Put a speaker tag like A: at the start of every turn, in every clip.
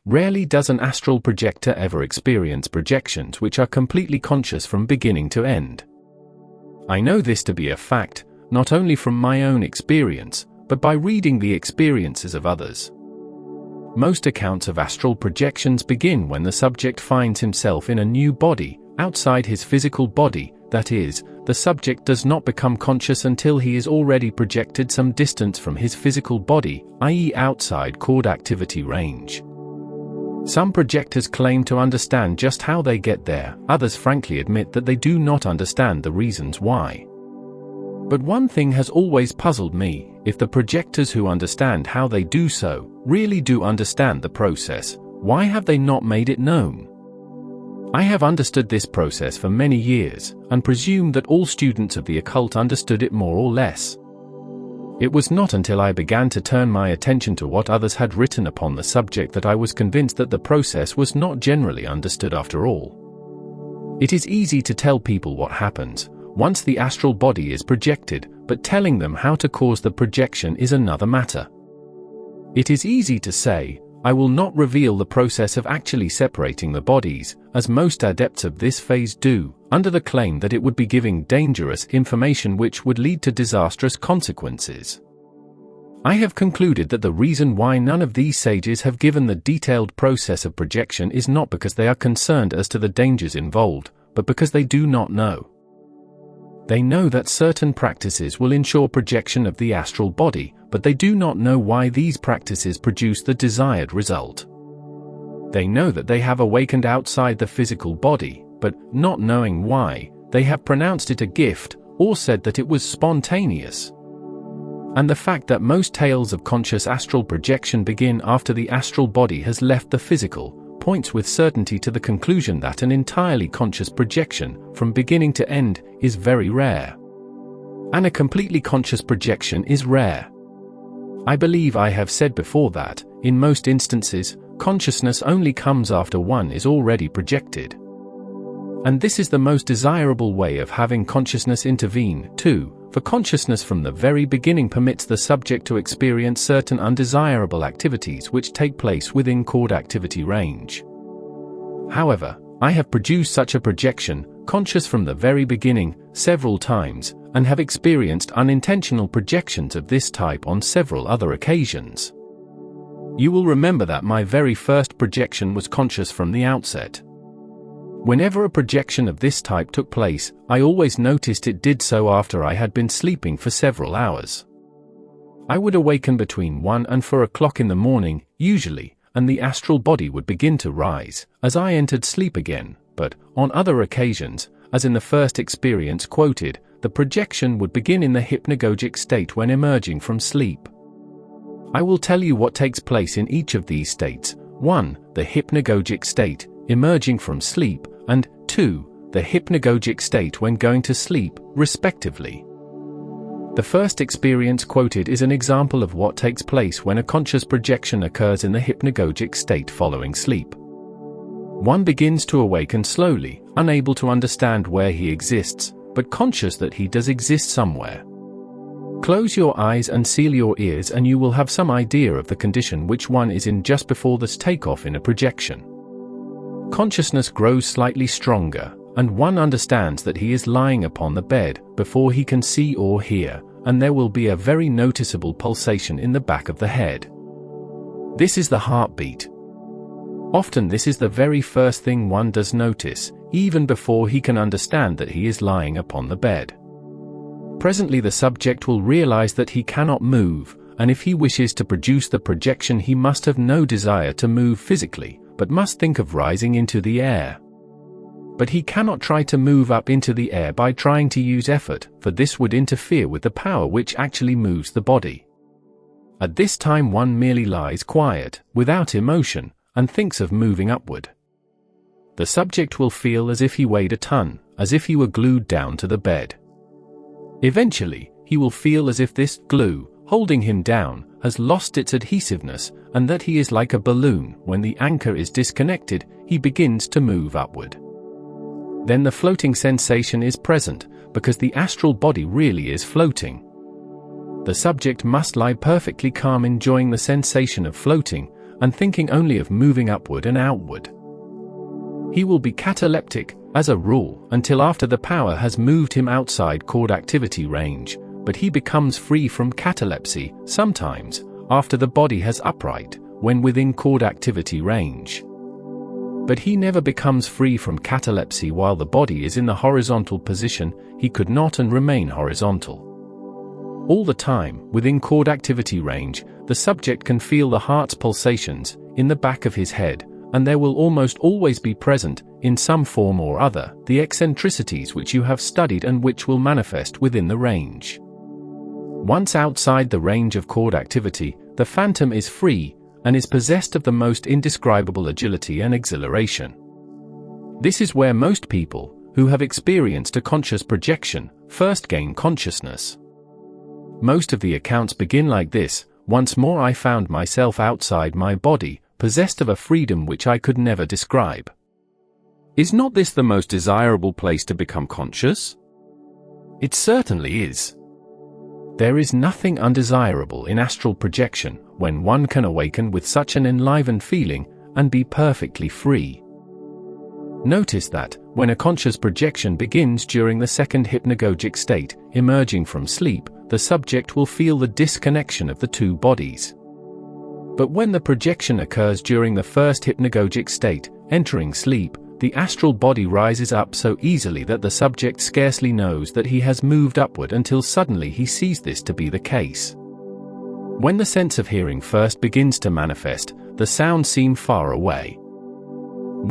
A: Rarely does an astral projector ever experience projections which are completely conscious from beginning to end. I know this to be a fact, not only from my own experience, but by reading the experiences of others. Most accounts of astral projections begin when the subject finds himself in a new body, outside his physical body, that is, the subject does not become conscious until he is already projected some distance from his physical body, i.e. outside cord activity range. Some projectors claim to understand just how they get there, others frankly admit that they do not understand the reasons why. But one thing has always puzzled me: if the projectors who understand how they do so, really do understand the process, why have they not made it known? I have understood this process for many years, and presumed that all students of the occult understood it more or less. It was not until I began to turn my attention to what others had written upon the subject that I was convinced that the process was not generally understood after all. It is easy to tell people what happens once the astral body is projected, but telling them how to cause the projection is another matter. It is easy to say, I will not reveal the process of actually separating the bodies, as most adepts of this phase do, under the claim that it would be giving dangerous information which would lead to disastrous consequences. I have concluded that the reason why none of these sages have given the detailed process of projection is not because they are concerned as to the dangers involved, but because they do not know. They know that certain practices will ensure projection of the astral body, but they do not know why these practices produce the desired result. They know that they have awakened outside the physical body, but, not knowing why, they have pronounced it a gift, or said that it was spontaneous. And the fact that most tales of conscious astral projection begin after the astral body has left the physical, points with certainty to the conclusion that an entirely conscious projection, from beginning to end, is very rare. And a completely conscious projection is rare. I believe I have said before that, in most instances, consciousness only comes after one is already projected. And this is the most desirable way of having consciousness intervene, too, for consciousness from the very beginning permits the subject to experience certain undesirable activities which take place within cord activity range. However, I have produced such a projection, conscious from the very beginning, several times, and have experienced unintentional projections of this type on several other occasions. You will remember that my very first projection was conscious from the outset. Whenever a projection of this type took place, I always noticed it did so after I had been sleeping for several hours. I would awaken between 1 and 4 o'clock in the morning, usually, and the astral body would begin to rise, as I entered sleep again, but, on other occasions, as in the first experience quoted, the projection would begin in the hypnagogic state when emerging from sleep. I will tell you what takes place in each of these states: 1. The hypnagogic state, emerging from sleep, and 2. The hypnagogic state when going to sleep, respectively. The first experience quoted is an example of what takes place when a conscious projection occurs in the hypnagogic state following sleep. One begins to awaken slowly, unable to understand where he exists, but conscious that he does exist somewhere. Close your eyes and seal your ears and you will have some idea of the condition which one is in just before this takeoff in a projection. Consciousness grows slightly stronger, and one understands that he is lying upon the bed before he can see or hear, and there will be a very noticeable pulsation in the back of the head. This is the heartbeat. Often this is the very first thing one does notice, even before he can understand that he is lying upon the bed. Presently the subject will realize that he cannot move, and if he wishes to produce the projection he must have no desire to move physically, but must think of rising into the air. But he cannot try to move up into the air by trying to use effort, for this would interfere with the power which actually moves the body. At this time one merely lies quiet, without emotion, and thinks of moving upward. The subject will feel as if he weighed a ton, as if he were glued down to the bed. Eventually, he will feel as if this glue, holding him down, has lost its adhesiveness, and that he is like a balloon. When the anchor is disconnected, he begins to move upward. Then the floating sensation is present, because the astral body really is floating. The subject must lie perfectly calm, enjoying the sensation of floating, and thinking only of moving upward and outward. He will be cataleptic, as a rule, until after the power has moved him outside cord activity range, but he becomes free from catalepsy, sometimes, after the body has upright, when within cord activity range. But he never becomes free from catalepsy while the body is in the horizontal position. He could not and remain horizontal. All the time, within cord activity range, the subject can feel the heart's pulsations in the back of his head, and there will almost always be present, in some form or other, the eccentricities which you have studied and which will manifest within the range. Once outside the range of cord activity, the phantom is free, and is possessed of the most indescribable agility and exhilaration. This is where most people, who have experienced a conscious projection, first gain consciousness. Most of the accounts begin like this: once more I found myself outside my body, possessed of a freedom which I could never describe. Is not this the most desirable place to become conscious? It certainly is. There is nothing undesirable in astral projection, when one can awaken with such an enlivened feeling, and be perfectly free. Notice that, when a conscious projection begins during the second hypnagogic state, emerging from sleep, the subject will feel the disconnection of the two bodies. But when the projection occurs during the first hypnagogic state, entering sleep, the astral body rises up so easily that the subject scarcely knows that he has moved upward until suddenly he sees this to be the case. When the sense of hearing first begins to manifest, the sounds seem far away.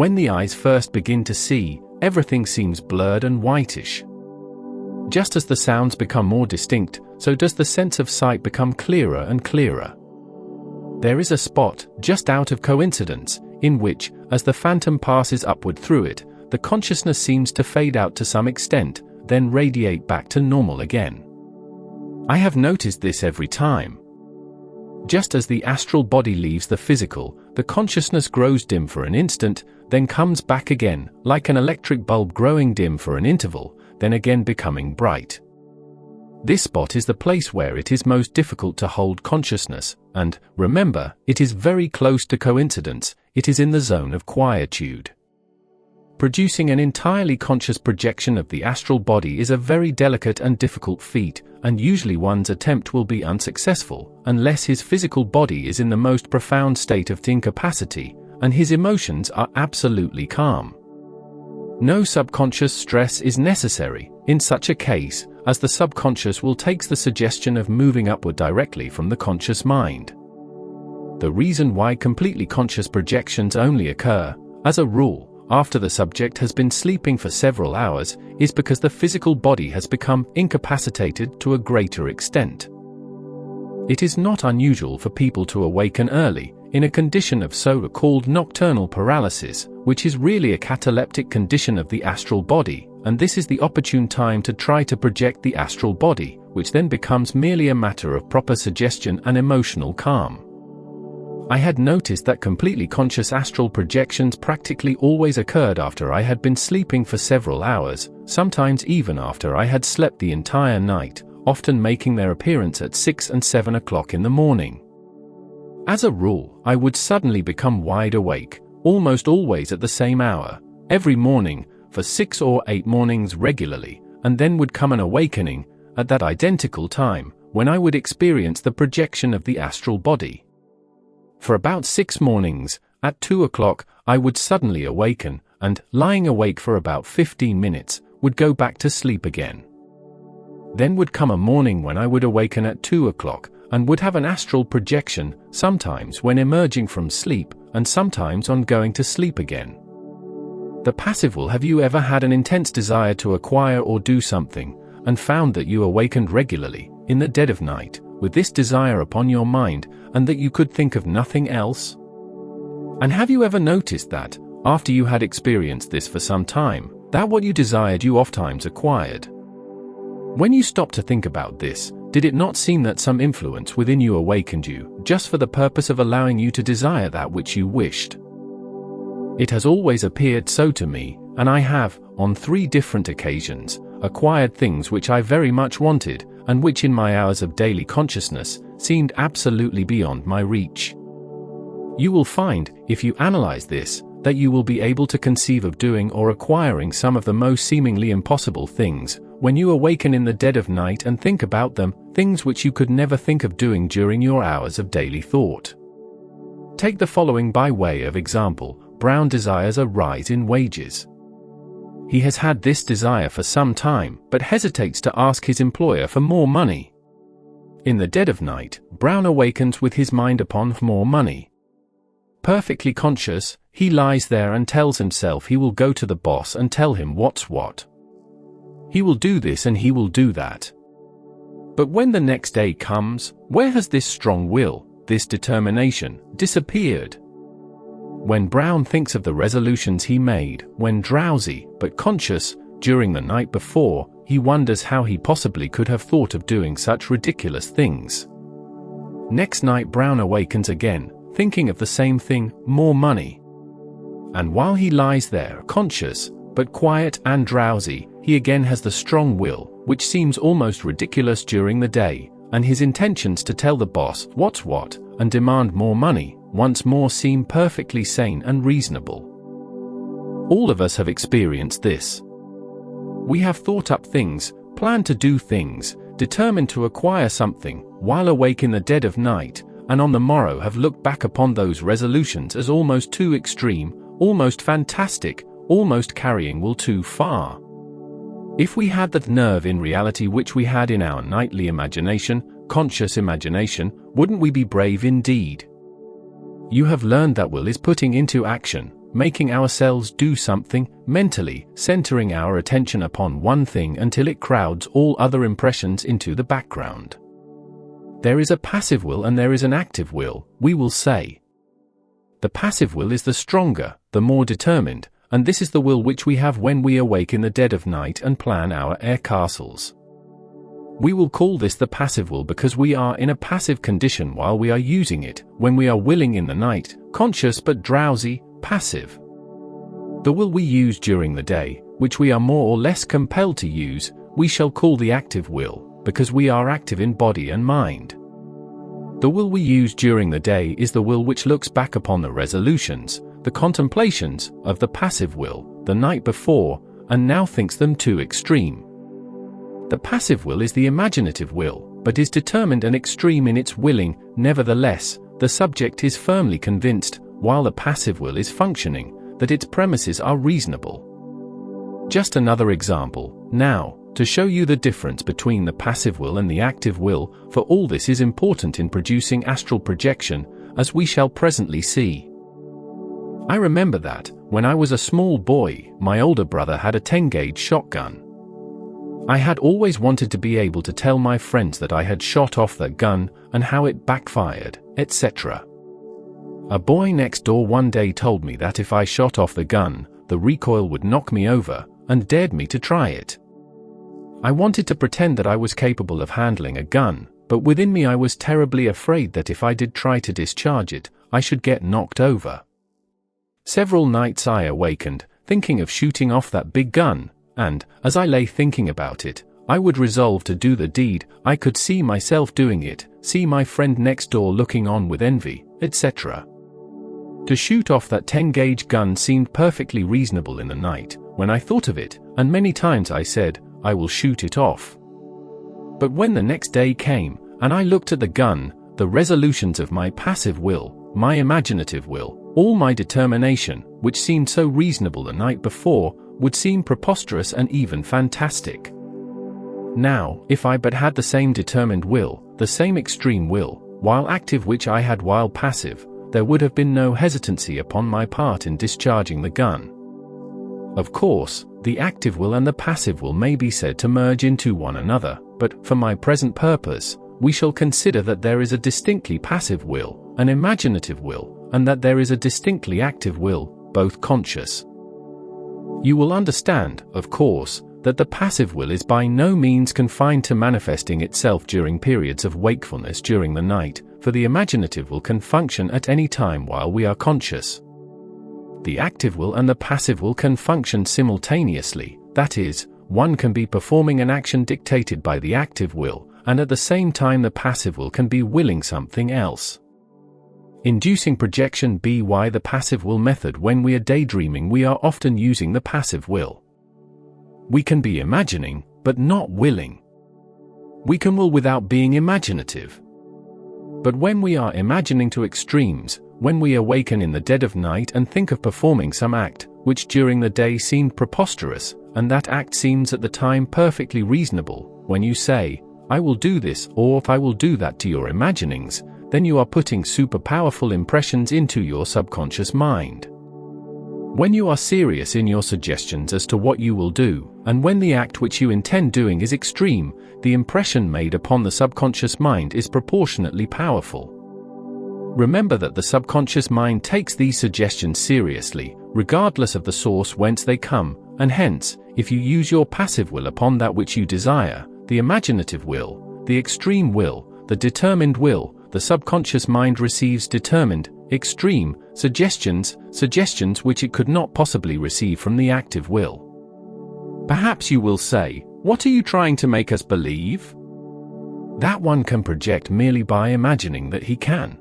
A: When the eyes first begin to see, everything seems blurred and whitish. Just as the sounds become more distinct, so does the sense of sight become clearer and clearer. There is a spot, just out of coincidence, in which, as the phantom passes upward through it, the consciousness seems to fade out to some extent, then radiate back to normal again. I have noticed this every time. Just as the astral body leaves the physical, the consciousness grows dim for an instant, then comes back again, like an electric bulb growing dim for an interval, then again becoming bright. This spot is the place where it is most difficult to hold consciousness, and, remember, it is very close to coincidence. It is in the zone of quietude. Producing an entirely conscious projection of the astral body is a very delicate and difficult feat, and usually one's attempt will be unsuccessful, unless his physical body is in the most profound state of incapacity, and his emotions are absolutely calm. No subconscious stress is necessary, in such a case, as the subconscious will take the suggestion of moving upward directly from the conscious mind. The reason why completely conscious projections only occur, as a rule, after the subject has been sleeping for several hours, is because the physical body has become incapacitated to a greater extent. It is not unusual for people to awaken early, in a condition of so-called nocturnal paralysis, which is really a cataleptic condition of the astral body, and this is the opportune time to try to project the astral body, which then becomes merely a matter of proper suggestion and emotional calm. I had noticed that completely conscious astral projections practically always occurred after I had been sleeping for several hours, sometimes even after I had slept the entire night, often making their appearance at 6 and 7 o'clock in the morning. As a rule, I would suddenly become wide awake, almost always at the same hour, every morning, for 6 or 8 mornings regularly, and then would come an awakening, at that identical time, when I would experience the projection of the astral body. For about 6 mornings, at 2 o'clock, I would suddenly awaken, and, lying awake for about 15 minutes, would go back to sleep again. Then would come a morning when I would awaken at 2 o'clock, and would have an astral projection, sometimes when emerging from sleep, and sometimes on going to sleep again. The passive will: have you ever had an intense desire to acquire or do something, and found that you awakened regularly, in the dead of night, with this desire upon your mind, and that you could think of nothing else? And have you ever noticed that, after you had experienced this for some time, that what you desired you ofttimes acquired? When you stopped to think about this, did it not seem that some influence within you awakened you, just for the purpose of allowing you to desire that which you wished? It has always appeared so to me, and I have, on 3 different occasions, acquired things which I very much wanted, and which in my hours of daily consciousness, seemed absolutely beyond my reach. You will find, if you analyze this, that you will be able to conceive of doing or acquiring some of the most seemingly impossible things, when you awaken in the dead of night and think about them, things which you could never think of doing during your hours of daily thought. Take the following by way of example. Brown desires a rise in wages. He has had this desire for some time, but hesitates to ask his employer for more money. In the dead of night, Brown awakens with his mind upon more money. Perfectly conscious, he lies there and tells himself he will go to the boss and tell him what's what. He will do this and he will do that. But when the next day comes, where has this strong will, this determination, disappeared? When Brown thinks of the resolutions he made, when drowsy, but conscious, during the night before, he wonders how he possibly could have thought of doing such ridiculous things. Next night Brown awakens again, thinking of the same thing, more money. And while he lies there, conscious, but quiet and drowsy, he again has the strong will, which seems almost ridiculous during the day, and his intentions to tell the boss what's what, and demand more money, once more seem perfectly sane and reasonable. All of us have experienced this. We have thought up things, planned to do things, determined to acquire something, while awake in the dead of night, and on the morrow have looked back upon those resolutions as almost too extreme, almost fantastic, almost carrying will too far. If we had that nerve in reality which we had in our nightly imagination, conscious imagination, wouldn't we be brave indeed? You have learned that will is putting into action, making ourselves do something, mentally, centering our attention upon one thing until it crowds all other impressions into the background. There is a passive will and there is an active will, we will say. The passive will is the stronger, the more determined, and this is the will which we have when we awake in the dead of night and plan our air castles. We will call this the passive will because we are in a passive condition while we are using it, when we are willing in the night, conscious but drowsy, passive. The will we use during the day, which we are more or less compelled to use, we shall call the active will, because we are active in body and mind. The will we use during the day is the will which looks back upon the resolutions, the contemplations, of the passive will, the night before, and now thinks them too extreme. The passive will is the imaginative will, but is determined and extreme in its willing. Nevertheless, the subject is firmly convinced, while the passive will is functioning, that its premises are reasonable. Just another example, now, to show you the difference between the passive will and the active will, for all this is important in producing astral projection, as we shall presently see. I remember that, when I was a small boy, my older brother had a 10-gauge shotgun. I had always wanted to be able to tell my friends that I had shot off the gun, and how it backfired, etc. A boy next door one day told me that if I shot off the gun, the recoil would knock me over, and dared me to try it. I wanted to pretend that I was capable of handling a gun, but within me I was terribly afraid that if I did try to discharge it, I should get knocked over. Several nights I awakened, thinking of shooting off that big gun, and, as I lay thinking about it, I would resolve to do the deed. I could see myself doing it, see my friend next door looking on with envy, etc. To shoot off that 10-gauge gun seemed perfectly reasonable in the night, when I thought of it, and many times I said, I will shoot it off. But when the next day came, and I looked at the gun, the resolutions of my passive will, my imaginative will, all my determination, which seemed so reasonable the night before, would seem preposterous and even fantastic. Now, if I but had the same determined will, the same extreme will, while active which I had while passive, there would have been no hesitancy upon my part in discharging the gun. Of course, the active will and the passive will may be said to merge into one another, but, for my present purpose, we shall consider that there is a distinctly passive will, an imaginative will, and that there is a distinctly active will, both conscious. You will understand, of course, that the passive will is by no means confined to manifesting itself during periods of wakefulness during the night, for the imaginative will can function at any time while we are conscious. The active will and the passive will can function simultaneously, that is, one can be performing an action dictated by the active will, and at the same time the passive will can be willing something else. Inducing projection. By the passive will method. When we are daydreaming, we are often using the passive will. We can be imagining, but not willing. We can will without being imaginative. But when we are imagining to extremes, when we awaken in the dead of night and think of performing some act, which during the day seemed preposterous, and that act seems at the time perfectly reasonable, when you say, "I will do this," or "I will do that" to your imaginings, then you are putting super powerful impressions into your subconscious mind. When you are serious in your suggestions as to what you will do, and when the act which you intend doing is extreme, the impression made upon the subconscious mind is proportionately powerful. Remember that the subconscious mind takes these suggestions seriously, regardless of the source whence they come, and hence, if you use your passive will upon that which you desire, the imaginative will, the extreme will, the determined will, the subconscious mind receives determined, extreme, suggestions which it could not possibly receive from the active will. Perhaps you will say, "What are you trying to make us believe?" That one can project merely by imagining that he can.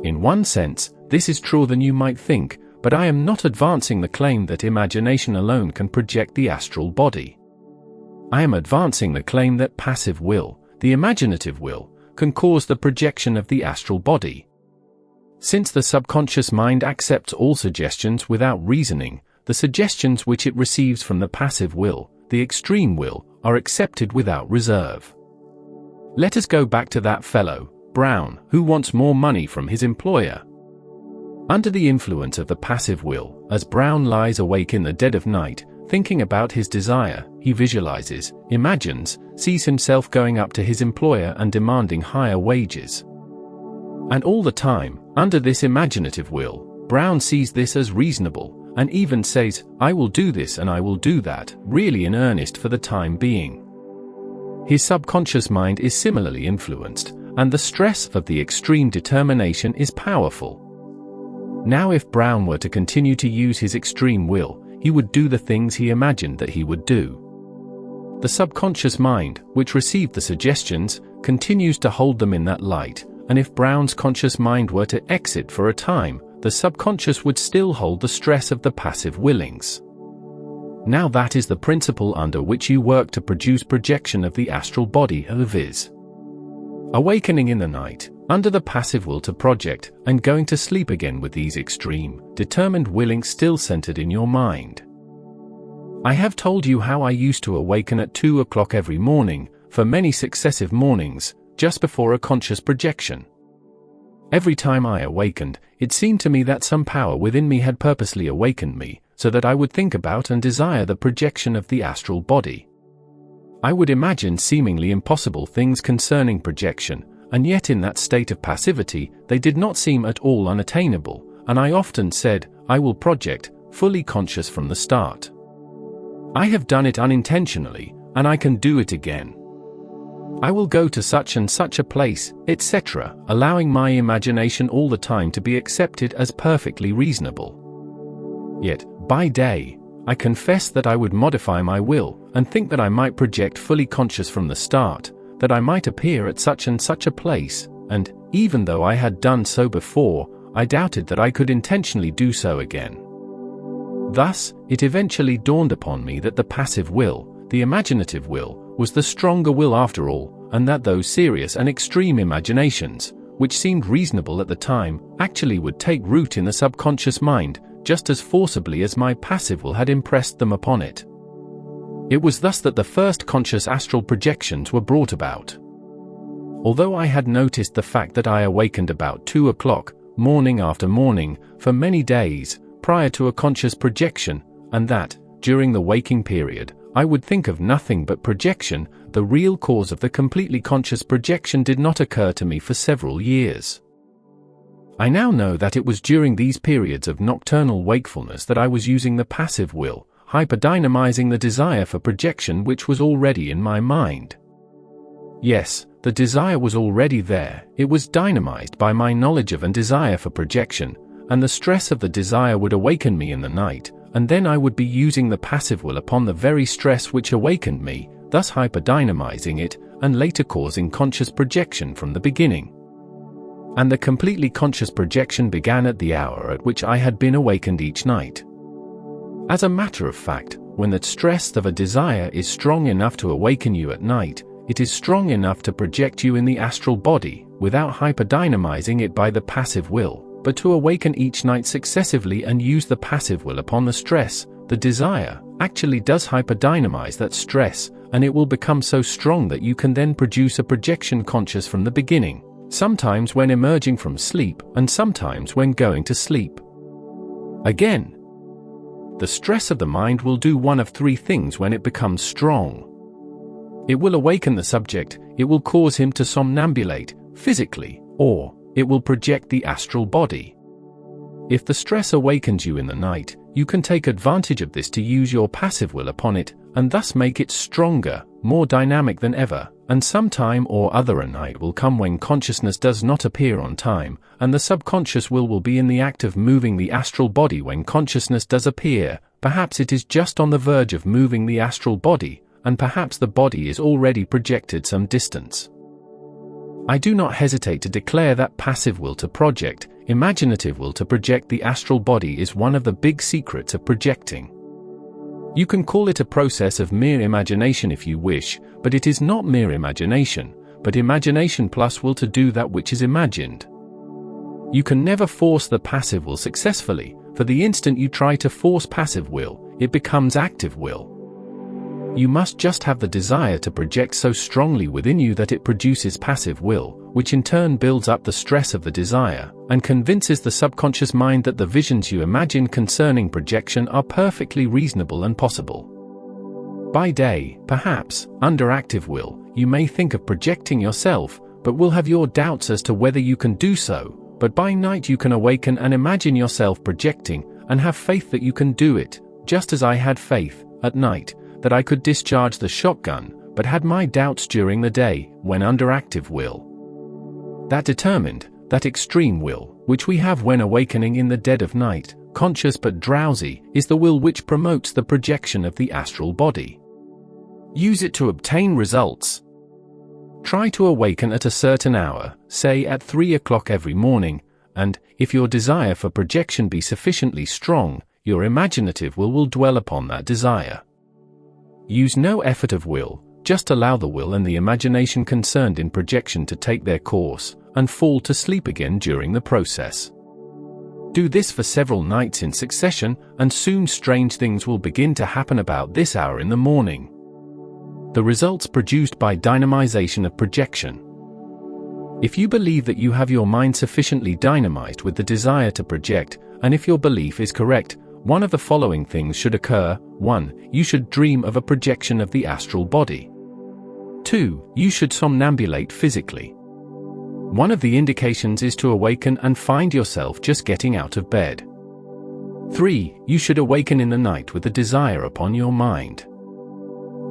A: In one sense, this is truer than you might think, but I am not advancing the claim that imagination alone can project the astral body. I am advancing the claim that passive will, the imaginative will, can cause the projection of the astral body. Since the subconscious mind accepts all suggestions without reasoning, the suggestions which it receives from the passive will, the extreme will, are accepted without reserve. Let us go back to that fellow, Brown, who wants more money from his employer. Under the influence of the passive will, as Brown lies awake in the dead of night, thinking about his desire, he visualizes, imagines, sees himself going up to his employer and demanding higher wages. And all the time, under this imaginative will, Brown sees this as reasonable, and even says, "I will do this and I will do that," really in earnest for the time being. His subconscious mind is similarly influenced, and the stress of the extreme determination is powerful. Now if Brown were to continue to use his extreme will, he would do the things he imagined that he would do. The subconscious mind, which received the suggestions, continues to hold them in that light, and if Brown's conscious mind were to exit for a time, the subconscious would still hold the stress of the passive willings. Now that is the principle under which you work to produce projection of the astral body, viz. Awakening in the night, under the passive will to project, and going to sleep again with these extreme, determined willings still centered in your mind. I have told you how I used to awaken at 2 o'clock every morning, for many successive mornings, just before a conscious projection. Every time I awakened, it seemed to me that some power within me had purposely awakened me, so that I would think about and desire the projection of the astral body. I would imagine seemingly impossible things concerning projection, and yet in that state of passivity, they did not seem at all unattainable, and I often said, "I will project," fully conscious from the start. I have done it unintentionally, and I can do it again. I will go to such and such a place, etc., allowing my imagination all the time to be accepted as perfectly reasonable. Yet, by day, I confess that I would modify my will, and think that I might project fully conscious from the start, that I might appear at such and such a place, and, even though I had done so before, I doubted that I could intentionally do so again. Thus, it eventually dawned upon me that the passive will, the imaginative will, was the stronger will after all, and that those serious and extreme imaginations, which seemed reasonable at the time, actually would take root in the subconscious mind, just as forcibly as my passive will had impressed them upon it. It was thus that the first conscious astral projections were brought about. Although I had noticed the fact that I awakened about 2 o'clock, morning after morning, for many days, prior to a conscious projection, and that, during the waking period, I would think of nothing but projection, the real cause of the completely conscious projection did not occur to me for several years. I now know that it was during these periods of nocturnal wakefulness that I was using the passive will, hyperdynamizing the desire for projection which was already in my mind. Yes, the desire was already there, it was dynamized by my knowledge of and desire for projection, and the stress of the desire would awaken me in the night, and then I would be using the passive will upon the very stress which awakened me, thus hyperdynamizing it, and later causing conscious projection from the beginning. And the completely conscious projection began at the hour at which I had been awakened each night. As a matter of fact, when the stress of a desire is strong enough to awaken you at night, it is strong enough to project you in the astral body, without hyperdynamizing it by the passive will, but to awaken each night successively and use the passive will upon the stress. The desire actually does hyperdynamize that stress, and it will become so strong that you can then produce a projection conscious from the beginning, sometimes when emerging from sleep and sometimes when going to sleep. Again, the stress of the mind will do one of three things when it becomes strong. It will awaken the subject, it will cause him to somnambulate, physically, or it will project the astral body. If the stress awakens you in the night, you can take advantage of this to use your passive will upon it, and thus make it stronger, more dynamic than ever, and some time or other a night will come when consciousness does not appear on time, and the subconscious will be in the act of moving the astral body when consciousness does appear. Perhaps it is just on the verge of moving the astral body, and perhaps the body is already projected some distance. I do not hesitate to declare that passive will to project, imaginative will to project the astral body is one of the big secrets of projecting. You can call it a process of mere imagination if you wish, but it is not mere imagination, but imagination plus will to do that which is imagined. You can never force the passive will successfully, for the instant you try to force passive will, it becomes active will. You must just have the desire to project so strongly within you that it produces passive will, which in turn builds up the stress of the desire, and convinces the subconscious mind that the visions you imagine concerning projection are perfectly reasonable and possible. By day, perhaps, under active will, you may think of projecting yourself, but will have your doubts as to whether you can do so, but by night you can awaken and imagine yourself projecting, and have faith that you can do it, just as I had faith, at night, that I could discharge the shotgun, but had my doubts during the day, when under active will. That determined, that extreme will, which we have when awakening in the dead of night, conscious but drowsy, is the will which promotes the projection of the astral body. Use it to obtain results. Try to awaken at a certain hour, say at 3 o'clock every morning, and, if your desire for projection be sufficiently strong, your imaginative will dwell upon that desire. Use no effort of will, just allow the will and the imagination concerned in projection to take their course, and fall to sleep again during the process. Do this for several nights in succession, and soon strange things will begin to happen about this hour in the morning. The results produced by dynamization of projection. If you believe that you have your mind sufficiently dynamized with the desire to project, and if your belief is correct, one of the following things should occur. 1. You should dream of a projection of the astral body. 2. You should somnambulate physically. One of the indications is to awaken and find yourself just getting out of bed. 3. You should awaken in the night with a desire upon your mind.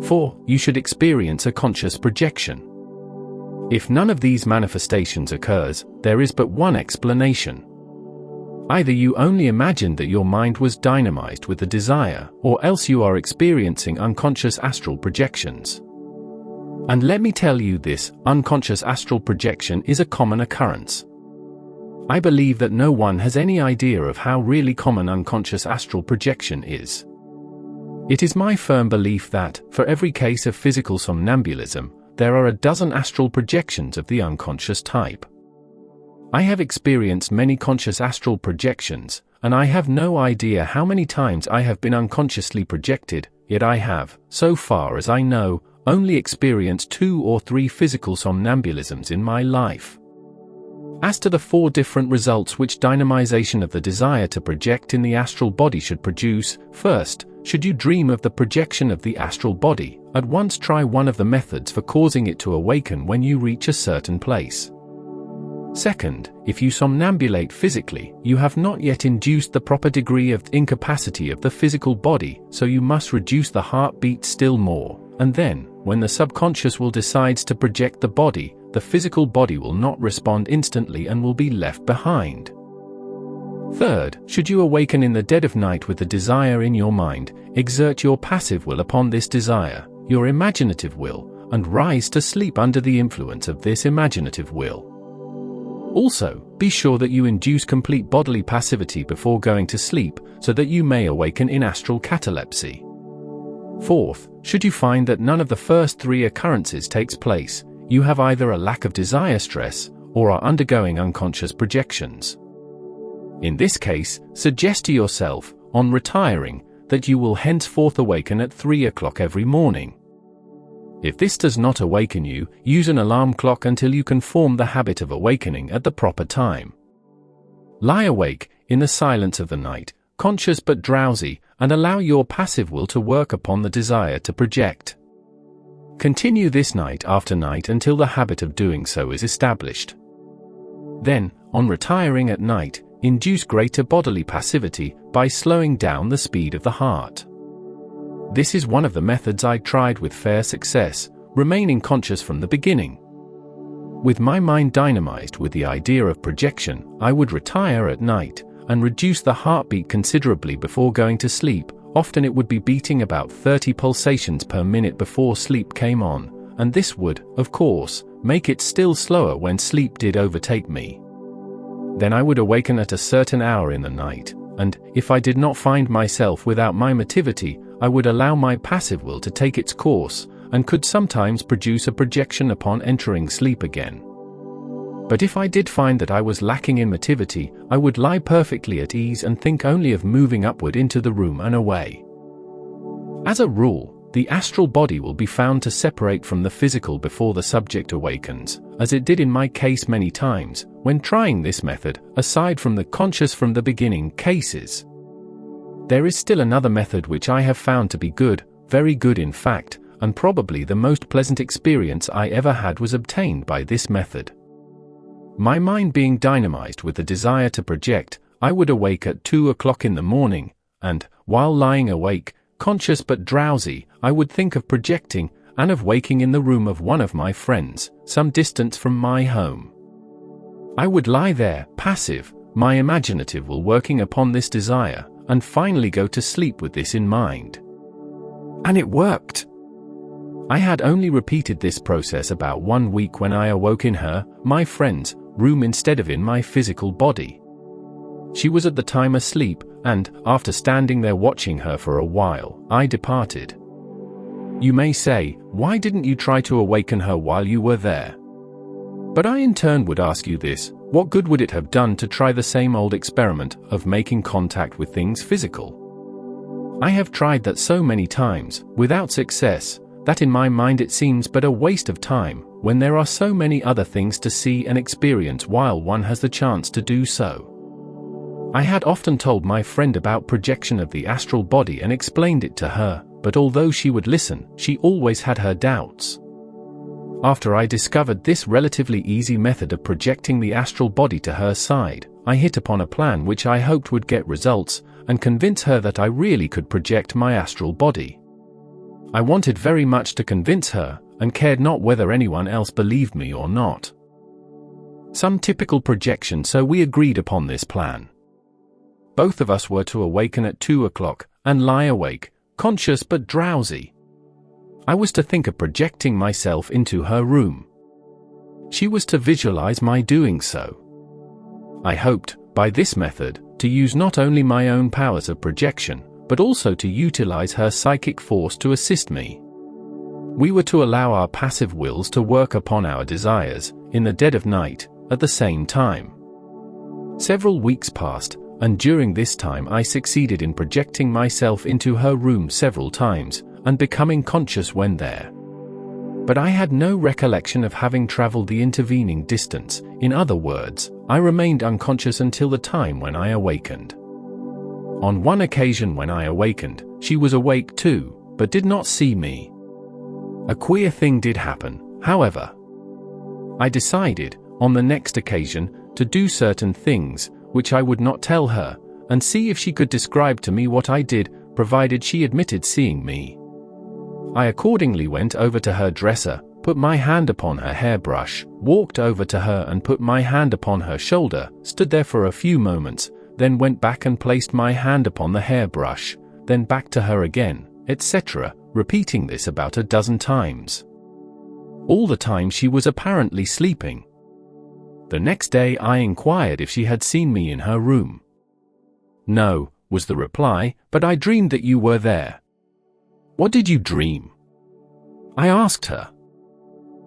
A: 4. You should experience a conscious projection. If none of these manifestations occurs, there is but one explanation. Either you only imagined that your mind was dynamized with the desire, or else you are experiencing unconscious astral projections. And let me tell you, this unconscious astral projection is a common occurrence. I believe that no one has any idea of how really common unconscious astral projection is. It is my firm belief that, for every case of physical somnambulism, there are a dozen astral projections of the unconscious type. I have experienced many conscious astral projections, and I have no idea how many times I have been unconsciously projected, yet I have, so far as I know, only experienced 2 or 3 physical somnambulisms in my life. As to the 4 different results which dynamization of the desire to project in the astral body should produce, first, should you dream of the projection of the astral body, at once try one of the methods for causing it to awaken when you reach a certain place. Second, if you somnambulate physically, you have not yet induced the proper degree of incapacity of the physical body, so you must reduce the heartbeat still more, and then, when the subconscious will decides to project the body, the physical body will not respond instantly and will be left behind. Third, should you awaken in the dead of night with the desire in your mind, exert your passive will upon this desire, your imaginative will, and rise to sleep under the influence of this imaginative will. Also, be sure that you induce complete bodily passivity before going to sleep, so that you may awaken in astral catalepsy. Fourth, should you find that none of the first 3 occurrences takes place, you have either a lack of desire stress, or are undergoing unconscious projections. In this case, suggest to yourself, on retiring, that you will henceforth awaken at 3 o'clock every morning. If this does not awaken you, use an alarm clock until you can form the habit of awakening at the proper time. Lie awake, in the silence of the night, conscious but drowsy, and allow your passive will to work upon the desire to project. Continue this night after night until the habit of doing so is established. Then, on retiring at night, induce greater bodily passivity by slowing down the speed of the heart. This is one of the methods I tried with fair success, remaining conscious from the beginning. With my mind dynamized with the idea of projection, I would retire at night, and reduce the heartbeat considerably before going to sleep. Often it would be beating about 30 pulsations per minute before sleep came on, and this would, of course, make it still slower when sleep did overtake me. Then I would awaken at a certain hour in the night, and, if I did not find myself without my motivity, I would allow my passive will to take its course, and could sometimes produce a projection upon entering sleep again. But if I did find that I was lacking in motivity, I would lie perfectly at ease and think only of moving upward into the room and away. As a rule, the astral body will be found to separate from the physical before the subject awakens, as it did in my case many times, when trying this method, aside from the conscious from the beginning cases. There is still another method which I have found to be good, very good in fact, and probably the most pleasant experience I ever had was obtained by this method. My mind being dynamized with the desire to project, I would awake at 2 o'clock in the morning, and, while lying awake, conscious but drowsy, I would think of projecting, and of waking in the room of one of my friends, some distance from my home. I would lie there, passive, my imaginative will working upon this desire, and finally go to sleep with this in mind. And it worked! I had only repeated this process about 1 week when I awoke in her, my friend's, room instead of in my physical body. She was at the time asleep, and, after standing there watching her for a while, I departed. You may say, why didn't you try to awaken her while you were there? But I in turn would ask you this, what good would it have done to try the same old experiment of making contact with things physical? I have tried that so many times, without success, that in my mind it seems but a waste of time, when there are so many other things to see and experience while one has the chance to do so. I had often told my friend about projection of the astral body and explained it to her, but although she would listen, she always had her doubts. After I discovered this relatively easy method of projecting the astral body to her side, I hit upon a plan which I hoped would get results, and convince her that I really could project my astral body. I wanted very much to convince her, and cared not whether anyone else believed me or not. Some typical projection, so we agreed upon this plan. Both of us were to awaken at 2 o'clock, and lie awake, conscious but drowsy. I was to think of projecting myself into her room. She was to visualize my doing so. I hoped, by this method, to use not only my own powers of projection, but also to utilize her psychic force to assist me. We were to allow our passive wills to work upon our desires, in the dead of night, at the same time. Several weeks passed, and during this time I succeeded in projecting myself into her room several times, and becoming conscious when there. But I had no recollection of having traveled the intervening distance. In other words, I remained unconscious until the time when I awakened. On one occasion when I awakened, she was awake too, but did not see me. A queer thing did happen, however. I decided, on the next occasion, to do certain things, which I would not tell her, and see if she could describe to me what I did, provided she admitted seeing me. I accordingly went over to her dresser, put my hand upon her hairbrush, walked over to her and put my hand upon her shoulder, stood there for a few moments, then went back and placed my hand upon the hairbrush, then back to her again, etc., repeating this about a dozen times. All the time she was apparently sleeping. The next day I inquired if she had seen me in her room. "No," was the reply, "but I dreamed that you were there." "What did you dream?" I asked her.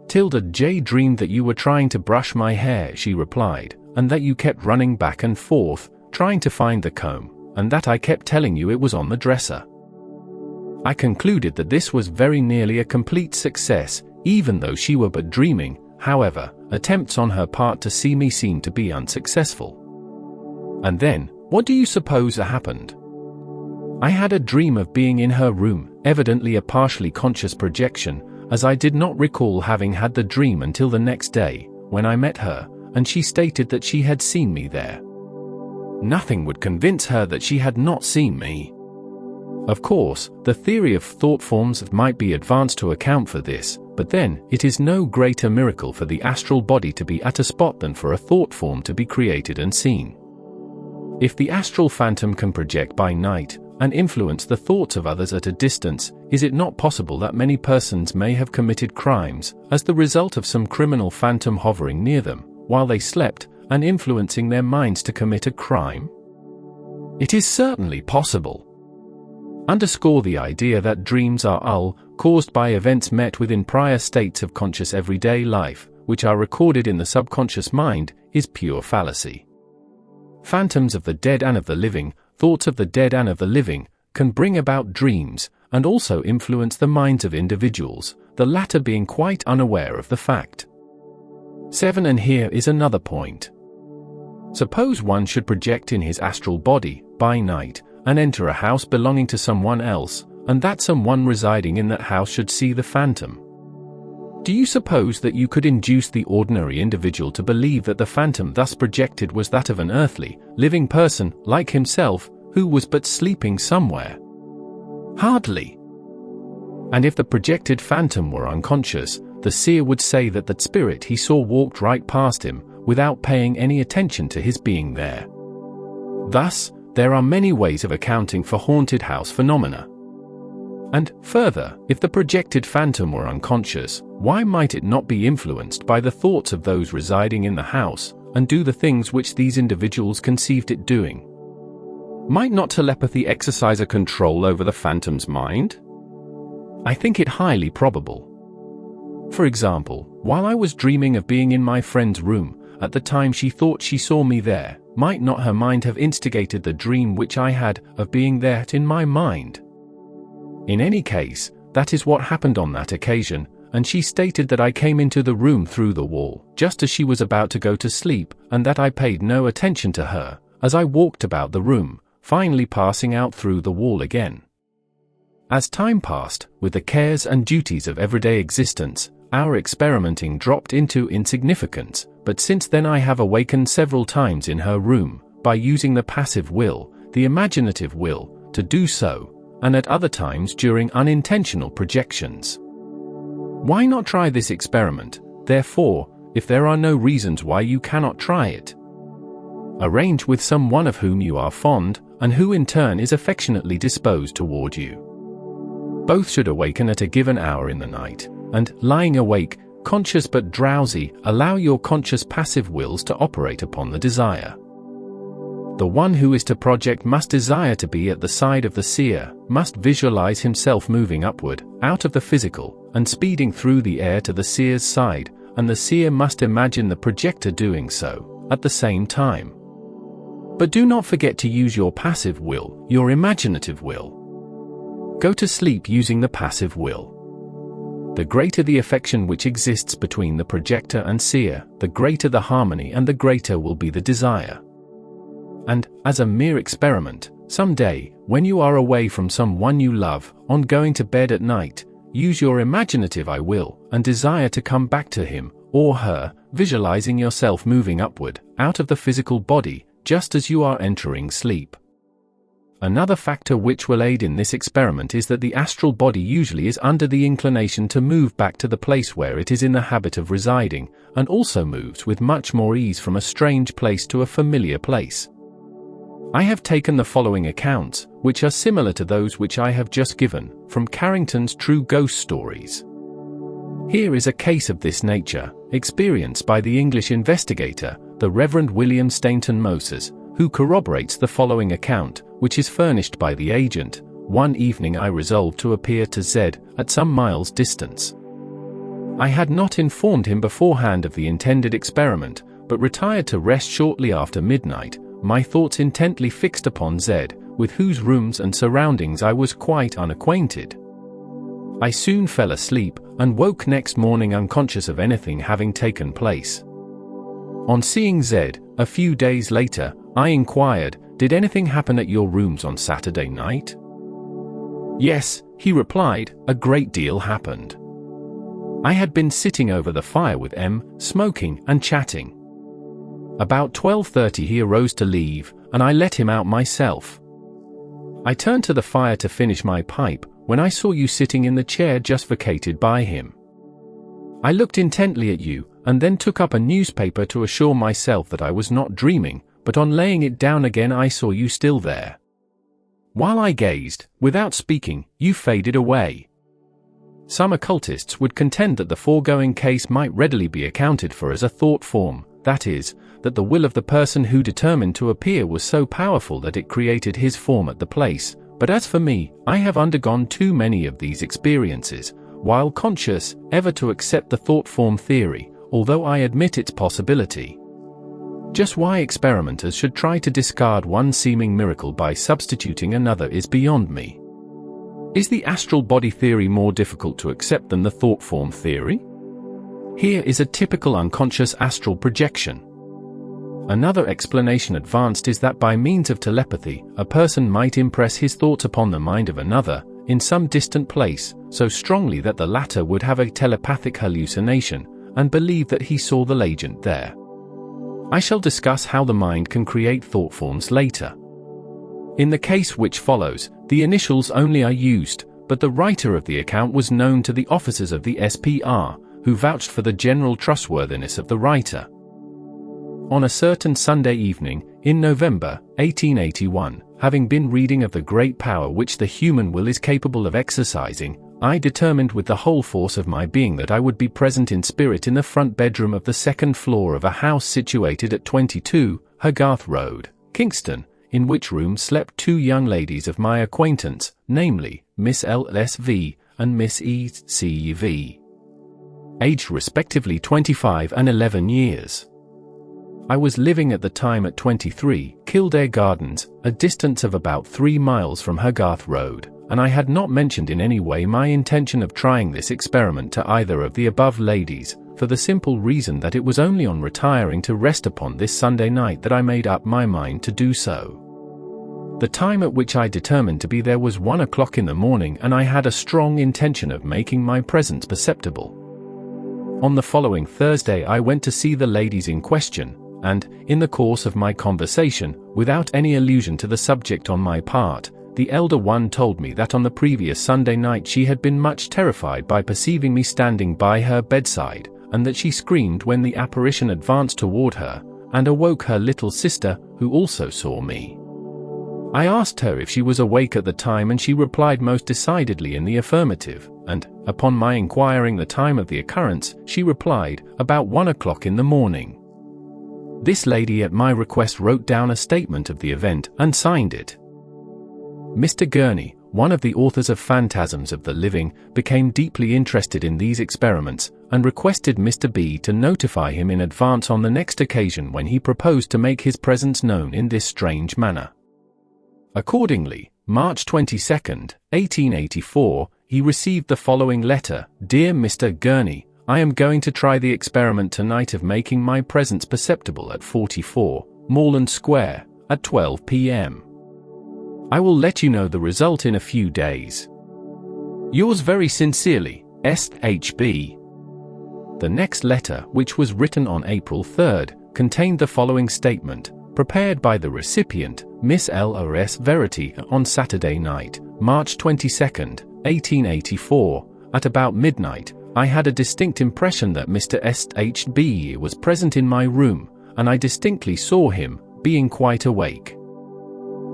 A: "Tilda J dreamed that you were trying to brush my hair," she replied, "and that you kept running back and forth, trying to find the comb, and that I kept telling you it was on the dresser." I concluded that this was very nearly a complete success, even though she were but dreaming. However, attempts on her part to see me seemed to be unsuccessful. And then, what do you suppose happened? I had a dream of being in her room, evidently a partially conscious projection, as I did not recall having had the dream until the next day, when I met her, and she stated that she had seen me there. Nothing would convince her that she had not seen me. Of course, the theory of thought forms might be advanced to account for this, but then, it is no greater miracle for the astral body to be at a spot than for a thought form to be created and seen. If the astral phantom can project by night, and influence the thoughts of others at a distance, is it not possible that many persons may have committed crimes, as the result of some criminal phantom hovering near them, while they slept, and influencing their minds to commit a crime? It is certainly possible. Underscore the idea that dreams are caused by events met within prior states of conscious everyday life, which are recorded in the subconscious mind, is pure fallacy. Phantoms of the dead and of the living, thoughts of the dead and of the living, can bring about dreams, and also influence the minds of individuals, the latter being quite unaware of the fact. 7. And here is another point. Suppose one should project in his astral body, by night, and enter a house belonging to someone else, and that someone residing in that house should see the phantom. Do you suppose that you could induce the ordinary individual to believe that the phantom thus projected was that of an earthly, living person, like himself, who was but sleeping somewhere? Hardly. And if the projected phantom were unconscious, the seer would say that that spirit he saw walked right past him, without paying any attention to his being there. Thus, there are many ways of accounting for haunted house phenomena. And, further, if the projected phantom were unconscious, why might it not be influenced by the thoughts of those residing in the house, and do the things which these individuals conceived it doing? Might not telepathy exercise a control over the phantom's mind? I think it highly probable. For example, while I was dreaming of being in my friend's room, at the time she thought she saw me there, might not her mind have instigated the dream which I had of being there in my mind? In any case, that is what happened on that occasion, and she stated that I came into the room through the wall, just as she was about to go to sleep, and that I paid no attention to her, as I walked about the room, finally passing out through the wall again. As time passed, with the cares and duties of everyday existence, our experimenting dropped into insignificance, but since then I have awakened several times in her room, by using the passive will, the imaginative will, to do so, and at other times during unintentional projections. Why not try this experiment, therefore, if there are no reasons why you cannot try it? Arrange with someone of whom you are fond, and who in turn is affectionately disposed toward you. Both should awaken at a given hour in the night, and, lying awake, conscious but drowsy, allow your conscious passive wills to operate upon the desire. The one who is to project must desire to be at the side of the seer, must visualize himself moving upward, out of the physical, and speeding through the air to the seer's side, and the seer must imagine the projector doing so, at the same time. But do not forget to use your passive will, your imaginative will. Go to sleep using the passive will. The greater the affection which exists between the projector and seer, the greater the harmony and the greater will be the desire. And, as a mere experiment, someday, when you are away from someone you love, on going to bed at night, use your imaginative I will, and desire to come back to him, or her, visualizing yourself moving upward, out of the physical body, just as you are entering sleep. Another factor which will aid in this experiment is that the astral body usually is under the inclination to move back to the place where it is in the habit of residing, and also moves with much more ease from a strange place to a familiar place. I have taken the following accounts, which are similar to those which I have just given, from Carrington's True Ghost Stories. Here is a case of this nature, experienced by the English investigator, the Reverend William Stainton Moses, who corroborates the following account, which is furnished by the agent. One evening I resolved to appear to Z at some miles' distance. I had not informed him beforehand of the intended experiment, but retired to rest shortly after midnight, my thoughts intently fixed upon Z, with whose rooms and surroundings I was quite unacquainted. I soon fell asleep, and woke next morning unconscious of anything having taken place. On seeing Z, a few days later, I inquired, "Did anything happen at your rooms on Saturday night?" "Yes," he replied, "a great deal happened. I had been sitting over the fire with M, smoking and chatting. About 12:30 he arose to leave, and I let him out myself. I turned to the fire to finish my pipe, when I saw you sitting in the chair just vacated by him. I looked intently at you, and then took up a newspaper to assure myself that I was not dreaming, but on laying it down again I saw you still there. While I gazed, without speaking, you faded away. Some occultists would contend that the foregoing case might readily be accounted for as a thought form, that is, that the will of the person who determined to appear was so powerful that it created his form at the place, but as for me, I have undergone too many of these experiences, while conscious, ever to accept the thought form theory, although I admit its possibility. Just why experimenters should try to discard one seeming miracle by substituting another is beyond me. Is the astral body theory more difficult to accept than the thought form theory? Here is a typical unconscious astral projection. Another explanation advanced is that by means of telepathy, a person might impress his thoughts upon the mind of another, in some distant place, so strongly that the latter would have a telepathic hallucination, and believe that he saw the agent there. I shall discuss how the mind can create thought forms later. In the case which follows, the initials only are used, but the writer of the account was known to the officers of the SPR, who vouched for the general trustworthiness of the writer. On a certain Sunday evening, in November, 1881, having been reading of the great power which the human will is capable of exercising, I determined with the whole force of my being that I would be present in spirit in the front bedroom of the second floor of a house situated at 22, Hogarth Road, Kingston, in which room slept two young ladies of my acquaintance, namely, Miss L.S.V. and Miss E.C.V., aged respectively 25 and 11 years. I was living at the time at 23, Kildare Gardens, a distance of about 3 miles from Hogarth Road, and I had not mentioned in any way my intention of trying this experiment to either of the above ladies, for the simple reason that it was only on retiring to rest upon this Sunday night that I made up my mind to do so. The time at which I determined to be there was 1 o'clock in the morning, and I had a strong intention of making my presence perceptible. On the following Thursday I went to see the ladies in question, and, in the course of my conversation, without any allusion to the subject on my part, the elder one told me that on the previous Sunday night she had been much terrified by perceiving me standing by her bedside, and that she screamed when the apparition advanced toward her, and awoke her little sister, who also saw me. I asked her if she was awake at the time, and she replied most decidedly in the affirmative, and, upon my inquiring the time of the occurrence, she replied, about 1 o'clock in the morning. This lady at my request wrote down a statement of the event and signed it. Mr. Gurney, one of the authors of Phantasms of the Living, became deeply interested in these experiments, and requested Mr. B to notify him in advance on the next occasion when he proposed to make his presence known in this strange manner. Accordingly, March 22, 1884, he received the following letter: "Dear Mr. Gurney, I am going to try the experiment tonight of making my presence perceptible at 44, Moreland Square, at 12 p.m. I will let you know the result in a few days. Yours very sincerely, S.H.B." The next letter, which was written on April 3, contained the following statement, prepared by the recipient, Miss L.R.S. Verity, on Saturday night, March 22, 1884, at about midnight. I had a distinct impression that Mr. S.H.B. was present in my room, and I distinctly saw him, being quite awake.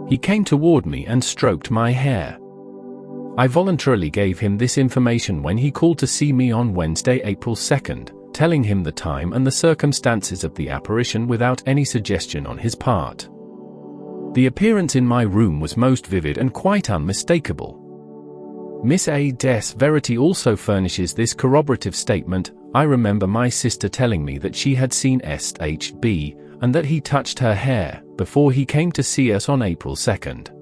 A: He came toward me and stroked my hair. I voluntarily gave him this information when he called to see me on Wednesday, April 2nd, telling him the time and the circumstances of the apparition without any suggestion on his part. The appearance in my room was most vivid and quite unmistakable. Miss A. Des Verity also furnishes this corroborative statement. I remember my sister telling me that she had seen SHB, and that he touched her hair, before he came to see us on April 2nd.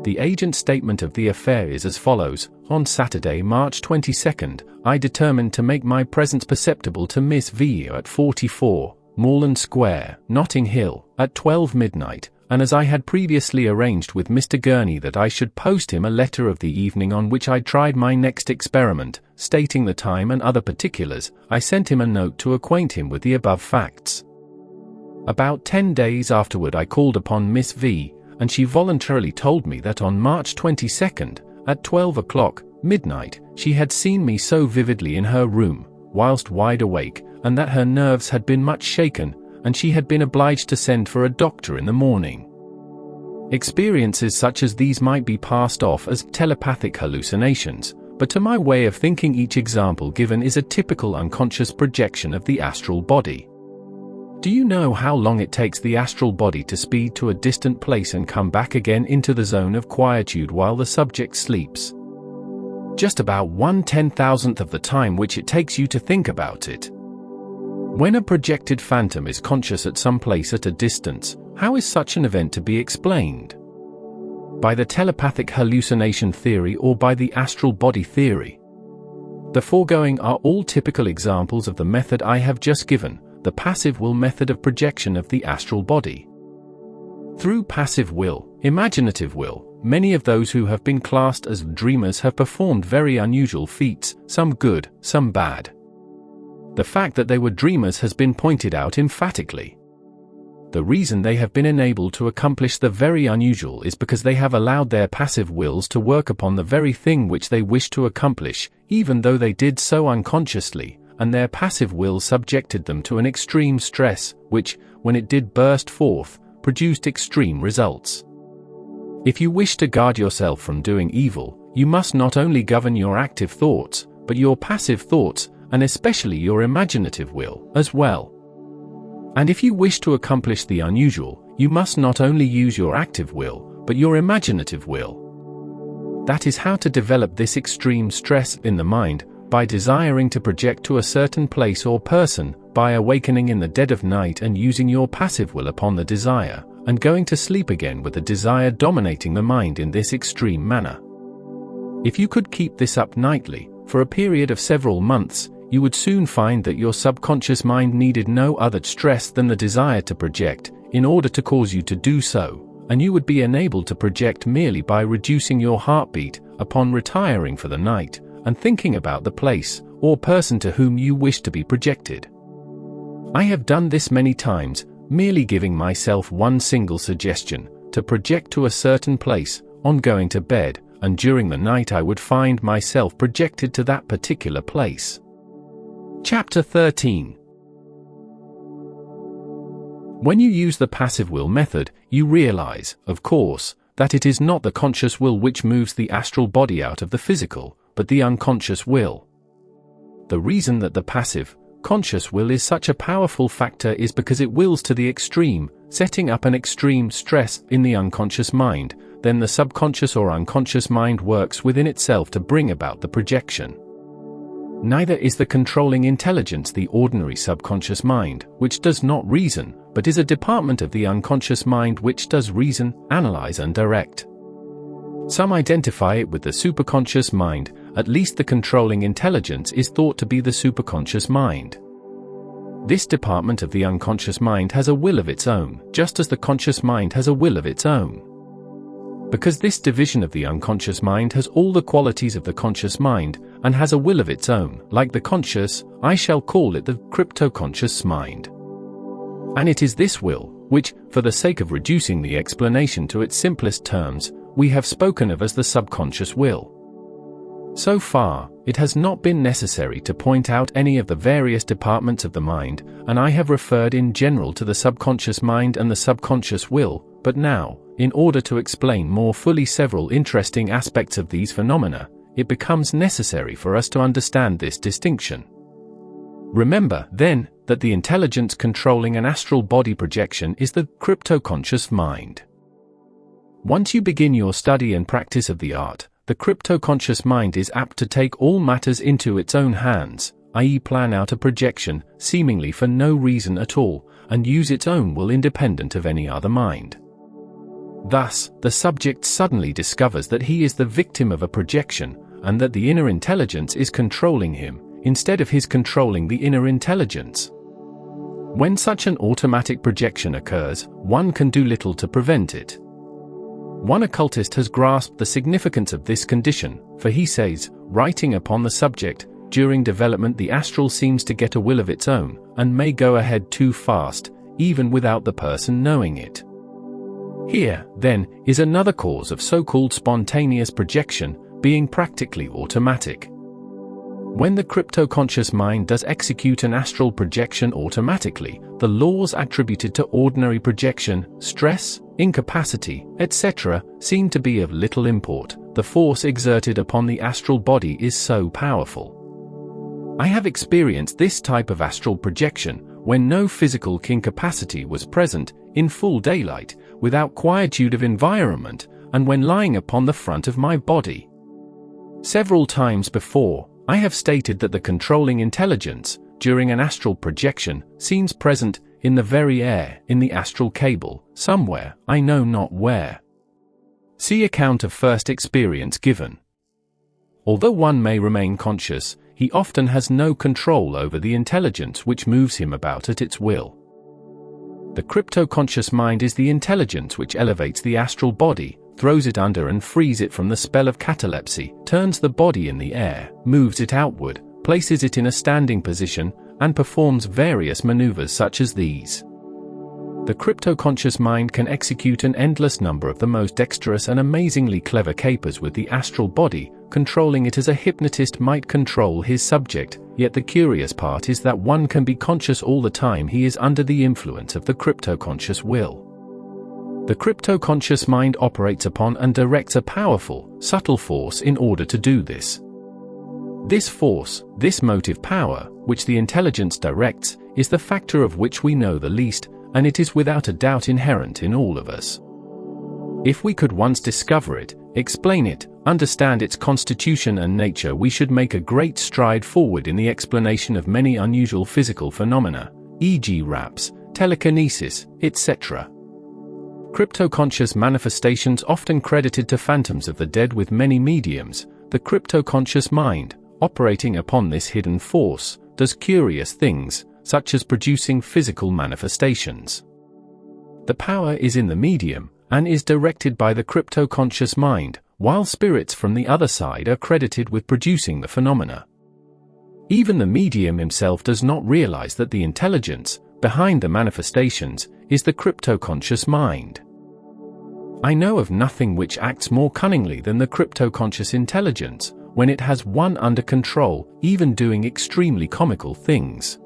A: The agent's statement of the affair is as follows. On Saturday, March 22nd, I determined to make my presence perceptible to Miss V at 44, Moreland Square, Notting Hill, at 12 midnight, and as I had previously arranged with Mr. Gurney that I should post him a letter of the evening on which I tried my next experiment, stating the time and other particulars, I sent him a note to acquaint him with the above facts. About 10 days afterward I called upon Miss V, and she voluntarily told me that on March 22nd, at 12 o'clock, midnight, she had seen me so vividly in her room, whilst wide awake, and that her nerves had been much shaken, and she had been obliged to send for a doctor in the morning. Experiences such as these might be passed off as telepathic hallucinations, but to my way of thinking each example given is a typical unconscious projection of the astral body. Do you know how long it takes the astral body to speed to a distant place and come back again into the zone of quietude while the subject sleeps? Just about 1/10,000th of the time which it takes you to think about it. When a projected phantom is conscious at some place at a distance, how is such an event to be explained? By the telepathic hallucination theory or by the astral body theory? The foregoing are all typical examples of the method I have just given, the passive will method of projection of the astral body. Through passive will, imaginative will, many of those who have been classed as dreamers have performed very unusual feats, some good, some bad. The fact that they were dreamers has been pointed out emphatically. The reason they have been enabled to accomplish the very unusual is because they have allowed their passive wills to work upon the very thing which they wish to accomplish, even though they did so unconsciously, and their passive will subjected them to an extreme stress, which, when it did burst forth, produced extreme results. If you wish to guard yourself from doing evil, you must not only govern your active thoughts, but your passive thoughts, and especially your imaginative will, as well. And if you wish to accomplish the unusual, you must not only use your active will, but your imaginative will. That is how to develop this extreme stress in the mind, by desiring to project to a certain place or person, by awakening in the dead of night and using your passive will upon the desire, and going to sleep again with the desire dominating the mind in this extreme manner. If you could keep this up nightly, for a period of several months, you would soon find that your subconscious mind needed no other stress than the desire to project, in order to cause you to do so, and you would be enabled to project merely by reducing your heartbeat, upon retiring for the night, and thinking about the place, or person to whom you wish to be projected. I have done this many times, merely giving myself one single suggestion, to project to a certain place, on going to bed, and during the night I would find myself projected to that particular place. Chapter 13. When you use the passive will method, you realize, of course, that it is not the conscious will which moves the astral body out of the physical, but the unconscious will. The reason that the passive, conscious will is such a powerful factor is because it wills to the extreme, setting up an extreme stress in the unconscious mind, then the subconscious or unconscious mind works within itself to bring about the projection. Neither is the controlling intelligence the ordinary subconscious mind, which does not reason, but is a department of the unconscious mind which does reason, analyze and direct. Some identify it with the superconscious mind, at least the controlling intelligence is thought to be the superconscious mind. This department of the unconscious mind has a will of its own, just as the conscious mind has a will of its own. Because this division of the unconscious mind has all the qualities of the conscious mind, and has a will of its own, like the conscious, I shall call it the cryptoconscious mind. And it is this will, which, for the sake of reducing the explanation to its simplest terms, we have spoken of as the subconscious will. So far, it has not been necessary to point out any of the various departments of the mind, and I have referred in general to the subconscious mind and the subconscious will, but now, in order to explain more fully several interesting aspects of these phenomena, it becomes necessary for us to understand this distinction. Remember, then, that the intelligence controlling an astral body projection is the cryptoconscious mind. Once you begin your study and practice of the art, the cryptoconscious mind is apt to take all matters into its own hands, i.e., plan out a projection, seemingly for no reason at all, and use its own will independent of any other mind. Thus, the subject suddenly discovers that he is the victim of a projection, and that the inner intelligence is controlling him, instead of his controlling the inner intelligence. When such an automatic projection occurs, one can do little to prevent it. One occultist has grasped the significance of this condition, for he says, writing upon the subject, during development the astral seems to get a will of its own, and may go ahead too fast, even without the person knowing it. Here, then, is another cause of so-called spontaneous projection, being practically automatic. When the cryptoconscious mind does execute an astral projection automatically, the laws attributed to ordinary projection, stress, incapacity, etc., seem to be of little import. The force exerted upon the astral body is so powerful. I have experienced this type of astral projection when no physical incapacity was present, in full daylight, without quietude of environment, and when lying upon the front of my body. Several times before, I have stated that the controlling intelligence, during an astral projection, seems present, in the very air, in the astral cable, somewhere, I know not where. See account of first experience given. Although one may remain conscious, he often has no control over the intelligence which moves him about at its will. The cryptoconscious mind is the intelligence which elevates the astral body, throws it under and frees it from the spell of catalepsy, turns the body in the air, moves it outward, places it in a standing position, and performs various maneuvers such as these. The cryptoconscious mind can execute an endless number of the most dexterous and amazingly clever capers with the astral body, controlling it as a hypnotist might control his subject, yet the curious part is that one can be conscious all the time he is under the influence of the cryptoconscious will. The cryptoconscious mind operates upon and directs a powerful, subtle force in order to do this. This force, this motive power, which the intelligence directs, is the factor of which we know the least, and it is without a doubt inherent in all of us. If we could once discover it, explain it, understand its constitution and nature, we should make a great stride forward in the explanation of many unusual physical phenomena, e.g. raps, telekinesis, etc. Cryptoconscious manifestations often credited to phantoms of the dead with many mediums, the cryptoconscious mind, operating upon this hidden force, does curious things, such as producing physical manifestations. The power is in the medium, and is directed by the cryptoconscious mind, while spirits from the other side are credited with producing the phenomena. Even the medium himself does not realize that the intelligence, behind the manifestations, is the cryptoconscious mind. I know of nothing which acts more cunningly than the cryptoconscious intelligence, when it has one under control, even doing extremely comical things.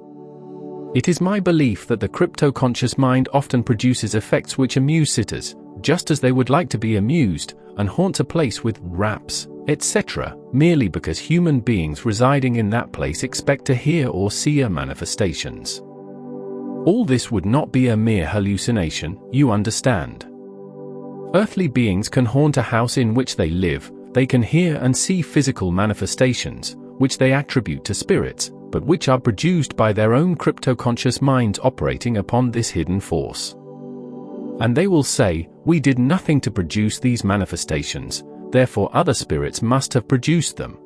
A: It is my belief that the cryptoconscious mind often produces effects which amuse sitters, just as they would like to be amused, and haunts a place with raps, etc., merely because human beings residing in that place expect to hear or see manifestations. All this would not be a mere hallucination, you understand. Earthly beings can haunt a house in which they live, they can hear and see physical manifestations, which they attribute to spirits, but which are produced by their own cryptoconscious minds operating upon this hidden force. And they will say, we did nothing to produce these manifestations, therefore other spirits must have produced them.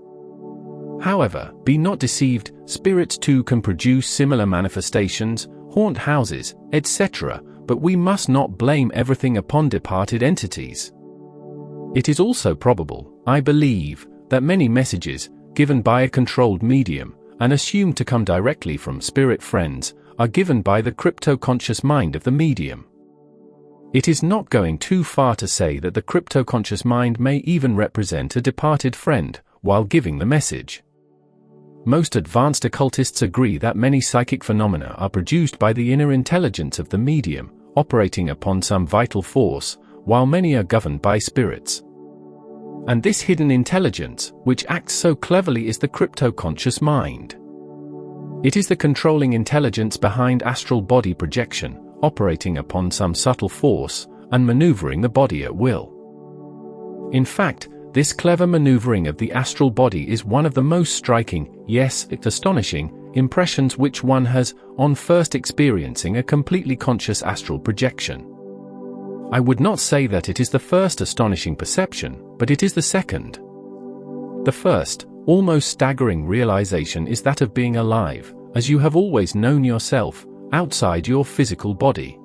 A: However, be not deceived, spirits too can produce similar manifestations, haunt houses, etc., but we must not blame everything upon departed entities. It is also probable, I believe, that many messages, given by a controlled medium, and assumed to come directly from spirit friends, are given by the cryptoconscious mind of the medium. It is not going too far to say that the cryptoconscious mind may even represent a departed friend, while giving the message. Most advanced occultists agree that many psychic phenomena are produced by the inner intelligence of the medium, operating upon some vital force, while many are governed by spirits. And this hidden intelligence, which acts so cleverly, is the crypto-conscious mind. It is the controlling intelligence behind astral body projection, operating upon some subtle force, and maneuvering the body at will. In fact, this clever maneuvering of the astral body is one of the most striking, yes, astonishing, impressions which one has, on first experiencing a completely conscious astral projection. I would not say that it is the first astonishing perception, but it is the second. The first, almost staggering realization is that of being alive, as you have always known yourself, outside your physical body.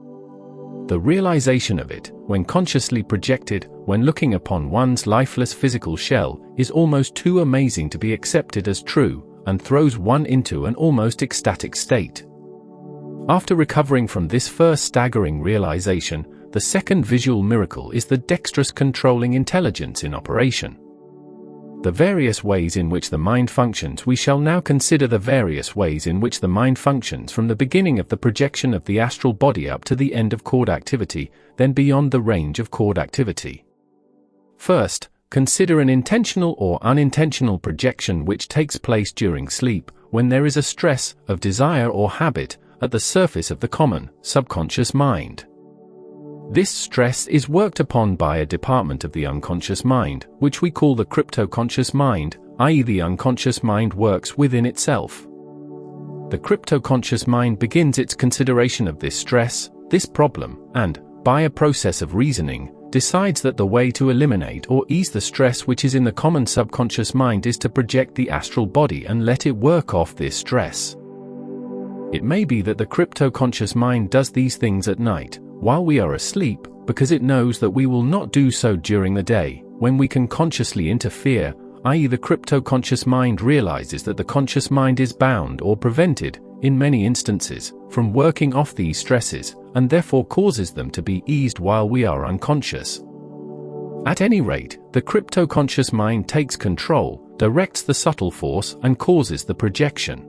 A: The realization of it, when consciously projected, when looking upon one's lifeless physical shell, is almost too amazing to be accepted as true, and throws one into an almost ecstatic state. After recovering from this first staggering realization, the second visual miracle is the dexterous controlling intelligence in operation. The various ways in which the mind functions. We shall now consider the various ways in which the mind functions from the beginning of the projection of the astral body up to the end of cord activity, then beyond the range of cord activity. First, consider an intentional or unintentional projection which takes place during sleep, when there is a stress of desire or habit at the surface of the common, subconscious mind. This stress is worked upon by a department of the unconscious mind, which we call the crypto-conscious mind, i.e. the unconscious mind works within itself. The crypto-conscious mind begins its consideration of this stress, this problem, and, by a process of reasoning, decides that the way to eliminate or ease the stress which is in the common subconscious mind is to project the astral body and let it work off this stress. It may be that the crypto-conscious mind does these things at night, while we are asleep, because it knows that we will not do so during the day, when we can consciously interfere, i.e. the crypto-conscious mind realizes that the conscious mind is bound or prevented, in many instances, from working off these stresses, and therefore causes them to be eased while we are unconscious. At any rate, the crypto-conscious mind takes control, directs the subtle force, and causes the projection.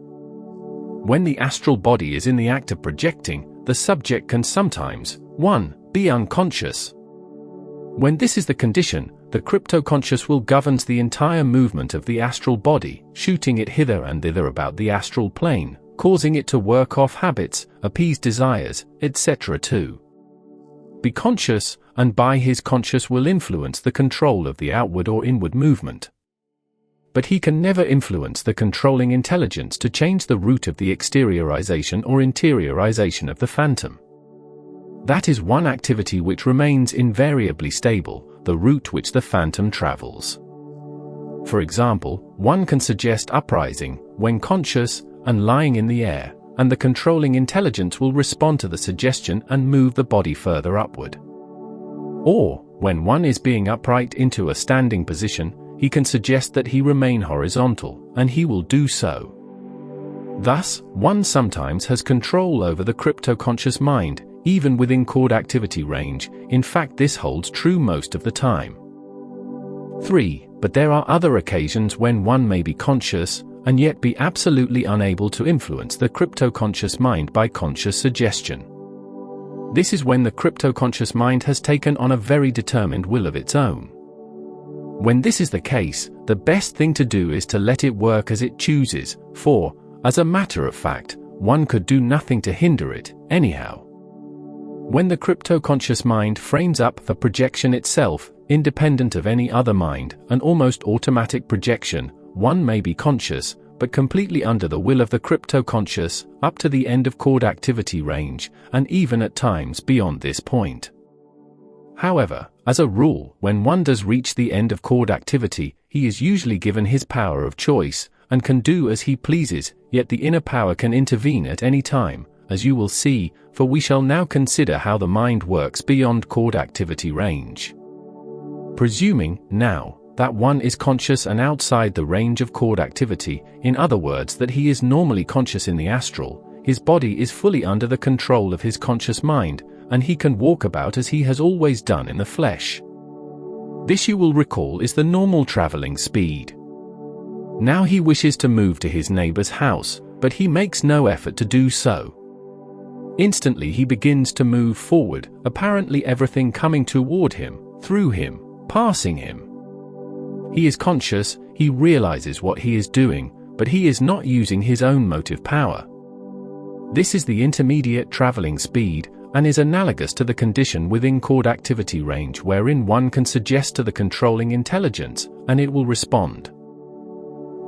A: When the astral body is in the act of projecting, the subject can sometimes, 1. Be unconscious. When this is the condition, the crypto-conscious will govern the entire movement of the astral body, shooting it hither and thither about the astral plane, causing it to work off habits, appease desires, etc. 2. Be conscious, and by his conscious will influence the control of the outward or inward movement. But he can never influence the controlling intelligence to change the route of the exteriorization or interiorization of the phantom. That is one activity which remains invariably stable, the route which the phantom travels. For example, one can suggest uprising, when conscious, and lying in the air, and the controlling intelligence will respond to the suggestion and move the body further upward. Or, when one is being upright into a standing position, he can suggest that he remain horizontal, and he will do so. Thus, one sometimes has control over the crypto-conscious mind, even within cord activity range. In fact, this holds true most of the time. 3. But there are other occasions when one may be conscious, and yet be absolutely unable to influence the crypto-conscious mind by conscious suggestion. This is when the crypto-conscious mind has taken on a very determined will of its own. When this is the case, the best thing to do is to let it work as it chooses, for, as a matter of fact, one could do nothing to hinder it, anyhow. When the crypto-conscious mind frames up the projection itself, independent of any other mind, an almost automatic projection, one may be conscious, but completely under the will of the crypto-conscious, up to the end of cord activity range, and even at times beyond this point. However, as a rule, when one does reach the end of cord activity, he is usually given his power of choice, and can do as he pleases, yet the inner power can intervene at any time, as you will see, for we shall now consider how the mind works beyond cord activity range. Presuming, now, that one is conscious and outside the range of cord activity, in other words that he is normally conscious in the astral, his body is fully under the control of his conscious mind, and he can walk about as he has always done in the flesh. This, you will recall, is the normal traveling speed. Now he wishes to move to his neighbor's house, but he makes no effort to do so. Instantly he begins to move forward, apparently everything coming toward him, through him, passing him. He is conscious, he realizes what he is doing, but he is not using his own motive power. This is the intermediate traveling speed, and is analogous to the condition within chord activity range wherein one can suggest to the controlling intelligence, and it will respond.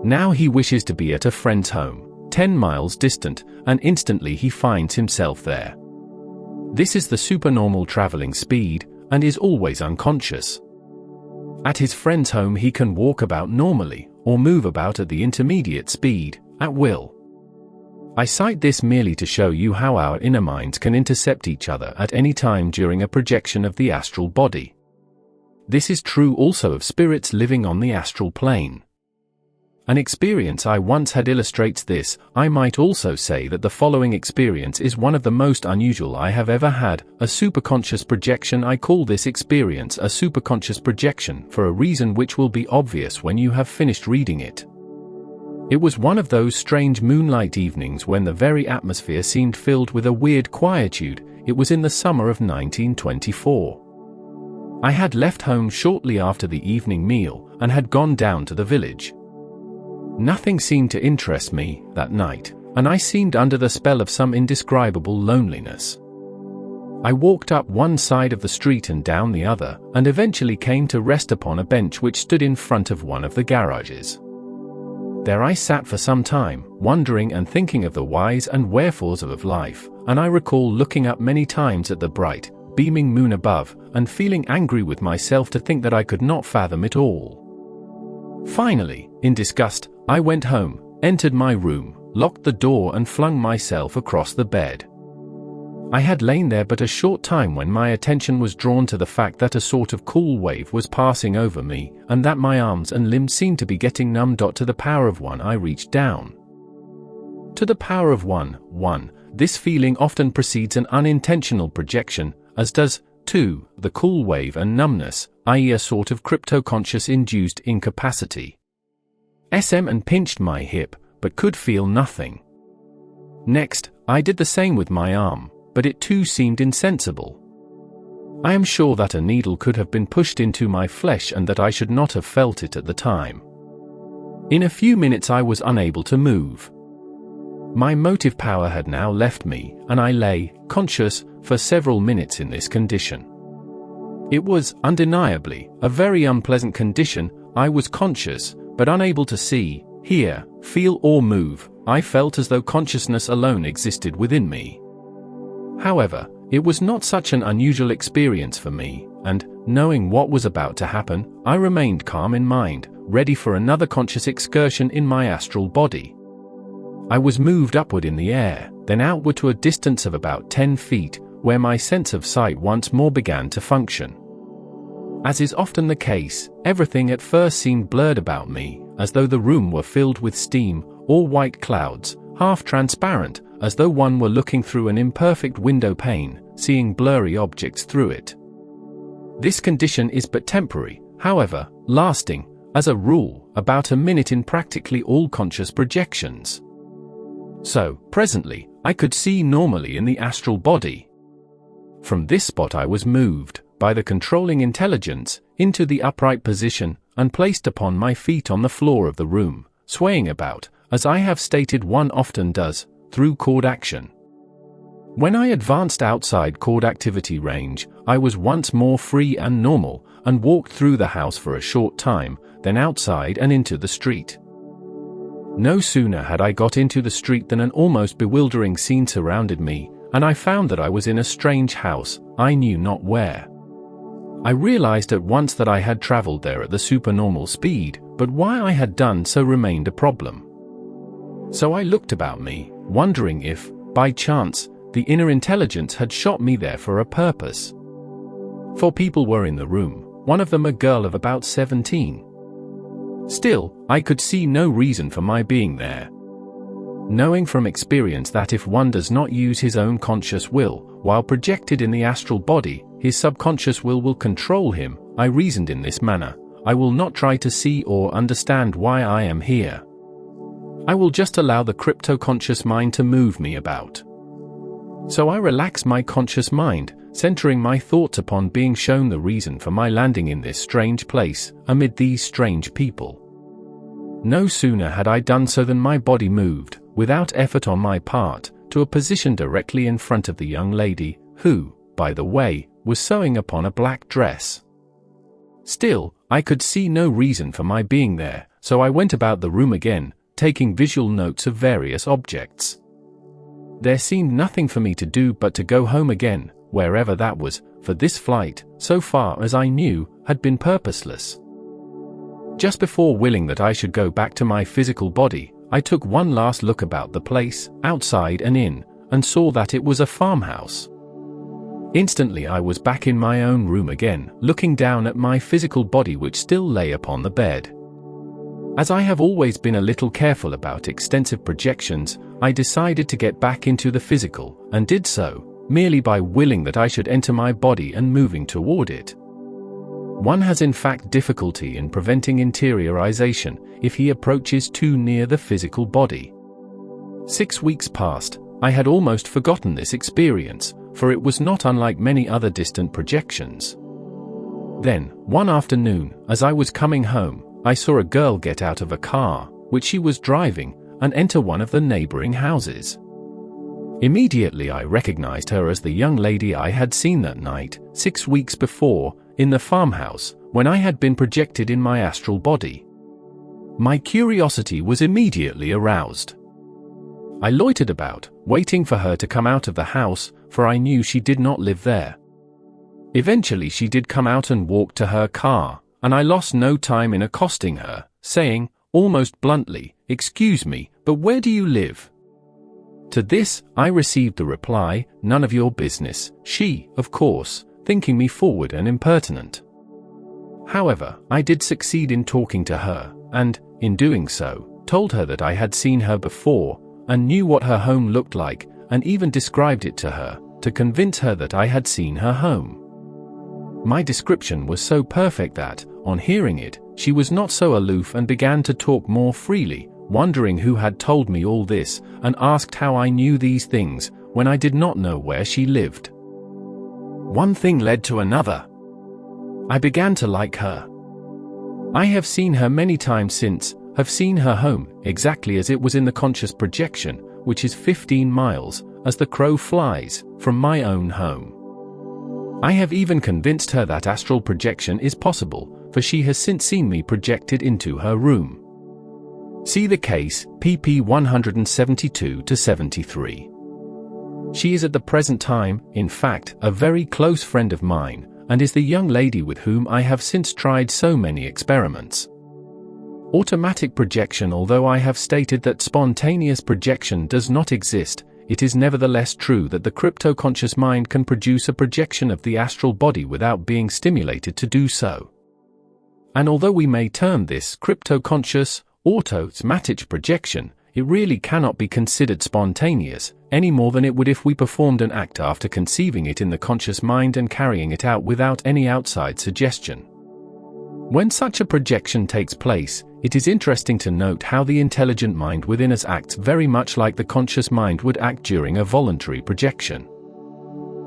A: Now he wishes to be at a friend's home, 10 miles distant, and instantly he finds himself there. This is the supernormal traveling speed, and is always unconscious. At his friend's home he can walk about normally, or move about at the intermediate speed, at will. I cite this merely to show you how our inner minds can intercept each other at any time during a projection of the astral body. This is true also of spirits living on the astral plane. An experience I once had illustrates this. I might also say that the following experience is one of the most unusual I have ever had, a superconscious projection. I call this experience a superconscious projection for a reason which will be obvious when you have finished reading it. It was one of those strange moonlight evenings when the very atmosphere seemed filled with a weird quietude. It was in the summer of 1924. I had left home shortly after the evening meal, and had gone down to the village. Nothing seemed to interest me that night, and I seemed under the spell of some indescribable loneliness. I walked up one side of the street and down the other, and eventually came to rest upon a bench which stood in front of one of the garages. There I sat for some time, wondering and thinking of the whys and wherefores of life, and I recall looking up many times at the bright, beaming moon above, and feeling angry with myself to think that I could not fathom it all. Finally, in disgust, I went home, entered my room, locked the door and flung myself across the bed. I had lain there but a short time when my attention was drawn to the fact that a sort of cool wave was passing over me, and that my arms and limbs seemed to be getting numb. To the power of one I reached down. To the power of one, this feeling often precedes an unintentional projection, as does, too, the cool wave and numbness, i.e. a sort of crypto-conscious induced incapacity. SM and pinched my hip, but could feel nothing. Next, I did the same with my arm, but it too seemed insensible. I am sure that a needle could have been pushed into my flesh and that I should not have felt it at the time. In a few minutes I was unable to move. My motive power had now left me, and I lay, conscious, for several minutes in this condition. It was, undeniably, a very unpleasant condition. I was conscious, but unable to see, hear, feel or move. I felt as though consciousness alone existed within me. However, it was not such an unusual experience for me, and, knowing what was about to happen, I remained calm in mind, ready for another conscious excursion in my astral body. I was moved upward in the air, then outward to a distance of about 10 feet, where my sense of sight once more began to function. As is often the case, everything at first seemed blurred about me, as though the room were filled with steam, or white clouds, half transparent, as though one were looking through an imperfect window pane, seeing blurry objects through it. This condition is but temporary, however, lasting, as a rule, about a minute in practically all conscious projections. So, presently, I could see normally in the astral body. From this spot I was moved, by the controlling intelligence, into the upright position, and placed upon my feet on the floor of the room, swaying about, as I have stated one often does, through chord action. When I advanced outside chord activity range, I was once more free and normal, and walked through the house for a short time, then outside and into the street. No sooner had I got into the street than an almost bewildering scene surrounded me, and I found that I was in a strange house, I knew not where. I realized at once that I had traveled there at the supernormal speed, but why I had done so remained a problem. So I looked about me, wondering if, by chance, the inner intelligence had shot me there for a purpose. 4 people were in the room, one of them a girl of about 17. Still, I could see no reason for my being there. Knowing from experience that if one does not use his own conscious will, while projected in the astral body, his subconscious will control him, I reasoned in this manner: I will not try to see or understand why I am here. I will just allow the crypto-conscious mind to move me about. So I relax my conscious mind, centering my thoughts upon being shown the reason for my landing in this strange place, amid these strange people. No sooner had I done so than my body moved, without effort on my part, to a position directly in front of the young lady, who, by the way, was sewing upon a black dress. Still, I could see no reason for my being there, so I went about the room again, taking visual notes of various objects. There seemed nothing for me to do but to go home again, wherever that was, for this flight, so far as I knew, had been purposeless. Just before willing that I should go back to my physical body, I took one last look about the place, outside and in, and saw that it was a farmhouse. Instantly I was back in my own room again, looking down at my physical body which still lay upon the bed. As I have always been a little careful about extensive projections, I decided to get back into the physical, and did so, merely by willing that I should enter my body and moving toward it. One has in fact difficulty in preventing interiorization if he approaches too near the physical body. 6 weeks passed. I had almost forgotten this experience, for it was not unlike many other distant projections. Then, one afternoon, as I was coming home, I saw a girl get out of a car, which she was driving, and enter one of the neighboring houses. Immediately I recognized her as the young lady I had seen that night, 6 weeks before, in the farmhouse, when I had been projected in my astral body. My curiosity was immediately aroused. I loitered about, waiting for her to come out of the house, for I knew she did not live there. Eventually she did come out and walk to her car, and I lost no time in accosting her, saying, almost bluntly, "Excuse me, but where do you live?" To this, I received the reply, "None of your business," she, of course, thinking me forward and impertinent. However, I did succeed in talking to her, and, in doing so, told her that I had seen her before, and knew what her home looked like, and even described it to her, to convince her that I had seen her home. My description was so perfect that, on hearing it, she was not so aloof and began to talk more freely, wondering who had told me all this, and asked how I knew these things, when I did not know where she lived. One thing led to another. I began to like her. I have seen her many times since, have seen her home, exactly as it was in the conscious projection, which is 15 miles, as the crow flies, from my own home. I have even convinced her that astral projection is possible, for she has since seen me projected into her room. See the case, pp 172-73. She is at the present time, in fact, a very close friend of mine, and is the young lady with whom I have since tried so many experiments. Automatic projection. Although I have stated that spontaneous projection does not exist, it is nevertheless true that the crypto-conscious mind can produce a projection of the astral body without being stimulated to do so. And although we may term this crypto-conscious, automatic projection, it really cannot be considered spontaneous, any more than it would if we performed an act after conceiving it in the conscious mind and carrying it out without any outside suggestion. When such a projection takes place, it is interesting to note how the intelligent mind within us acts very much like the conscious mind would act during a voluntary projection.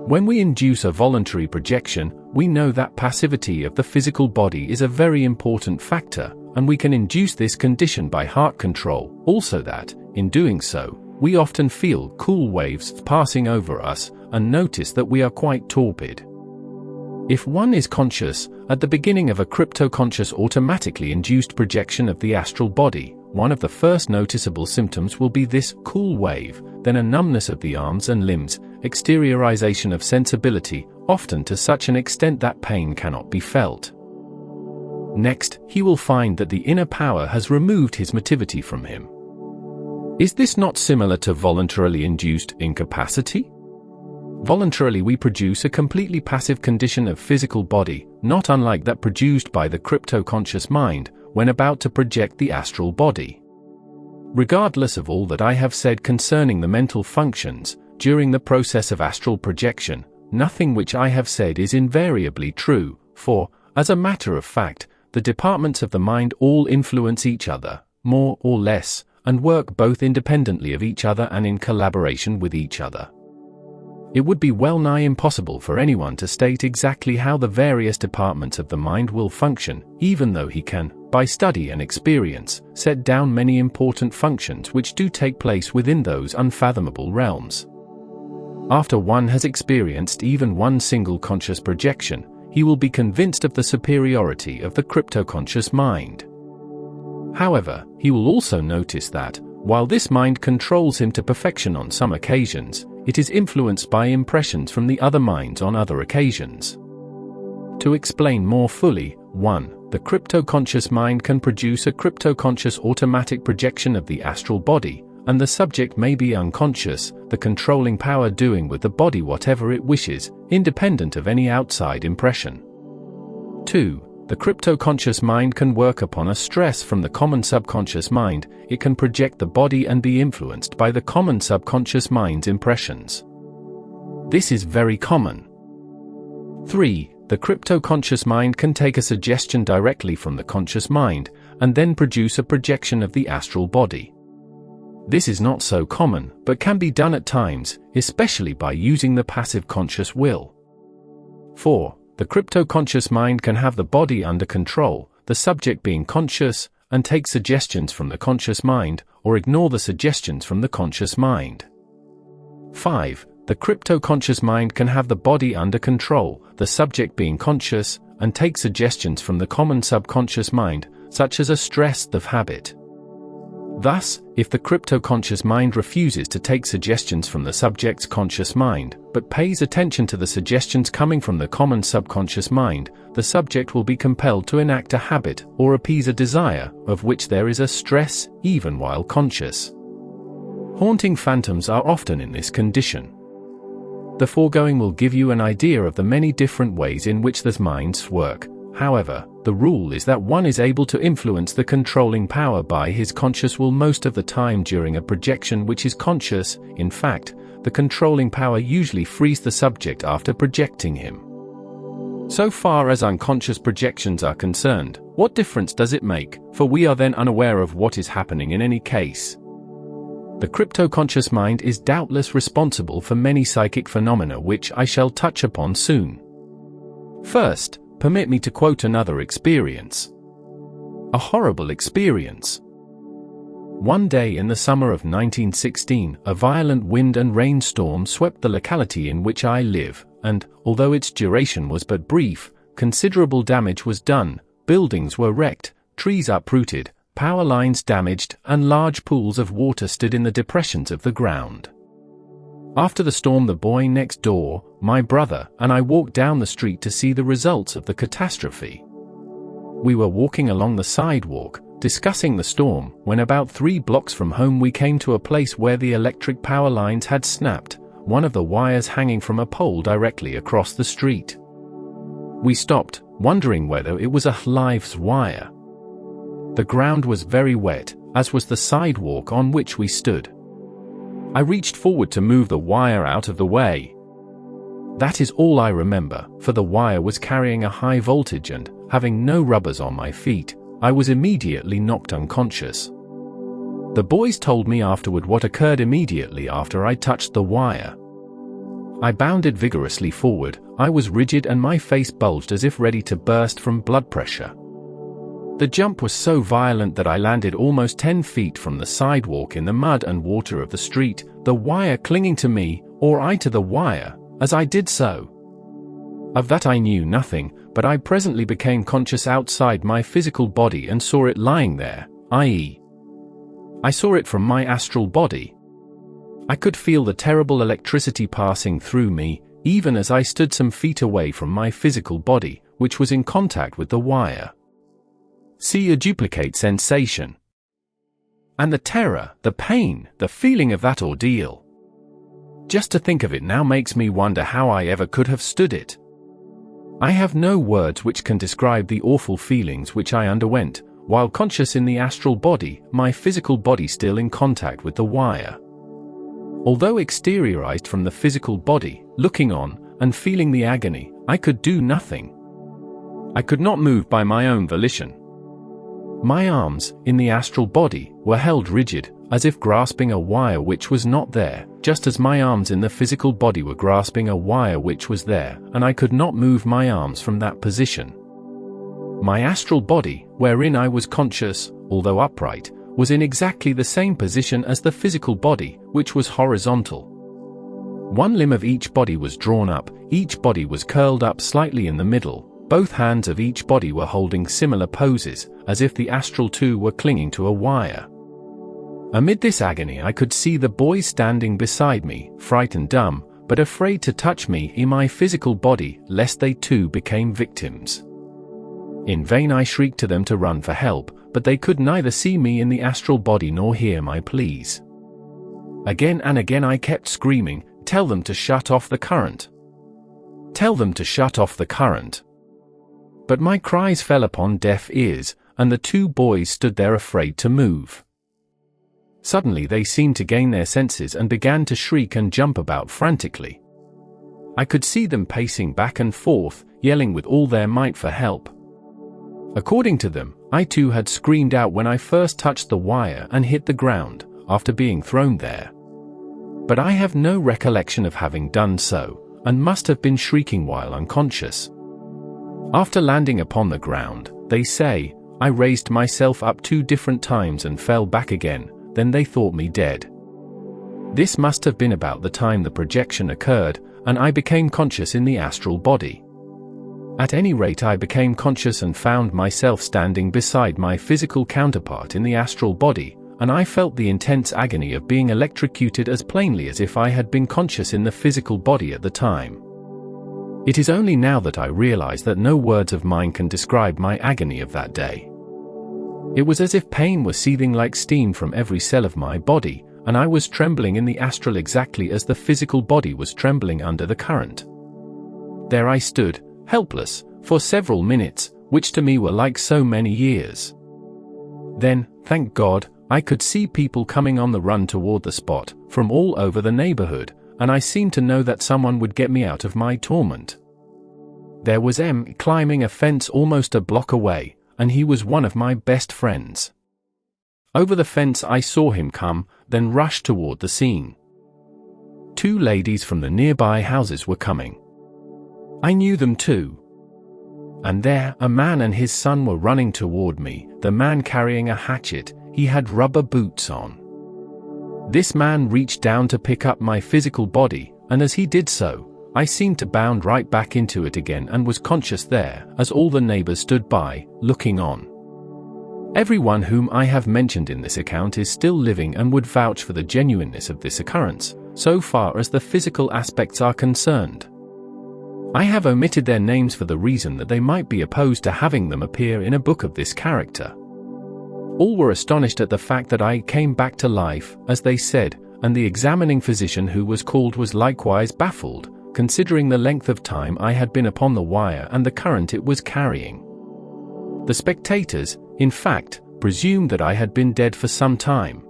A: When we induce a voluntary projection, we know that passivity of the physical body is a very important factor, and we can induce this condition by heart control, also that, in doing so, we often feel cool waves passing over us, and notice that we are quite torpid. If one is conscious, at the beginning of a crypto-conscious automatically induced projection of the astral body, one of the first noticeable symptoms will be this cool wave, then a numbness of the arms and limbs, exteriorization of sensibility, often to such an extent that pain cannot be felt. Next, he will find that the inner power has removed his motivity from him. Is this not similar to voluntarily induced incapacity? Voluntarily we produce a completely passive condition of physical body, not unlike that produced by the crypto-conscious mind, when about to project the astral body. Regardless of all that I have said concerning the mental functions, during the process of astral projection, nothing which I have said is invariably true, for, as a matter of fact, the departments of the mind all influence each other, more or less, and work both independently of each other and in collaboration with each other. It would be well nigh impossible for anyone to state exactly how the various departments of the mind will function, even though he can, by study and experience, set down many important functions which do take place within those unfathomable realms. After one has experienced even one single conscious projection, he will be convinced of the superiority of the cryptoconscious mind. However, he will also notice that, while this mind controls him to perfection on some occasions, it is influenced by impressions from the other minds on other occasions. To explain more fully, 1. The cryptoconscious mind can produce a cryptoconscious automatic projection of the astral body, and the subject may be unconscious, the controlling power doing with the body whatever it wishes, independent of any outside impression. 2. The cryptoconscious mind can work upon a stress from the common subconscious mind. It can project the body and be influenced by the common subconscious mind's impressions. This is very common. 3. The cryptoconscious mind can take a suggestion directly from the conscious mind, and then produce a projection of the astral body. This is not so common, but can be done at times, especially by using the passive conscious will. 4. The cryptoconscious mind can have the body under control, the subject being conscious, and take suggestions from the conscious mind, or ignore the suggestions from the conscious mind. 5. The cryptoconscious mind can have the body under control, the subject being conscious, and take suggestions from the common subconscious mind, such as a stress of habit. Thus, if the cryptoconscious mind refuses to take suggestions from the subject's conscious mind, but pays attention to the suggestions coming from the common subconscious mind, the subject will be compelled to enact a habit or appease a desire, of which there is a stress, even while conscious. Haunting phantoms are often in this condition. The foregoing will give you an idea of the many different ways in which the minds work. However, the rule is that one is able to influence the controlling power by his conscious will most of the time during a projection which is conscious. In fact, the controlling power usually frees the subject after projecting him. So far as unconscious projections are concerned, what difference does it make, for we are then unaware of what is happening in any case? The cryptoconscious mind is doubtless responsible for many psychic phenomena which I shall touch upon soon. First, permit me to quote another experience. A horrible experience. One day in the summer of 1916, a violent wind and rain storm swept the locality in which I live, and, although its duration was but brief, considerable damage was done. Buildings were wrecked, trees uprooted, power lines damaged, and large pools of water stood in the depressions of the ground. After the storm, the boy next door, my brother, and I walked down the street to see the results of the catastrophe. We were walking along the sidewalk, discussing the storm, when about 3 blocks from home we came to a place where the electric power lines had snapped, one of the wires hanging from a pole directly across the street. We stopped, wondering whether it was a live wire. The ground was very wet, as was the sidewalk on which we stood. I reached forward to move the wire out of the way. That is all I remember, for the wire was carrying a high voltage and, having no rubbers on my feet, I was immediately knocked unconscious. The boys told me afterward what occurred immediately after I touched the wire. I bounded vigorously forward. I was rigid and my face bulged as if ready to burst from blood pressure. The jump was so violent that I landed almost 10 feet from the sidewalk in the mud and water of the street, the wire clinging to me, or I to the wire, as I did so. Of that I knew nothing, but I presently became conscious outside my physical body and saw it lying there, i.e., I saw it from my astral body. I could feel the terrible electricity passing through me, even as I stood some feet away from my physical body, which was in contact with the wire. See a duplicate sensation. And the terror, the pain, the feeling of that ordeal. Just to think of it now makes me wonder how I ever could have stood it. I have no words which can describe the awful feelings which I underwent, while conscious in the astral body, my physical body still in contact with the wire. Although exteriorized from the physical body, looking on, and feeling the agony, I could do nothing. I could not move by my own volition. My arms, in the astral body, were held rigid, as if grasping a wire which was not there, just as my arms in the physical body were grasping a wire which was there, and I could not move my arms from that position. My astral body, wherein I was conscious, although upright, was in exactly the same position as the physical body, which was horizontal. One limb of each body was drawn up, each body was curled up slightly in the middle, both hands of each body were holding similar poses, as if the astral two were clinging to a wire. Amid this agony I could see the boys standing beside me, frightened dumb, but afraid to touch me in my physical body, lest they too became victims. In vain I shrieked to them to run for help, but they could neither see me in the astral body nor hear my pleas. Again and again I kept screaming, "Tell them to shut off the current! Tell them to shut off the current!" But my cries fell upon deaf ears, and the two boys stood there afraid to move. Suddenly they seemed to gain their senses and began to shriek and jump about frantically. I could see them pacing back and forth, yelling with all their might for help. According to them, I too had screamed out when I first touched the wire and hit the ground, after being thrown there. But I have no recollection of having done so, and must have been shrieking while unconscious. After landing upon the ground, they say, I raised myself up 2 different times and fell back again, then they thought me dead. This must have been about the time the projection occurred, and I became conscious in the astral body. At any rate, I became conscious and found myself standing beside my physical counterpart in the astral body, and I felt the intense agony of being electrocuted as plainly as if I had been conscious in the physical body at the time. It is only now that I realize that no words of mine can describe my agony of that day. It was as if pain was seething like steam from every cell of my body, and I was trembling in the astral exactly as the physical body was trembling under the current. There I stood, helpless, for several minutes, which to me were like so many years. Then, thank God, I could see people coming on the run toward the spot, from all over the neighborhood, and I seemed to know that someone would get me out of my torment. There was M climbing a fence almost a block away, and he was one of my best friends. Over the fence I saw him come, then rush toward the scene. 2 ladies from the nearby houses were coming. I knew them too. And there, a man and his son were running toward me, the man carrying a hatchet. He had rubber boots on. This man reached down to pick up my physical body, and as he did so, I seemed to bound right back into it again and was conscious there, as all the neighbors stood by, looking on. Everyone whom I have mentioned in this account is still living and would vouch for the genuineness of this occurrence, so far as the physical aspects are concerned. I have omitted their names for the reason that they might be opposed to having them appear in a book of this character. All were astonished at the fact that I came back to life, as they said, and the examining physician who was called was likewise baffled, considering the length of time I had been upon the wire and the current it was carrying. The spectators, in fact, presumed that I had been dead for some time.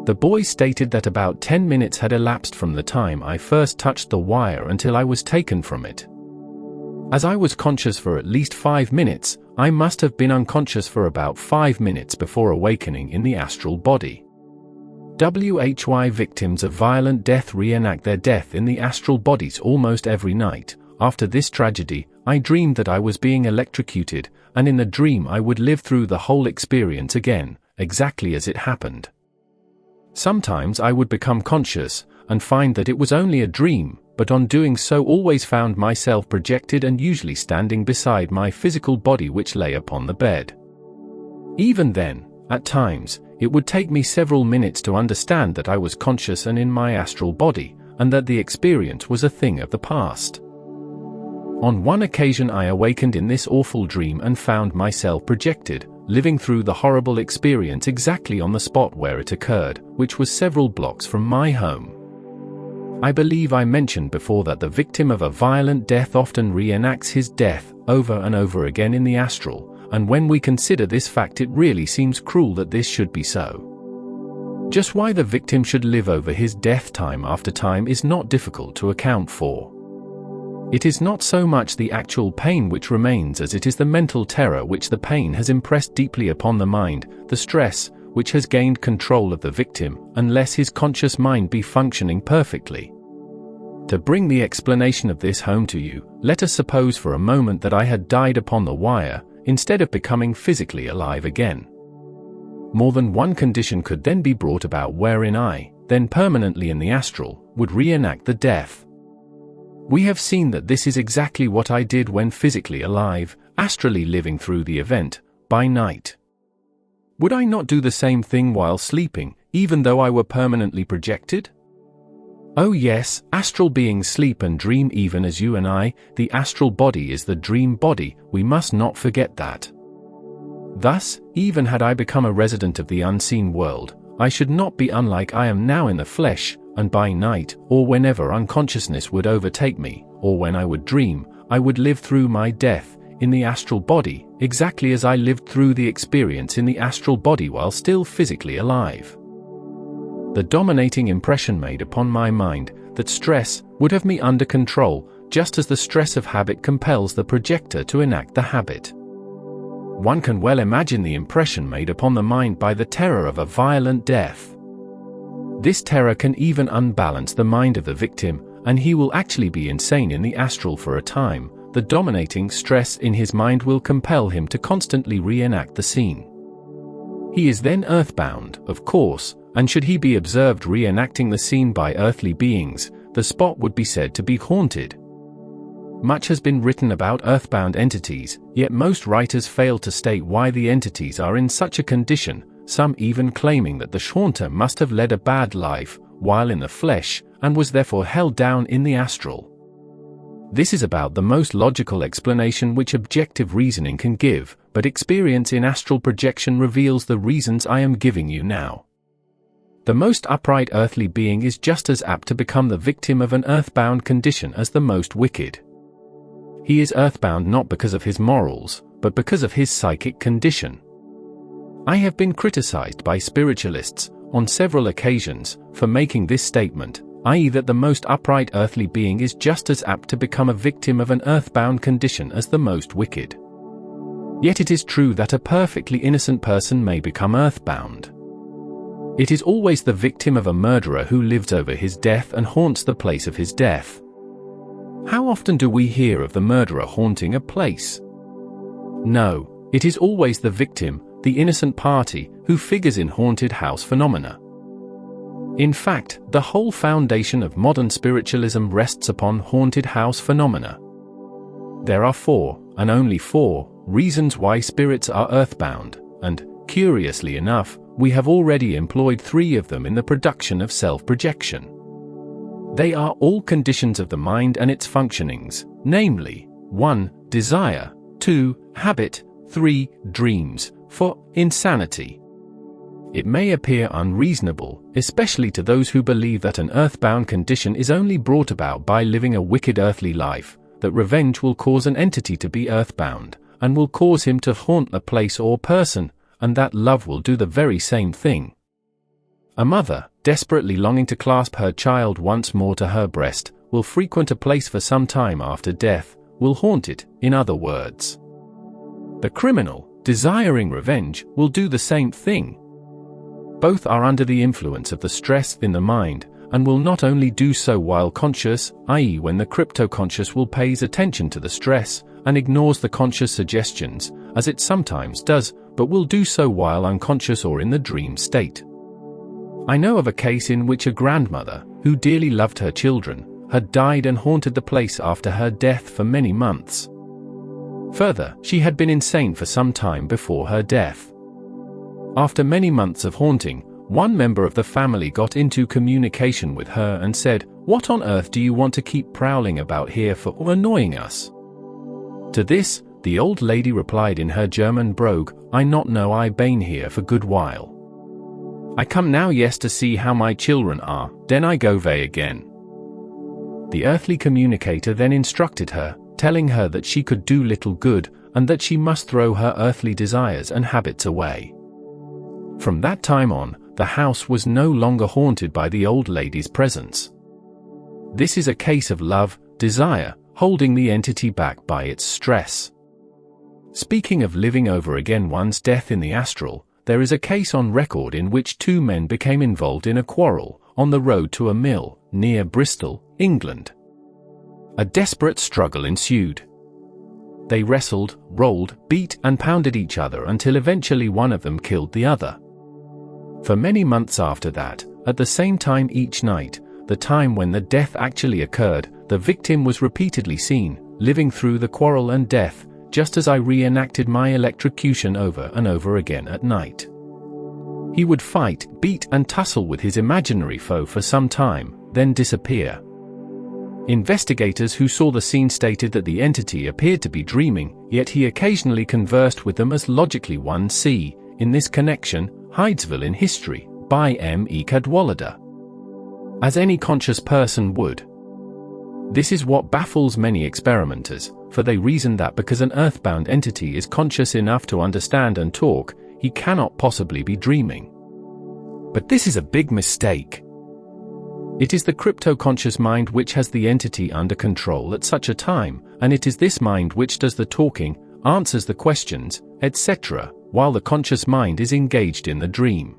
A: The boy stated that about 10 minutes had elapsed from the time I first touched the wire until I was taken from it. As I was conscious for at least 5 minutes, I must have been unconscious for about 5 minutes before awakening in the astral body. WHY victims of violent death reenact their death in the astral bodies almost every night. After this tragedy, I dreamed that I was being electrocuted, and in the dream I would live through the whole experience again, exactly as it happened. Sometimes I would become conscious, and find that it was only a dream, but on doing so always found myself projected and usually standing beside my physical body which lay upon the bed. Even then, at times, it would take me several minutes to understand that I was conscious and in my astral body, and that the experience was a thing of the past. On one occasion I awakened in this awful dream and found myself projected, living through the horrible experience exactly on the spot where it occurred, which was several blocks from my home. I believe I mentioned before that the victim of a violent death often reenacts his death over and over again in the astral, and when we consider this fact it really seems cruel that this should be so. Just why the victim should live over his death time after time is not difficult to account for. It is not so much the actual pain which remains as it is the mental terror which the pain has impressed deeply upon the mind, the stress, which has gained control of the victim, unless his conscious mind be functioning perfectly. To bring the explanation of this home to you, let us suppose for a moment that I had died upon the wire, instead of becoming physically alive again. More than one condition could then be brought about wherein I, then permanently in the astral, would reenact the death. We have seen that this is exactly what I did when physically alive, astrally living through the event, by night. Would I not do the same thing while sleeping, even though I were permanently projected? Oh yes, astral beings sleep and dream even as you and I. The astral body is the dream body, we must not forget that. Thus, even had I become a resident of the unseen world, I should not be unlike I am now in the flesh, and by night, or whenever unconsciousness would overtake me, or when I would dream, I would live through my death, in the astral body, exactly as I lived through the experience in the astral body while still physically alive. The dominating impression made upon my mind, that stress, would have me under control, just as the stress of habit compels the projector to enact the habit. One can well imagine the impression made upon the mind by the terror of a violent death. This terror can even unbalance the mind of the victim, and he will actually be insane in the astral for a time. The dominating stress in his mind will compel him to constantly reenact the scene. He is then earthbound, of course, and should he be observed reenacting the scene by earthly beings, the spot would be said to be haunted. Much has been written about earthbound entities, yet most writers fail to state why the entities are in such a condition, some even claiming that the haunter must have led a bad life, while in the flesh, and was therefore held down in the astral. This is about the most logical explanation which objective reasoning can give, but experience in astral projection reveals the reasons I am giving you now. The most upright earthly being is just as apt to become the victim of an earthbound condition as the most wicked. He is earthbound not because of his morals, but because of his psychic condition. I have been criticized by spiritualists, on several occasions, for making this statement, i.e. that the most upright earthly being is just as apt to become a victim of an earthbound condition as the most wicked. Yet it is true that a perfectly innocent person may become earthbound. It is always the victim of a murderer who lives over his death and haunts the place of his death. How often do we hear of the murderer haunting a place? No, it is always the victim, the innocent party, who figures in haunted house phenomena. In fact, the whole foundation of modern spiritualism rests upon haunted house phenomena. There are 4, and only 4, reasons why spirits are earthbound, and, curiously enough, we have already employed 3 of them in the production of self-projection. They are all conditions of the mind and its functionings, namely, 1. Desire, 2. Habit, 3. Dreams, 4. Insanity. It may appear unreasonable, especially to those who believe that an earthbound condition is only brought about by living a wicked earthly life, that revenge will cause an entity to be earthbound, and will cause him to haunt the place or person, and that love will do the very same thing. A mother, desperately longing to clasp her child once more to her breast, will frequent a place for some time after death, will haunt it, in other words. The criminal, desiring revenge, will do the same thing. Both are under the influence of the stress in the mind, and will not only do so while conscious, i.e. when the crypto-conscious will pays attention to the stress, and ignores the conscious suggestions, as it sometimes does, but will do so while unconscious or in the dream state. I know of a case in which a grandmother, who dearly loved her children, had died and haunted the place after her death for many months. Further, she had been insane for some time before her death. After many months of haunting, one member of the family got into communication with her and said, "What on earth do you want to keep prowling about here for, or annoying us?" To this, the old lady replied in her German brogue, "I not know I been here for good while. I come now yes to see how my children are, then I go away again." The earthly communicator then instructed her, telling her that she could do little good, and that she must throw her earthly desires and habits away. From that time on, the house was no longer haunted by the old lady's presence. This is a case of love, desire, holding the entity back by its stress. Speaking of living over again one's death in the astral, there is a case on record in which two men became involved in a quarrel on the road to a mill near Bristol, England. A desperate struggle ensued. They wrestled, rolled, beat, and pounded each other until eventually one of them killed the other. For many months after that, at the same time each night, the time when the death actually occurred, the victim was repeatedly seen, living through the quarrel and death, just as I reenacted my electrocution over and over again at night. He would fight, beat, and tussle with his imaginary foe for some time, then disappear. Investigators who saw the scene stated that the entity appeared to be dreaming, yet he occasionally conversed with them as logically one see, in this connection, Hydesville in History, by M. E. Cadwallader. As any conscious person would. This is what baffles many experimenters, for they reason that because an earthbound entity is conscious enough to understand and talk, he cannot possibly be dreaming. But this is a big mistake. It is the crypto-conscious mind which has the entity under control at such a time, and it is this mind which does the talking, answers the questions, etc., while the conscious mind is engaged in the dream.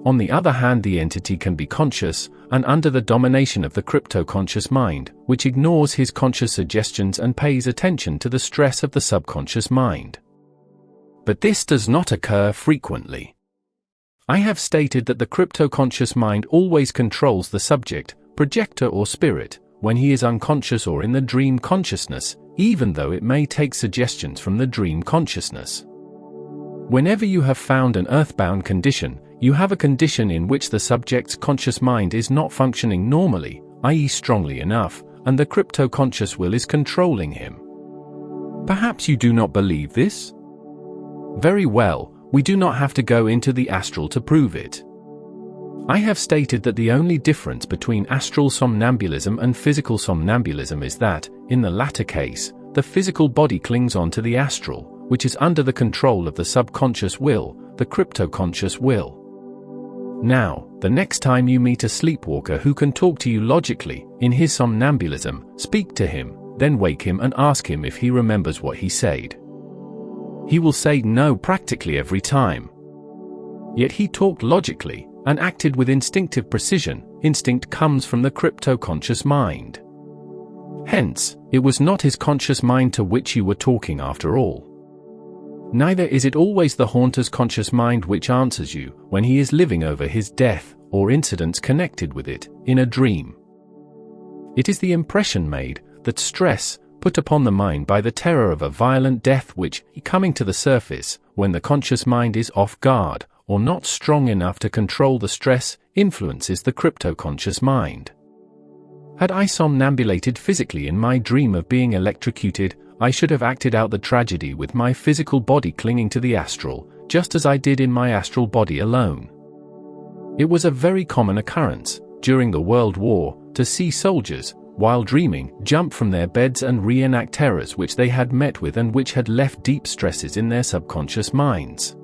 A: On the other hand, the entity can be conscious, and under the domination of the crypto-conscious mind, which ignores his conscious suggestions and pays attention to the stress of the subconscious mind. But this does not occur frequently. I have stated that the crypto-conscious mind always controls the subject, projector or spirit, when he is unconscious or in the dream consciousness, even though it may take suggestions from the dream consciousness. Whenever you have found an earthbound condition, you have a condition in which the subject's conscious mind is not functioning normally, i.e. strongly enough, and the crypto-conscious will is controlling him. Perhaps you do not believe this? Very well, we do not have to go into the astral to prove it. I have stated that the only difference between astral somnambulism and physical somnambulism is that, in the latter case, the physical body clings on to the astral, which is under the control of the subconscious will, the crypto-conscious will. Now, the next time you meet a sleepwalker who can talk to you logically, in his somnambulism, speak to him, then wake him and ask him if he remembers what he said. He will say no practically every time. Yet he talked logically, and acted with instinctive precision. Instinct comes from the crypto-conscious mind. Hence, it was not his conscious mind to which you were talking after all. Neither is it always the haunter's conscious mind which answers you when he is living over his death, or incidents connected with it, in a dream. It is the impression made, that stress, put upon the mind by the terror of a violent death which, coming to the surface, when the conscious mind is off guard, or not strong enough to control the stress, influences the crypto-conscious mind. Had I somnambulated physically in my dream of being electrocuted, I should have acted out the tragedy with my physical body clinging to the astral, just as I did in my astral body alone. It was a very common occurrence, during the World War, to see soldiers, while dreaming, jump from their beds and reenact terrors which they had met with and which had left deep stresses in their subconscious minds.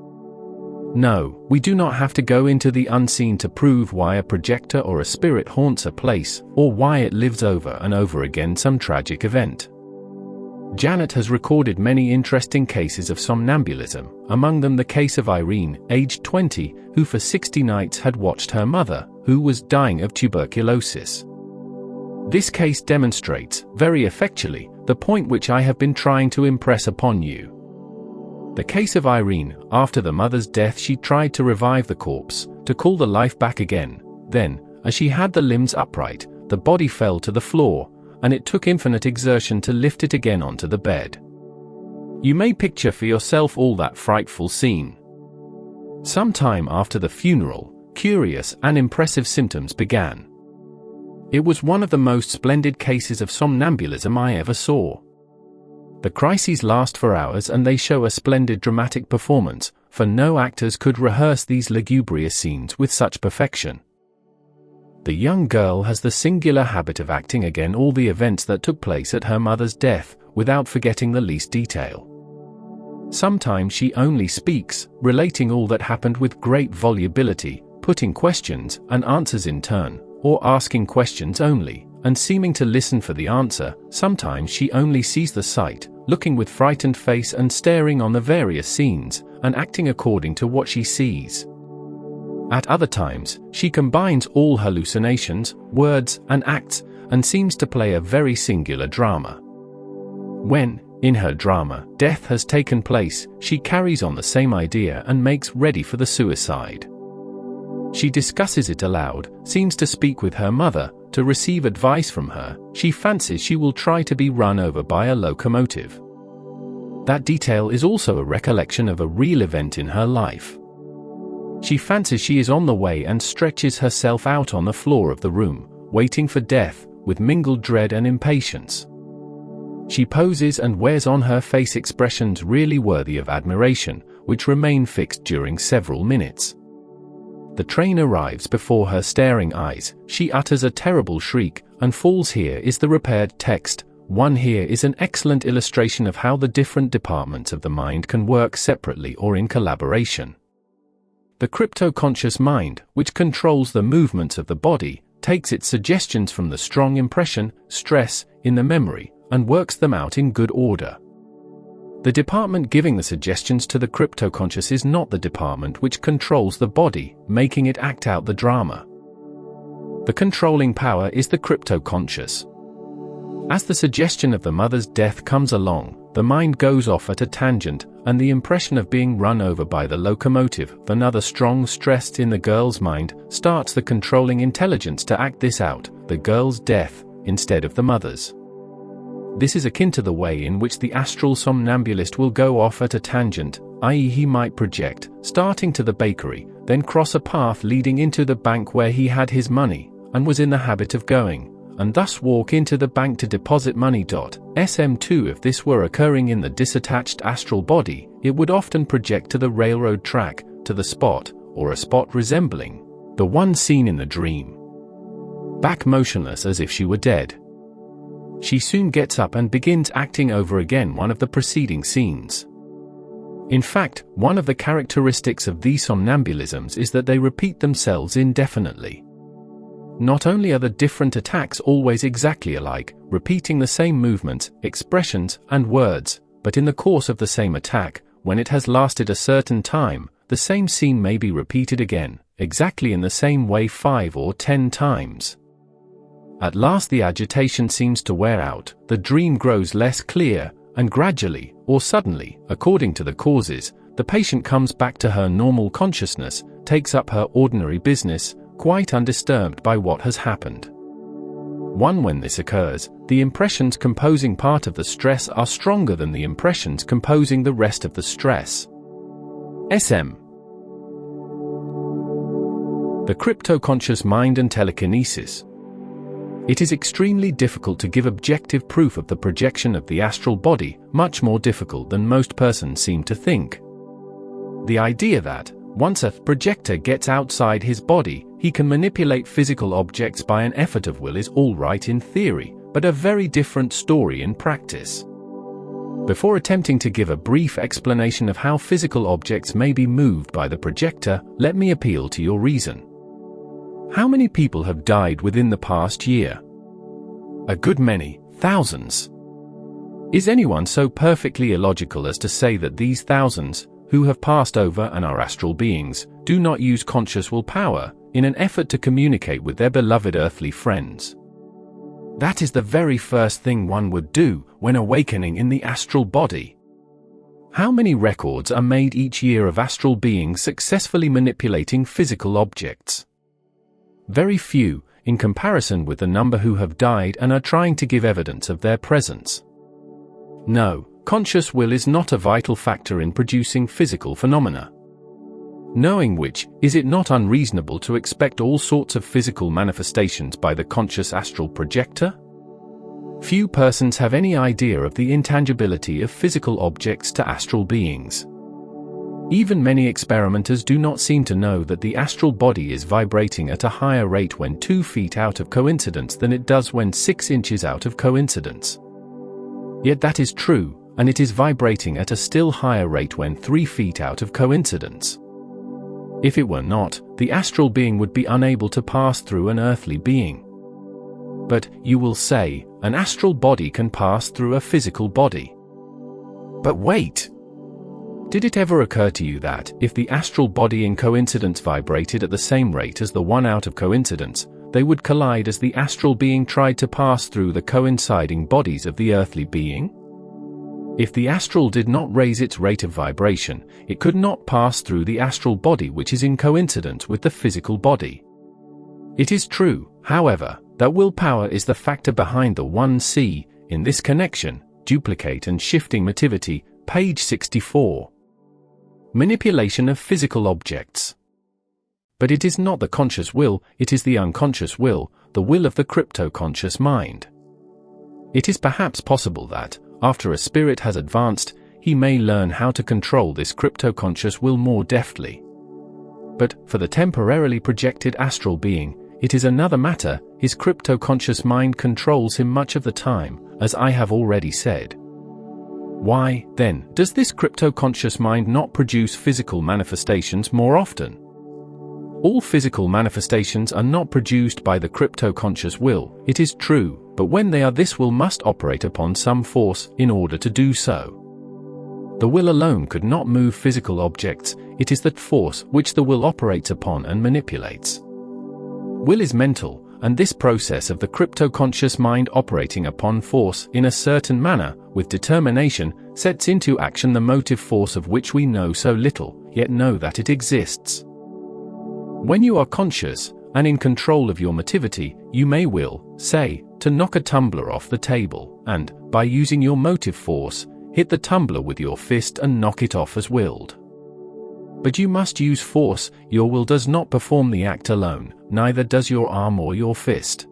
A: No, we do not have to go into the unseen to prove why a projector or a spirit haunts a place, or why it lives over and over again some tragic event. Janet has recorded many interesting cases of somnambulism, among them the case of Irene, aged 20, who for 60 nights had watched her mother, who was dying of tuberculosis. This case demonstrates, very effectually, the point which I have been trying to impress upon you. The case of Irene, after the mother's death she tried to revive the corpse, to call the life back again. Then, as she had the limbs upright, the body fell to the floor, and it took infinite exertion to lift it again onto the bed. You may picture for yourself all that frightful scene. Some time after the funeral, curious and impressive symptoms began. It was one of the most splendid cases of somnambulism I ever saw. The crises last for hours and they show a splendid dramatic performance, for no actors could rehearse these lugubrious scenes with such perfection. The young girl has the singular habit of acting again all the events that took place at her mother's death, without forgetting the least detail. Sometimes she only speaks, relating all that happened with great volubility, putting questions and answers in turn, or asking questions only, and seeming to listen for the answer. Sometimes she only sees the sight, looking with frightened face and staring on the various scenes, and acting according to what she sees. At other times, she combines all hallucinations, words, and acts, and seems to play a very singular drama. When, in her drama, death has taken place, she carries on the same idea and makes ready for the suicide. She discusses it aloud, seems to speak with her mother, to receive advice from her. She fancies she will try to be run over by a locomotive. That detail is also a recollection of a real event in her life. She fancies she is on the way and stretches herself out on the floor of the room, waiting for death, with mingled dread and impatience. She poses and wears on her face expressions really worthy of admiration, which remain fixed during several minutes. The train arrives before her staring eyes, she utters a terrible shriek, and falls. Here is the repaired text. One here is an excellent illustration of how the different departments of the mind can work separately or in collaboration. The crypto-conscious mind, which controls the movements of the body, takes its suggestions from the strong impression, stress, in the memory, and works them out in good order. The department giving the suggestions to the crypto-conscious is not the department which controls the body, making it act out the drama. The controlling power is the crypto-conscious. As the suggestion of the mother's death comes along, the mind goes off at a tangent, and the impression of being run over by the locomotive, another strong stress in the girl's mind, starts the controlling intelligence to act this out, the girl's death, instead of the mother's. This is akin to the way in which the astral somnambulist will go off at a tangent, i.e. he might project, starting to the bakery, then cross a path leading into the bank where he had his money, and was in the habit of going, and thus walk into the bank to deposit money. SM2 If this were occurring in the disattached astral body, it would often project to the railroad track, to the spot, or a spot resembling the one seen in the dream. Back motionless as if she were dead. She soon gets up and begins acting over again one of the preceding scenes. In fact, one of the characteristics of these somnambulisms is that they repeat themselves indefinitely. Not only are the different attacks always exactly alike, repeating the same movements, expressions, and words, but in the course of the same attack, when it has lasted a certain time, the same scene may be repeated again, exactly in the same way 5 or 10 times. At last the agitation seems to wear out, the dream grows less clear, and gradually, or suddenly, according to the causes, the patient comes back to her normal consciousness, takes up her ordinary business, quite undisturbed by what has happened. When this occurs, the impressions composing part of the stress are stronger than the impressions composing the rest of the stress. SM. The crypto-conscious mind and telekinesis. It is extremely difficult to give objective proof of the projection of the astral body, much more difficult than most persons seem to think. The idea that, once a projector gets outside his body, he can manipulate physical objects by an effort of will is all right in theory, but a very different story in practice. Before attempting to give a brief explanation of how physical objects may be moved by the projector, let me appeal to your reason. How many people have died within the past year? A good many, thousands. Is anyone so perfectly illogical as to say that these thousands, who have passed over and are astral beings, do not use conscious willpower, in an effort to communicate with their beloved earthly friends? That is the very first thing one would do, when awakening in the astral body. How many records are made each year of astral beings successfully manipulating physical objects? Very few, in comparison with the number who have died and are trying to give evidence of their presence. No, conscious will is not a vital factor in producing physical phenomena. Knowing which, is it not unreasonable to expect all sorts of physical manifestations by the conscious astral projector? Few persons have any idea of the intangibility of physical objects to astral beings. Even many experimenters do not seem to know that the astral body is vibrating at a higher rate when 2 feet out of coincidence than it does when 6 inches out of coincidence. Yet that is true, and it is vibrating at a still higher rate when 3 feet out of coincidence. If it were not, the astral being would be unable to pass through an earthly being. But, you will say, an astral body can pass through a physical body. But wait! Did it ever occur to you that, if the astral body in coincidence vibrated at the same rate as the one out of coincidence, they would collide as the astral being tried to pass through the coinciding bodies of the earthly being? If the astral did not raise its rate of vibration, it could not pass through the astral body which is in coincidence with the physical body. It is true, however, that willpower is the factor behind the 1C, in this connection, duplicate and shifting motivity, page 64. Manipulation of physical objects. But it is not the conscious will, it is the unconscious will, the will of the crypto-conscious mind. It is perhaps possible that, after a spirit has advanced, he may learn how to control this crypto-conscious will more deftly. But, for the temporarily projected astral being, it is another matter. His crypto-conscious mind controls him much of the time, as I have already said. Why, then, does this crypto-conscious mind not produce physical manifestations more often? All physical manifestations are not produced by the crypto-conscious will, it is true, but when they are, this will must operate upon some force in order to do so. The will alone could not move physical objects, it is that force which the will operates upon and manipulates. Will is mental, and this process of the crypto-conscious mind operating upon force in a certain manner, with determination, sets into action the motive force of which we know so little, yet know that it exists. When you are conscious, and in control of your motivity, you may will, say, to knock a tumbler off the table, and, by using your motive force, hit the tumbler with your fist and knock it off as willed. But you must use force, your will does not perform the act alone, neither does your arm or your fist.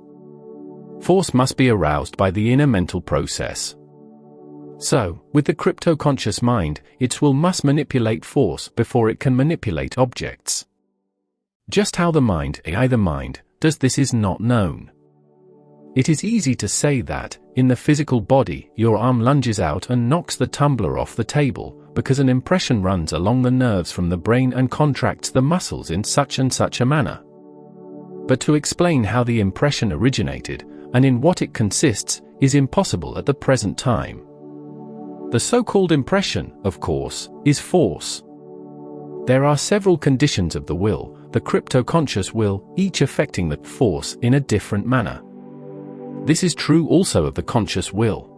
A: Force must be aroused by the inner mental process. So, with the crypto-conscious mind, its will must manipulate force before it can manipulate objects. Just how the mind does this is not known. It is easy to say that, in the physical body, your arm lunges out and knocks the tumbler off the table, because an impression runs along the nerves from the brain and contracts the muscles in such and such a manner. But to explain how the impression originated, and in what it consists, is impossible at the present time. The so-called impression, of course, is force. There are several conditions of the will, the crypto-conscious will, each affecting the force in a different manner. This is true also of the conscious will.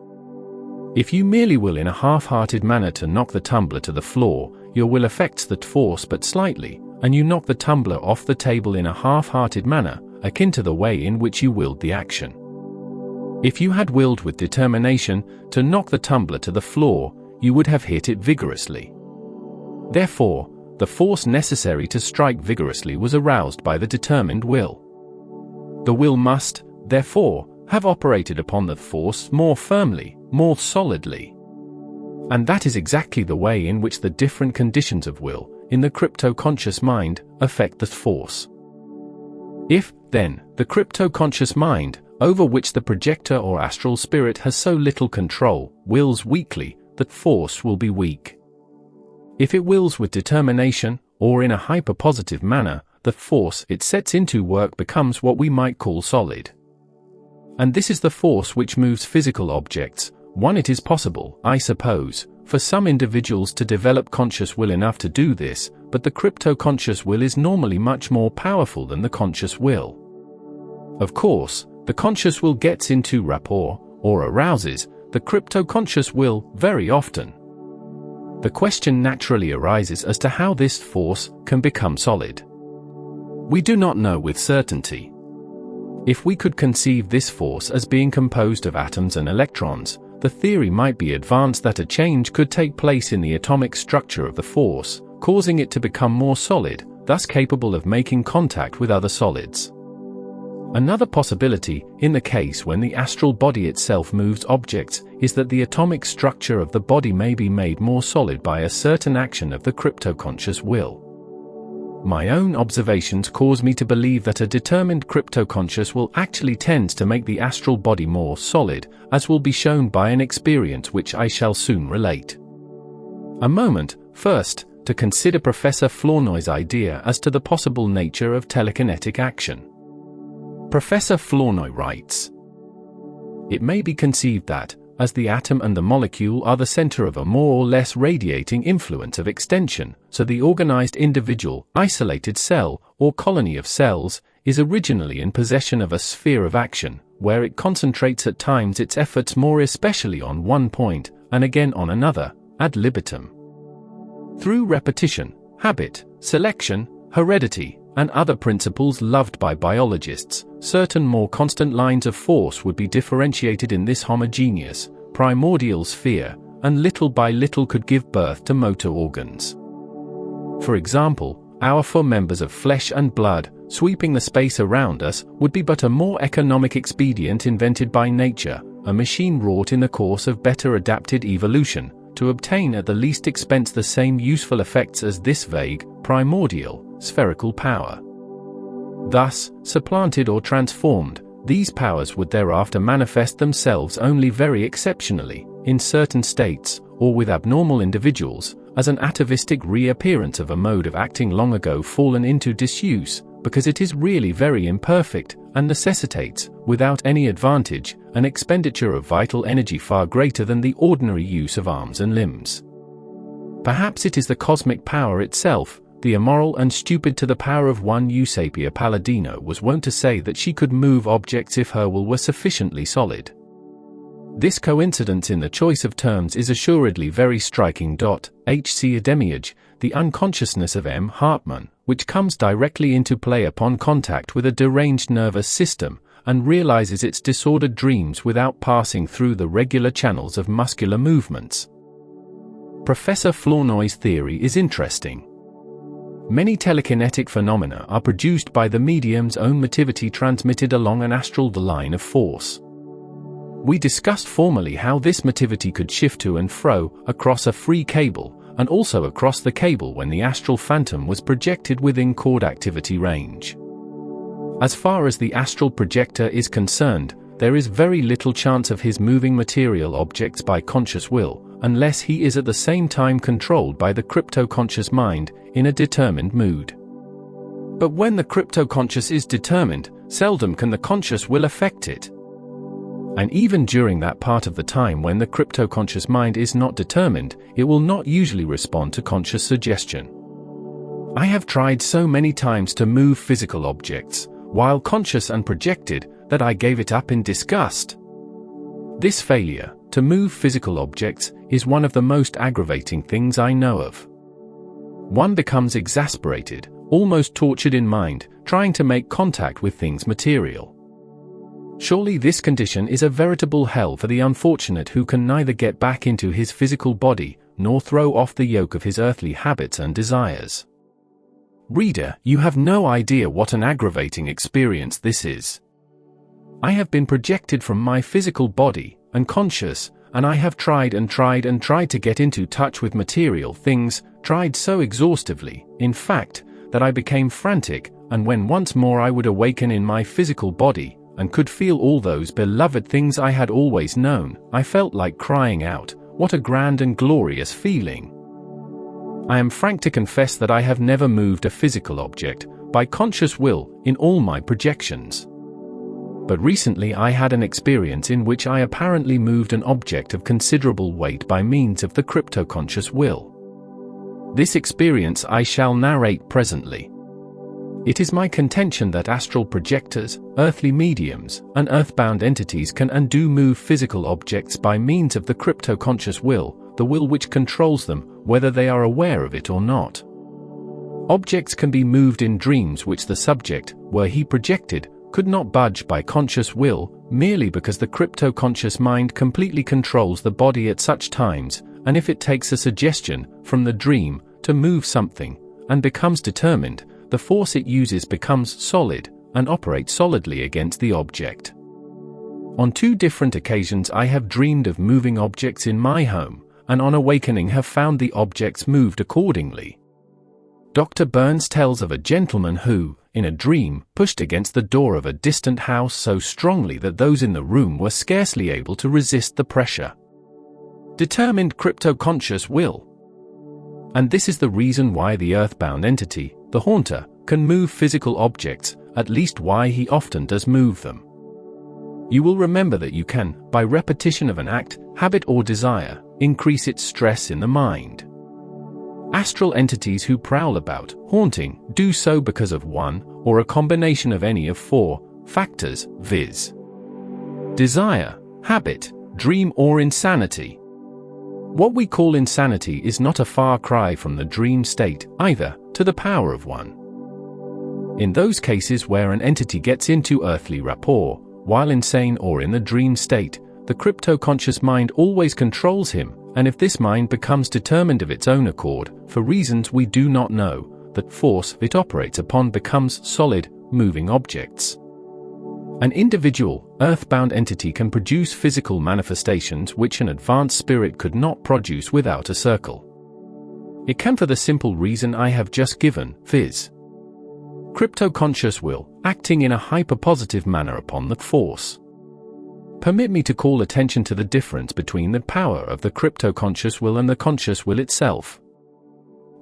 A: If you merely will in a half-hearted manner to knock the tumbler to the floor, your will affects that force but slightly, and you knock the tumbler off the table in a half-hearted manner, akin to the way in which you willed the action. If you had willed with determination to knock the tumbler to the floor, you would have hit it vigorously. Therefore, the force necessary to strike vigorously was aroused by the determined will. The will must, therefore, have operated upon the force more firmly, more solidly. And that is exactly the way in which the different conditions of will, in the crypto-conscious mind, affect the force. If, then, the crypto-conscious mind, over which the projector or astral spirit has so little control, wills weakly, that force will be weak. If it wills with determination, or in a hyper-positive manner, the force it sets into work becomes what we might call solid. And this is the force which moves physical objects. It is possible, I suppose, for some individuals to develop conscious will enough to do this, but the crypto-conscious will is normally much more powerful than the conscious will. Of course, the conscious will gets into rapport, or arouses, the crypto-conscious will, very often. The question naturally arises as to how this force can become solid. We do not know with certainty. If we could conceive this force as being composed of atoms and electrons, the theory might be advanced that a change could take place in the atomic structure of the force, causing it to become more solid, thus capable of making contact with other solids. Another possibility, in the case when the astral body itself moves objects, is that the atomic structure of the body may be made more solid by a certain action of the crypto-conscious will. My own observations cause me to believe that a determined crypto-conscious will actually tends to make the astral body more solid, as will be shown by an experience which I shall soon relate. A moment, first, to consider Professor Flournoy's idea as to the possible nature of telekinetic action. Professor Flournoy writes, "It may be conceived that, as the atom and the molecule are the center of a more or less radiating influence of extension, so the organized individual, isolated cell, or colony of cells, is originally in possession of a sphere of action, where it concentrates at times its efforts more especially on one point, and again on another, ad libitum. Through repetition, habit, selection, heredity, and other principles loved by biologists, certain more constant lines of force would be differentiated in this homogeneous, primordial sphere, and little by little could give birth to motor organs. For example, our 4 members of flesh and blood, sweeping the space around us, would be but a more economic expedient invented by nature, a machine wrought in the course of better adapted evolution, to obtain at the least expense the same useful effects as this vague, primordial, spherical power. Thus, supplanted or transformed, these powers would thereafter manifest themselves only very exceptionally, in certain states, or with abnormal individuals, as an atavistic reappearance of a mode of acting long ago fallen into disuse, because it is really very imperfect, and necessitates, without any advantage, an expenditure of vital energy far greater than the ordinary use of arms and limbs. Perhaps it is the cosmic power itself. The immoral and stupid to the power of one Eusapia Palladino was wont to say that she could move objects if her will were sufficiently solid. This coincidence in the choice of terms is assuredly very striking. H.C. Demiurge, the unconsciousness of M. Hartmann, which comes directly into play upon contact with a deranged nervous system, and realizes its disordered dreams without passing through the regular channels of muscular movements. Professor Flournoy's theory is interesting. Many telekinetic phenomena are produced by the medium's own motivity transmitted along an astral line of force. We discussed formerly how this motivity could shift to and fro, across a free cable, and also across the cable when the astral phantom was projected within chord activity range. As far as the astral projector is concerned, there is very little chance of his moving material objects by conscious will, unless he is at the same time controlled by the crypto-conscious mind, in a determined mood. But when the crypto-conscious is determined, seldom can the conscious will affect it. And even during that part of the time when the crypto-conscious mind is not determined, it will not usually respond to conscious suggestion. I have tried so many times to move physical objects, while conscious and projected, that I gave it up in disgust. This failure to move physical objects is one of the most aggravating things I know of. One becomes exasperated, almost tortured in mind, trying to make contact with things material. Surely this condition is a veritable hell for the unfortunate who can neither get back into his physical body, nor throw off the yoke of his earthly habits and desires. Reader, you have no idea what an aggravating experience this is. I have been projected from my physical body, unconscious, and I have tried to get into touch with material things, tried so exhaustively, in fact, that I became frantic, and when once more I would awaken in my physical body, and could feel all those beloved things I had always known, I felt like crying out, "What a grand and glorious feeling!" I am frank to confess that I have never moved a physical object, by conscious will, in all my projections. But recently I had an experience in which I apparently moved an object of considerable weight by means of the crypto-conscious will. This experience I shall narrate presently. It is my contention that astral projectors, earthly mediums, and earthbound entities can and do move physical objects by means of the crypto-conscious will, the will which controls them, whether they are aware of it or not. Objects can be moved in dreams which the subject, were he projected, could not budge by conscious will, merely because the crypto-conscious mind completely controls the body at such times, and if it takes a suggestion, from the dream, to move something, and becomes determined, the force it uses becomes solid, and operates solidly against the object. On 2 different occasions I have dreamed of moving objects in my home, and on awakening have found the objects moved accordingly. Dr. Burns tells of a gentleman who, in a dream, pushed against the door of a distant house so strongly that those in the room were scarcely able to resist the pressure. Determined crypto-conscious will. And this is the reason why the earthbound entity, the haunter, can move physical objects, at least why he often does move them. You will remember that you can, by repetition of an act, habit or desire, increase its stress in the mind. Astral entities who prowl about, haunting, do so because of one, or a combination of any of four, factors, viz. Desire, habit, dream or insanity. What we call insanity is not a far cry from the dream state, either, to the power of one. In those cases where an entity gets into earthly rapport, while insane or in the dream state, the crypto-conscious mind always controls him, and if this mind becomes determined of its own accord, for reasons we do not know, that force it operates upon becomes solid, moving objects. An individual, earthbound entity can produce physical manifestations which an advanced spirit could not produce without a circle. It can for the simple reason I have just given, viz. Crypto-conscious will, acting in a hyper-positive manner upon that force. Permit me to call attention to the difference between the power of the crypto-conscious will and the conscious will itself.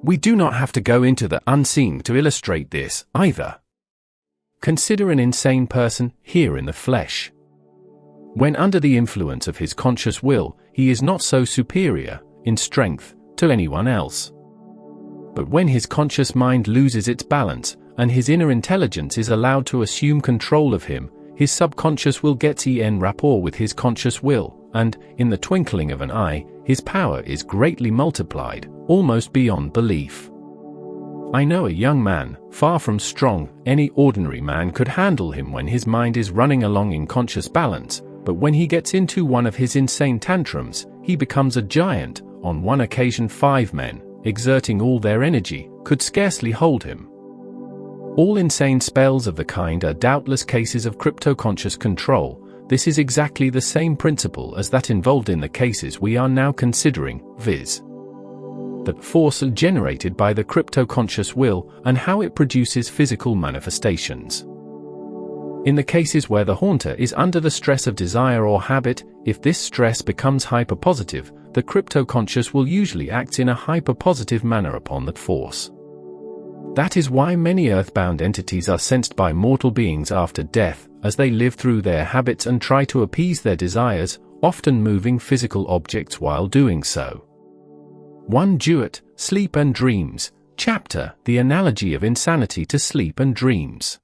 A: We do not have to go into the unseen to illustrate this, either. Consider an insane person, here in the flesh. When under the influence of his conscious will, he is not so superior, in strength, to anyone else. But when his conscious mind loses its balance, and his inner intelligence is allowed to assume control of him, his subconscious will gets en rapport with his conscious will, and, in the twinkling of an eye, his power is greatly multiplied, almost beyond belief. I know a young man, far from strong. Any ordinary man could handle him when his mind is running along in conscious balance, but when he gets into one of his insane tantrums, he becomes a giant. On one occasion 5 men, exerting all their energy, could scarcely hold him. All insane spells of the kind are doubtless cases of crypto-conscious control. This is exactly the same principle as that involved in the cases we are now considering, viz. The force generated by the crypto-conscious will, and how it produces physical manifestations. In the cases where the haunter is under the stress of desire or habit, if this stress becomes hyperpositive, the crypto-conscious will usually act in a hyperpositive manner upon that force. That is why many earthbound entities are sensed by mortal beings after death, as they live through their habits and try to appease their desires, often moving physical objects while doing so. 1 Jewett, Sleep and Dreams, Chapter, The Analogy of Insanity to Sleep and Dreams.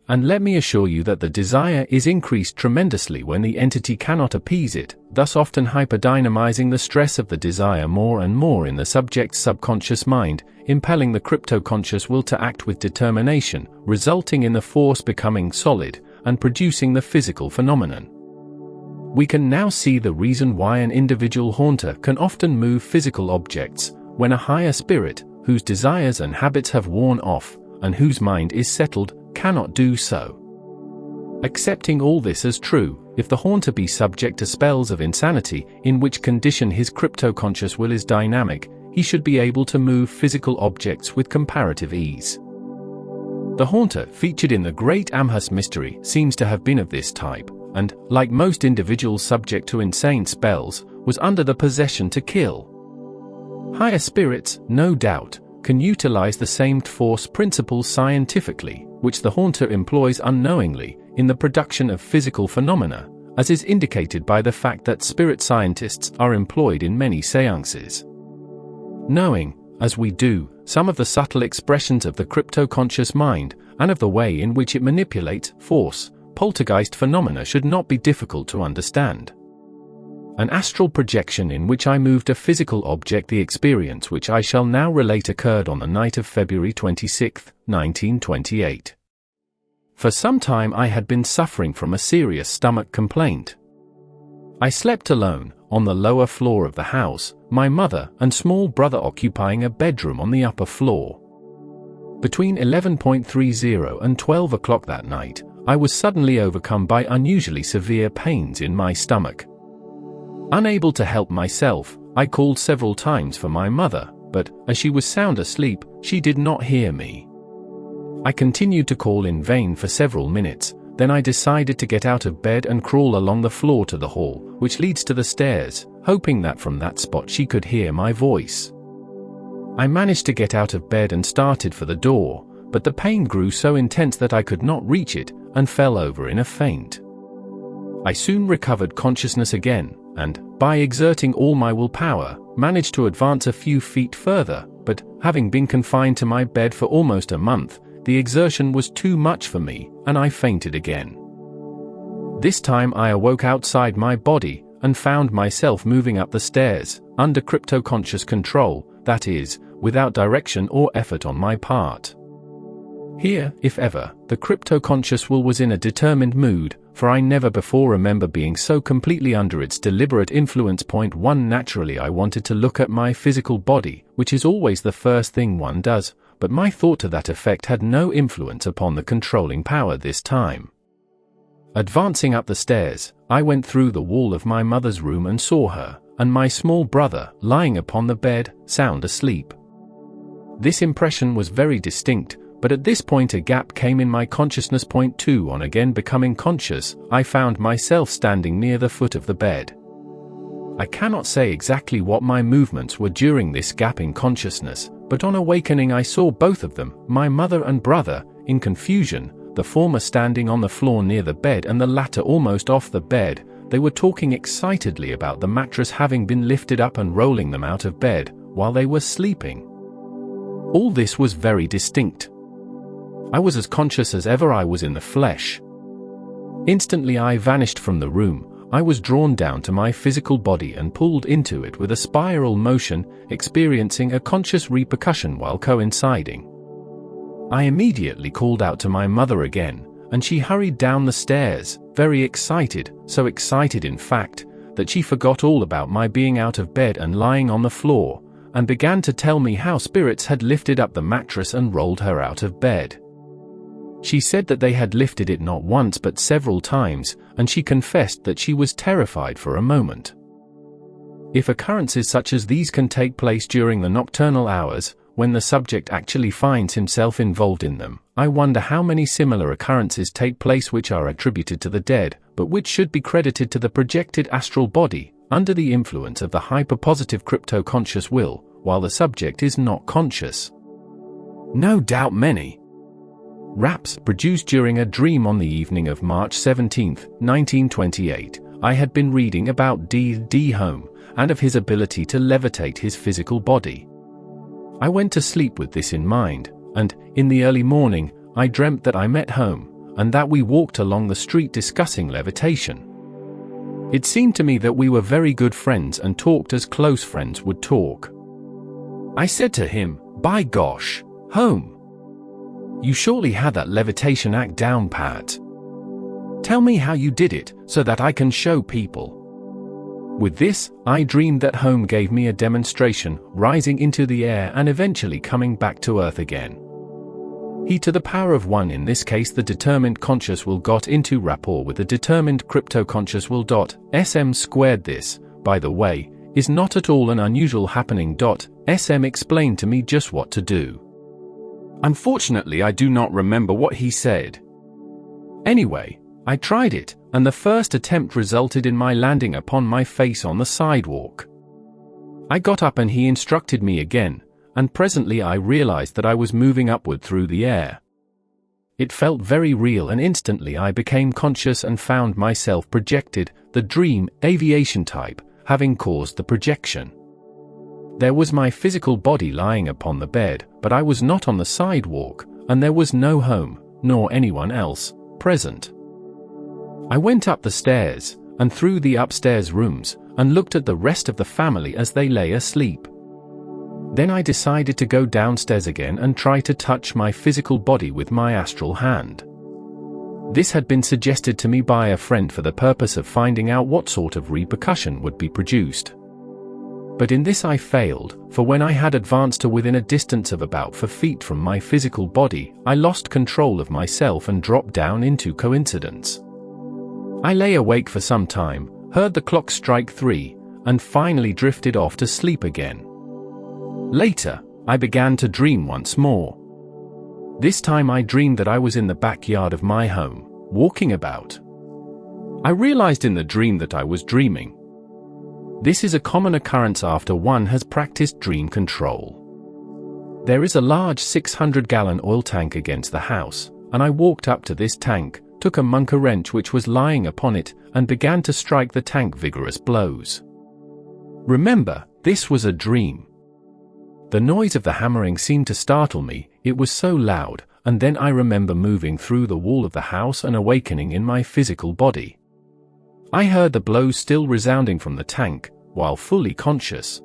A: And let me assure you that the desire is increased tremendously when the entity cannot appease it, thus often hyperdynamizing the stress of the desire more and more in the subject's subconscious mind, impelling the crypto-conscious will to act with determination, resulting in the force becoming solid, and producing the physical phenomenon. We can now see the reason why an individual haunter can often move physical objects, when a higher spirit, whose desires and habits have worn off, and whose mind is settled, cannot do so. Accepting all this as true, if the haunter be subject to spells of insanity, in which condition his crypto-conscious will is dynamic, he should be able to move physical objects with comparative ease. The haunter featured in the Great Amherst Mystery seems to have been of this type, and, like most individuals subject to insane spells, was under the possession to kill. Higher spirits, no doubt, can utilize the same force principles scientifically, which the haunter employs unknowingly, in the production of physical phenomena, as is indicated by the fact that spirit scientists are employed in many seances. Knowing, as we do, some of the subtle expressions of the crypto-conscious mind, and of the way in which it manipulates force, poltergeist phenomena should not be difficult to understand. An astral projection in which I moved a physical object. The experience which I shall now relate occurred on the night of February 26, 1928. For some time I had been suffering from a serious stomach complaint. I slept alone, on the lower floor of the house, my mother and small brother occupying a bedroom on the upper floor. Between 11:30 and 12 o'clock that night, I was suddenly overcome by unusually severe pains in my stomach. Unable to help myself, I called several times for my mother, but, as she was sound asleep, she did not hear me. I continued to call in vain for several minutes, then I decided to get out of bed and crawl along the floor to the hall, which leads to the stairs, hoping that from that spot she could hear my voice. I managed to get out of bed and started for the door, but the pain grew so intense that I could not reach it, and fell over in a faint. I soon recovered consciousness again, and, by exerting all my willpower, managed to advance a few feet further, but, having been confined to my bed for almost a month, the exertion was too much for me, and I fainted again. This time I awoke outside my body, and found myself moving up the stairs, under crypto-conscious control, that is, without direction or effort on my part. Here, if ever, the crypto-conscious will was in a determined mood, for I never before remember being so completely under its deliberate influence. Point 1 Naturally I wanted to look at my physical body, which is always the first thing one does, but my thought to that effect had no influence upon the controlling power this time. Advancing up the stairs, I went through the wall of my mother's room and saw her, and my small brother, lying upon the bed, sound asleep. This impression was very distinct, but at this point a gap came in my consciousness. Point 2 On again becoming conscious, I found myself standing near the foot of the bed. I cannot say exactly what my movements were during this gap in consciousness, but on awakening I saw both of them, my mother and brother, in confusion, the former standing on the floor near the bed and the latter almost off the bed. They were talking excitedly about the mattress having been lifted up and rolling them out of bed, while they were sleeping. All this was very distinct. I was as conscious as ever I was in the flesh. Instantly I vanished from the room. I was drawn down to my physical body and pulled into it with a spiral motion, experiencing a conscious repercussion while coinciding. I immediately called out to my mother again, and she hurried down the stairs, very excited, so excited in fact, that she forgot all about my being out of bed and lying on the floor, and began to tell me how spirits had lifted up the mattress and rolled her out of bed. She said that they had lifted it not once but several times, and she confessed that she was terrified for a moment. If occurrences such as these can take place during the nocturnal hours, when the subject actually finds himself involved in them, I wonder how many similar occurrences take place which are attributed to the dead, but which should be credited to the projected astral body, under the influence of the hyperpositive crypto-conscious will, while the subject is not conscious. No doubt many raps produced during a dream. On the evening of March 17, 1928, I had been reading about D. Home, and of his ability to levitate his physical body. I went to sleep with this in mind, and, in the early morning, I dreamt that I met Home, and that we walked along the street discussing levitation. It seemed to me that we were very good friends and talked as close friends would talk. I said to him, "By gosh, Home, you surely had that levitation act down pat. Tell me how you did it, so that I can show people." With this, I dreamed that Home gave me a demonstration, rising into the air and eventually coming back to Earth again. He to the power of 1, in this case the determined conscious will, got into rapport with the determined crypto-conscious will. Sm squared. This, by the way, is not at all an unusual happening. Sm explained to me just what to do. Unfortunately, I do not remember what he said. Anyway, I tried it, and the first attempt resulted in my landing upon my face on the sidewalk. I got up and he instructed me again, and presently I realized that I was moving upward through the air. It felt very real, and instantly I became conscious and found myself projected, the dream, aviation type, having caused the projection. There was my physical body lying upon the bed, but I was not on the sidewalk, and there was no Home, nor anyone else, present. I went up the stairs, and through the upstairs rooms, and looked at the rest of the family as they lay asleep. Then I decided to go downstairs again and try to touch my physical body with my astral hand. This had been suggested to me by a friend for the purpose of finding out what sort of repercussion would be produced. But in this I failed, for when I had advanced to within a distance of about 4 feet from my physical body, I lost control of myself and dropped down into coincidence. I lay awake for some time, heard the clock strike 3, and finally drifted off to sleep again. Later, I began to dream once more. This time I dreamed that I was in the backyard of my home, walking about. I realized in the dream that I was dreaming. This is a common occurrence after one has practiced dream control. There is a large 600-gallon oil tank against the house, and I walked up to this tank, took a monk wrench which was lying upon it, and began to strike the tank vigorous blows. Remember, this was a dream. The noise of the hammering seemed to startle me, it was so loud, and then I remember moving through the wall of the house and awakening in my physical body. I heard the blows still resounding from the tank, while fully conscious.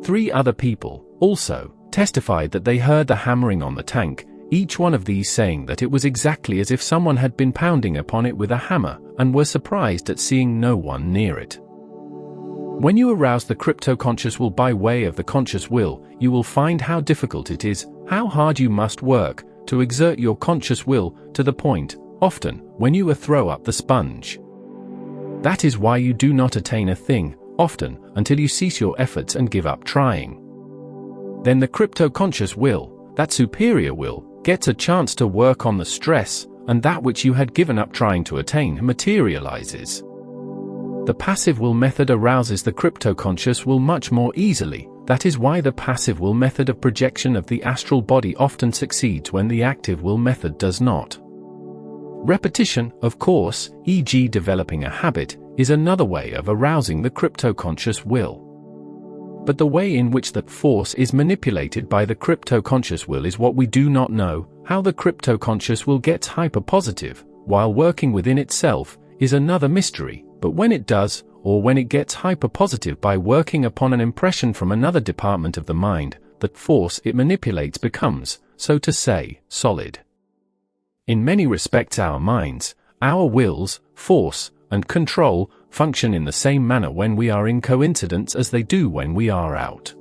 A: 3 other people, also, testified that they heard the hammering on the tank, each one of these saying that it was exactly as if someone had been pounding upon it with a hammer, and were surprised at seeing no one near it. When you arouse the crypto-conscious will by way of the conscious will, you will find how difficult it is, how hard you must work, to exert your conscious will, to the point, often, when you throw up the sponge. That is why you do not attain a thing, often, until you cease your efforts and give up trying. Then the crypto-conscious will, that superior will, gets a chance to work on the stress, and that which you had given up trying to attain materializes. The passive will method arouses the crypto-conscious will much more easily. That is why the passive will method of projection of the astral body often succeeds when the active will method does not. Repetition, of course, e.g. developing a habit, is another way of arousing the crypto-conscious will. But the way in which that force is manipulated by the crypto-conscious will is what we do not know. How the crypto-conscious will gets hyper-positive, while working within itself, is another mystery, but when it does, or when it gets hyper-positive by working upon an impression from another department of the mind, that force it manipulates becomes, so to say, solid. In many respects our minds, our wills, force, and control, function in the same manner when we are in coincidence as they do when we are out.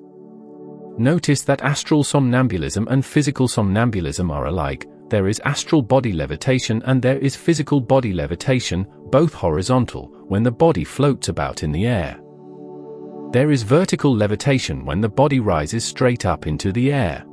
A: Notice that astral somnambulism and physical somnambulism are alike. There is astral body levitation and there is physical body levitation, both horizontal, when the body floats about in the air. There is vertical levitation when the body rises straight up into the air.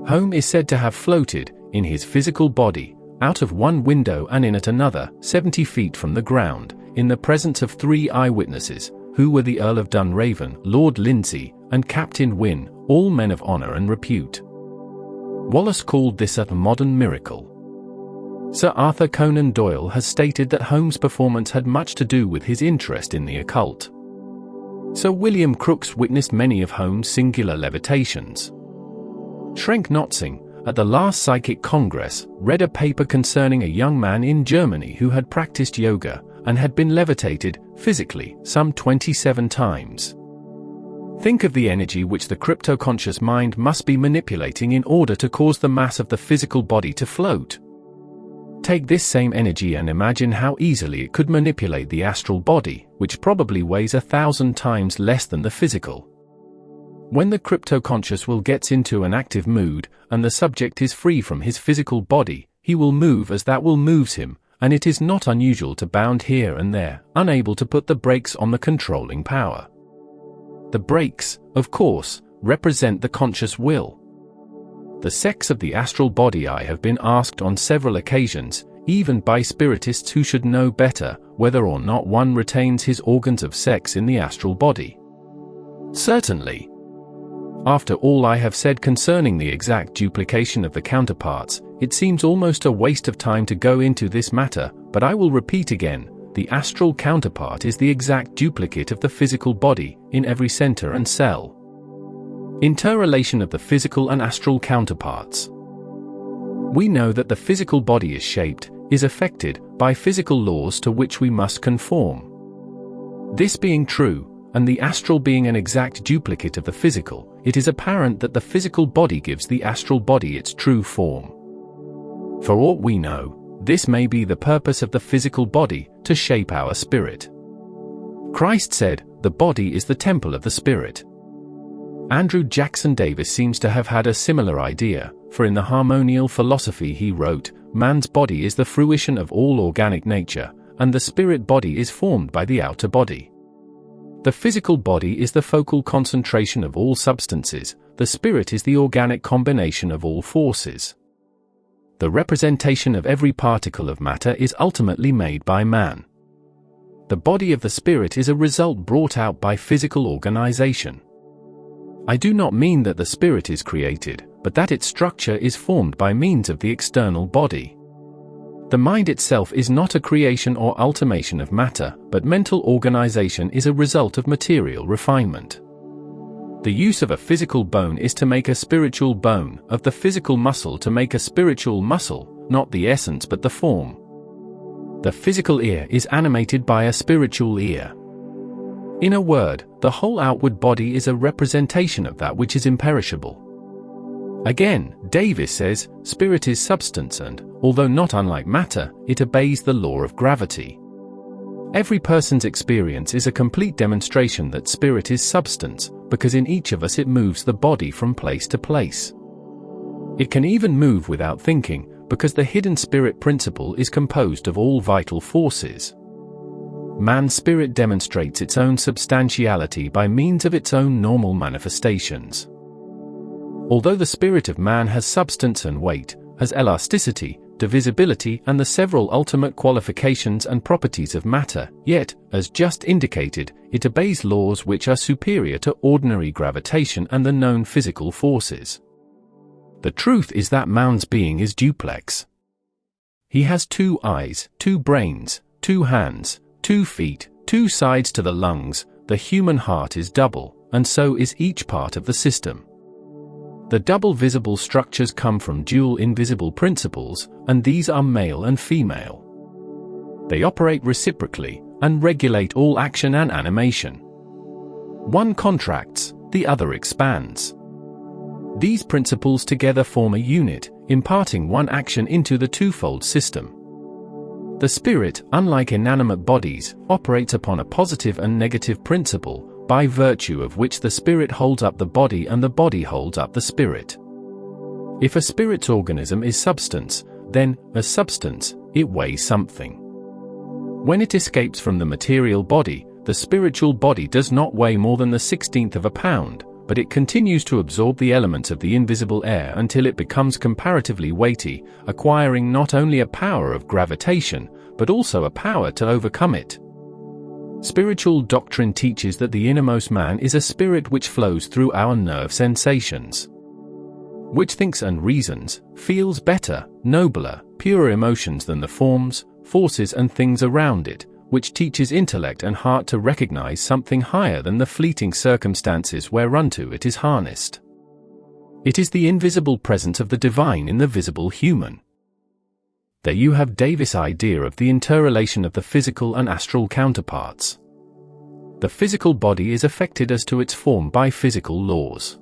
A: Holmes is said to have floated, in his physical body, out of one window and in at another, 70 feet from the ground, in the presence of 3 eyewitnesses, who were the Earl of Dunraven, Lord Lindsay, and Captain Wynne, all men of honour and repute. Wallace called this a modern miracle. Sir Arthur Conan Doyle has stated that Holmes' performance had much to do with his interest in the occult. Sir William Crookes witnessed many of Holmes' singular levitations. Schrenck Notzing, at the last Psychic Congress, read a paper concerning a young man in Germany who had practiced yoga, and had been levitated, physically, some 27 times. Think of the energy which the crypto-conscious mind must be manipulating in order to cause the mass of the physical body to float. Take this same energy and imagine how easily it could manipulate the astral body, which probably weighs 1,000 times less than the physical. When the crypto-conscious will gets into an active mood, and the subject is free from his physical body, he will move as that will moves him, and it is not unusual to bound here and there, unable to put the brakes on the controlling power. The brakes, of course, represent the conscious will. The sex of the astral body. I have been asked on several occasions, even by spiritists who should know better, whether or not one retains his organs of sex in the astral body. Certainly. After all I have said concerning the exact duplication of the counterparts, it seems almost a waste of time to go into this matter, but I will repeat again, the astral counterpart is the exact duplicate of the physical body, in every center and cell. Interrelation of the physical and astral counterparts. We know that the physical body is shaped, is affected, by physical laws to which we must conform. This being true, and the astral being an exact duplicate of the physical, it is apparent that the physical body gives the astral body its true form. For aught we know, this may be the purpose of the physical body, to shape our spirit. Christ said, "The body is the temple of the Spirit." Andrew Jackson Davis seems to have had a similar idea, for in the Harmonial Philosophy he wrote, "Man's body is the fruition of all organic nature, and the spirit body is formed by the outer body. The physical body is the focal concentration of all substances, the spirit is the organic combination of all forces. The representation of every particle of matter is ultimately made by man. The body of the spirit is a result brought out by physical organization. I do not mean that the spirit is created, but that its structure is formed by means of the external body. The mind itself is not a creation or ultimation of matter, but mental organization is a result of material refinement. The use of a physical bone is to make a spiritual bone, of the physical muscle to make a spiritual muscle, not the essence but the form. The physical ear is animated by a spiritual ear. In a word, the whole outward body is a representation of that which is imperishable. Again, Davis says, spirit is substance and, although not unlike matter, it obeys the law of gravity. Every person's experience is a complete demonstration that spirit is substance, because in each of us it moves the body from place to place. It can even move without thinking, because the hidden spirit principle is composed of all vital forces. Man's spirit demonstrates its own substantiality by means of its own normal manifestations. Although the spirit of man has substance and weight, has elasticity, divisibility and the several ultimate qualifications and properties of matter, yet, as just indicated, it obeys laws which are superior to ordinary gravitation and the known physical forces. The truth is that man's being is duplex. He has 2 eyes, 2 brains, 2 hands, 2 feet, 2 sides to the lungs. The human heart is double, and so is each part of the system. The double visible structures come from dual invisible principles, and these are male and female. They operate reciprocally, and regulate all action and animation. One contracts, the other expands. These principles together form a unit, imparting one action into the twofold system. The spirit, unlike inanimate bodies, operates upon a positive and negative principle, by virtue of which the spirit holds up the body and the body holds up the spirit. If a spirit's organism is substance, then, as substance, it weighs something. When it escapes from the material body, the spiritual body does not weigh more than the 16th of a pound, but it continues to absorb the elements of the invisible air until it becomes comparatively weighty, acquiring not only a power of gravitation, but also a power to overcome it. Spiritual doctrine teaches that the innermost man is a spirit which flows through our nerve sensations, which thinks and reasons, feels better, nobler, purer emotions than the forms, forces and things around it, which teaches intellect and heart to recognize something higher than the fleeting circumstances whereunto it is harnessed. It is the invisible presence of the divine in the visible human. There you have Davis' idea of the interrelation of the physical and astral counterparts. The physical body is affected as to its form by physical laws.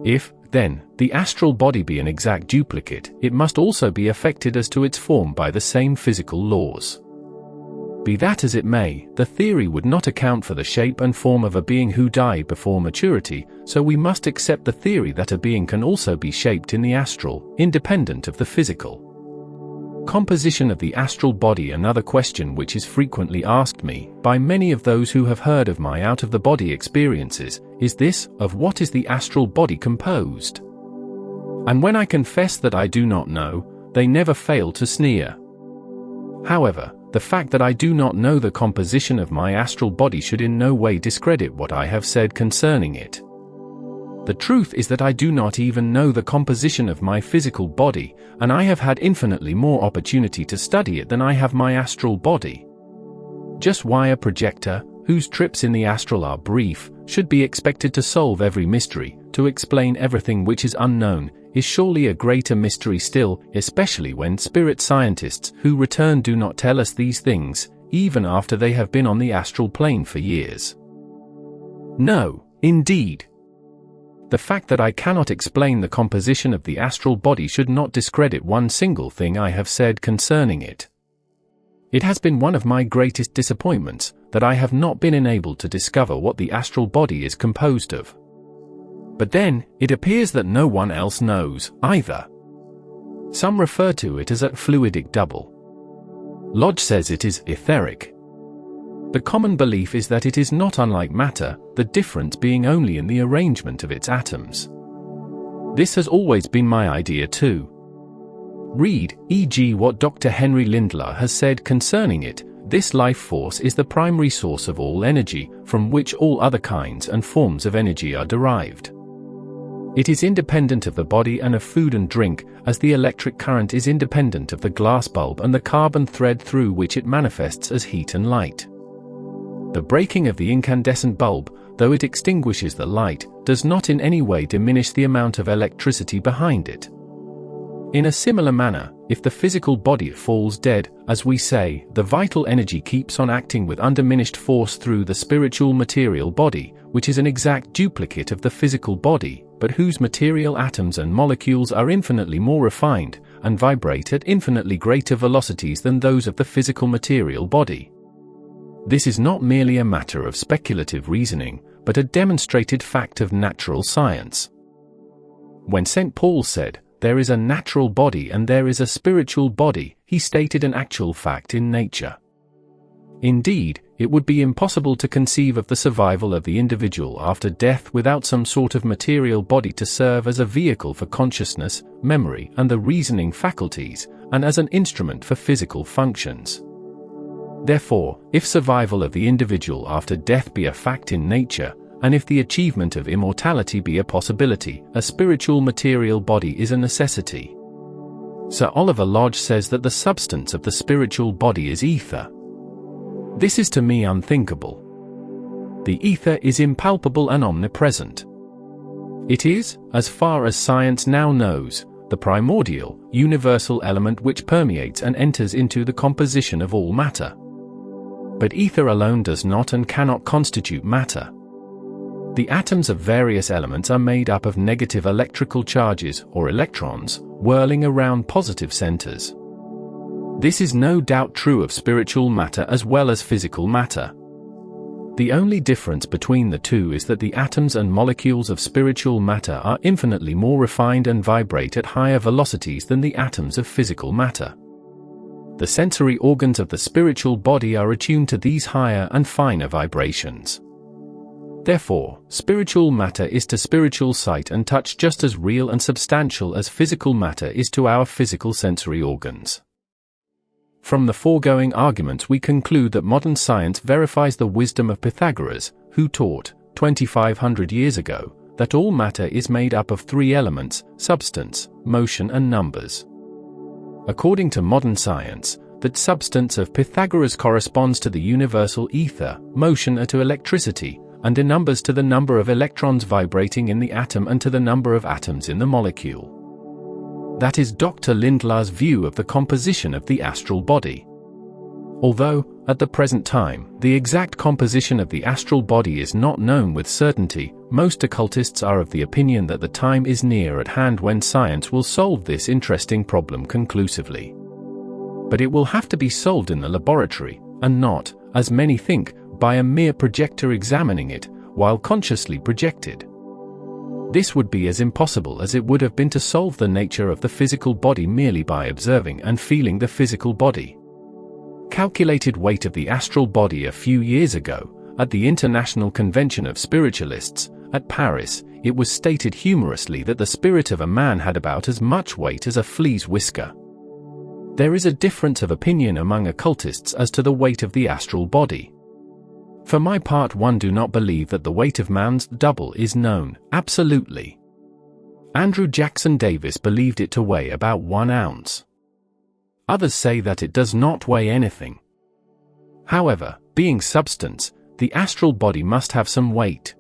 A: If, then, the astral body be an exact duplicate, it must also be affected as to its form by the same physical laws. Be that as it may, the theory would not account for the shape and form of a being who died before maturity, so we must accept the theory that a being can also be shaped in the astral, independent of the physical. Composition of the astral body. Another question which is frequently asked me, by many of those who have heard of my out-of-the-body experiences, is this: of what is the astral body composed? And when I confess that I do not know, they never fail to sneer. However, the fact that I do not know the composition of my astral body should in no way discredit what I have said concerning it. The truth is that I do not even know the composition of my physical body, and I have had infinitely more opportunity to study it than I have my astral body. Just why a projector, whose trips in the astral are brief, should be expected to solve every mystery, to explain everything which is unknown, is surely a greater mystery still, especially when spirit scientists who return do not tell us these things, even after they have been on the astral plane for years. No, indeed. The fact that I cannot explain the composition of the astral body should not discredit one single thing I have said concerning it. It has been one of my greatest disappointments, that I have not been enabled to discover what the astral body is composed of. But then, it appears that no one else knows, either. Some refer to it as a fluidic double. Lodge says it is etheric. The common belief is that it is not unlike matter, the difference being only in the arrangement of its atoms. This has always been my idea too. Read, e.g. what Dr. Henry Lindlar has said concerning it: this life force is the primary source of all energy, from which all other kinds and forms of energy are derived. It is independent of the body and of food and drink, as the electric current is independent of the glass bulb and the carbon thread through which it manifests as heat and light. The breaking of the incandescent bulb, though it extinguishes the light, does not in any way diminish the amount of electricity behind it. In a similar manner, if the physical body falls dead, as we say, the vital energy keeps on acting with undiminished force through the spiritual material body, which is an exact duplicate of the physical body, but whose material atoms and molecules are infinitely more refined, and vibrate at infinitely greater velocities than those of the physical material body. This is not merely a matter of speculative reasoning, but a demonstrated fact of natural science. When St. Paul said, "There is a natural body and there is a spiritual body," he stated an actual fact in nature. Indeed, it would be impossible to conceive of the survival of the individual after death without some sort of material body to serve as a vehicle for consciousness, memory, and the reasoning faculties, and as an instrument for physical functions. Therefore, if survival of the individual after death be a fact in nature, and if the achievement of immortality be a possibility, a spiritual material body is a necessity. Sir Oliver Lodge says that the substance of the spiritual body is ether. This is to me unthinkable. The ether is impalpable and omnipresent. It is, as far as science now knows, the primordial, universal element which permeates and enters into the composition of all matter. But ether alone does not and cannot constitute matter. The atoms of various elements are made up of negative electrical charges, or electrons, whirling around positive centers. This is no doubt true of spiritual matter as well as physical matter. The only difference between the two is that the atoms and molecules of spiritual matter are infinitely more refined and vibrate at higher velocities than the atoms of physical matter. The sensory organs of the spiritual body are attuned to these higher and finer vibrations. Therefore, spiritual matter is to spiritual sight and touch just as real and substantial as physical matter is to our physical sensory organs. From the foregoing arguments we conclude that modern science verifies the wisdom of Pythagoras, who taught, 2,500 years ago, that all matter is made up of three elements: substance, motion and numbers. According to modern science, that substance of Pythagoras corresponds to the universal ether, motion to electricity, and in numbers to the number of electrons vibrating in the atom and to the number of atoms in the molecule. That is Dr. Lindlar's view of the composition of the astral body. Although, at the present time, the exact composition of the astral body is not known with certainty, most occultists are of the opinion that the time is near at hand when science will solve this interesting problem conclusively. But it will have to be solved in the laboratory, and not, as many think, by a mere projector examining it, while consciously projected. This would be as impossible as it would have been to solve the nature of the physical body merely by observing and feeling the physical body. Calculated weight of the astral body a few years ago, at the International Convention of Spiritualists, at Paris, it was stated humorously that the spirit of a man had about as much weight as a flea's whisker. There is a difference of opinion among occultists as to the weight of the astral body. For my part, one do not believe that the weight of man's double is known, absolutely. Andrew Jackson Davis believed it to weigh about 1 ounce. Others say that it does not weigh anything. However, being substance, the astral body must have some weight.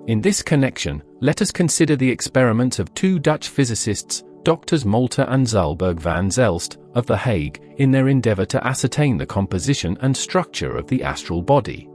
A: In this connection, let us consider the experiments of two Dutch physicists, Drs. Molter and Zalberg van Zelst, of The Hague, in their endeavor to ascertain the composition and structure of the astral body.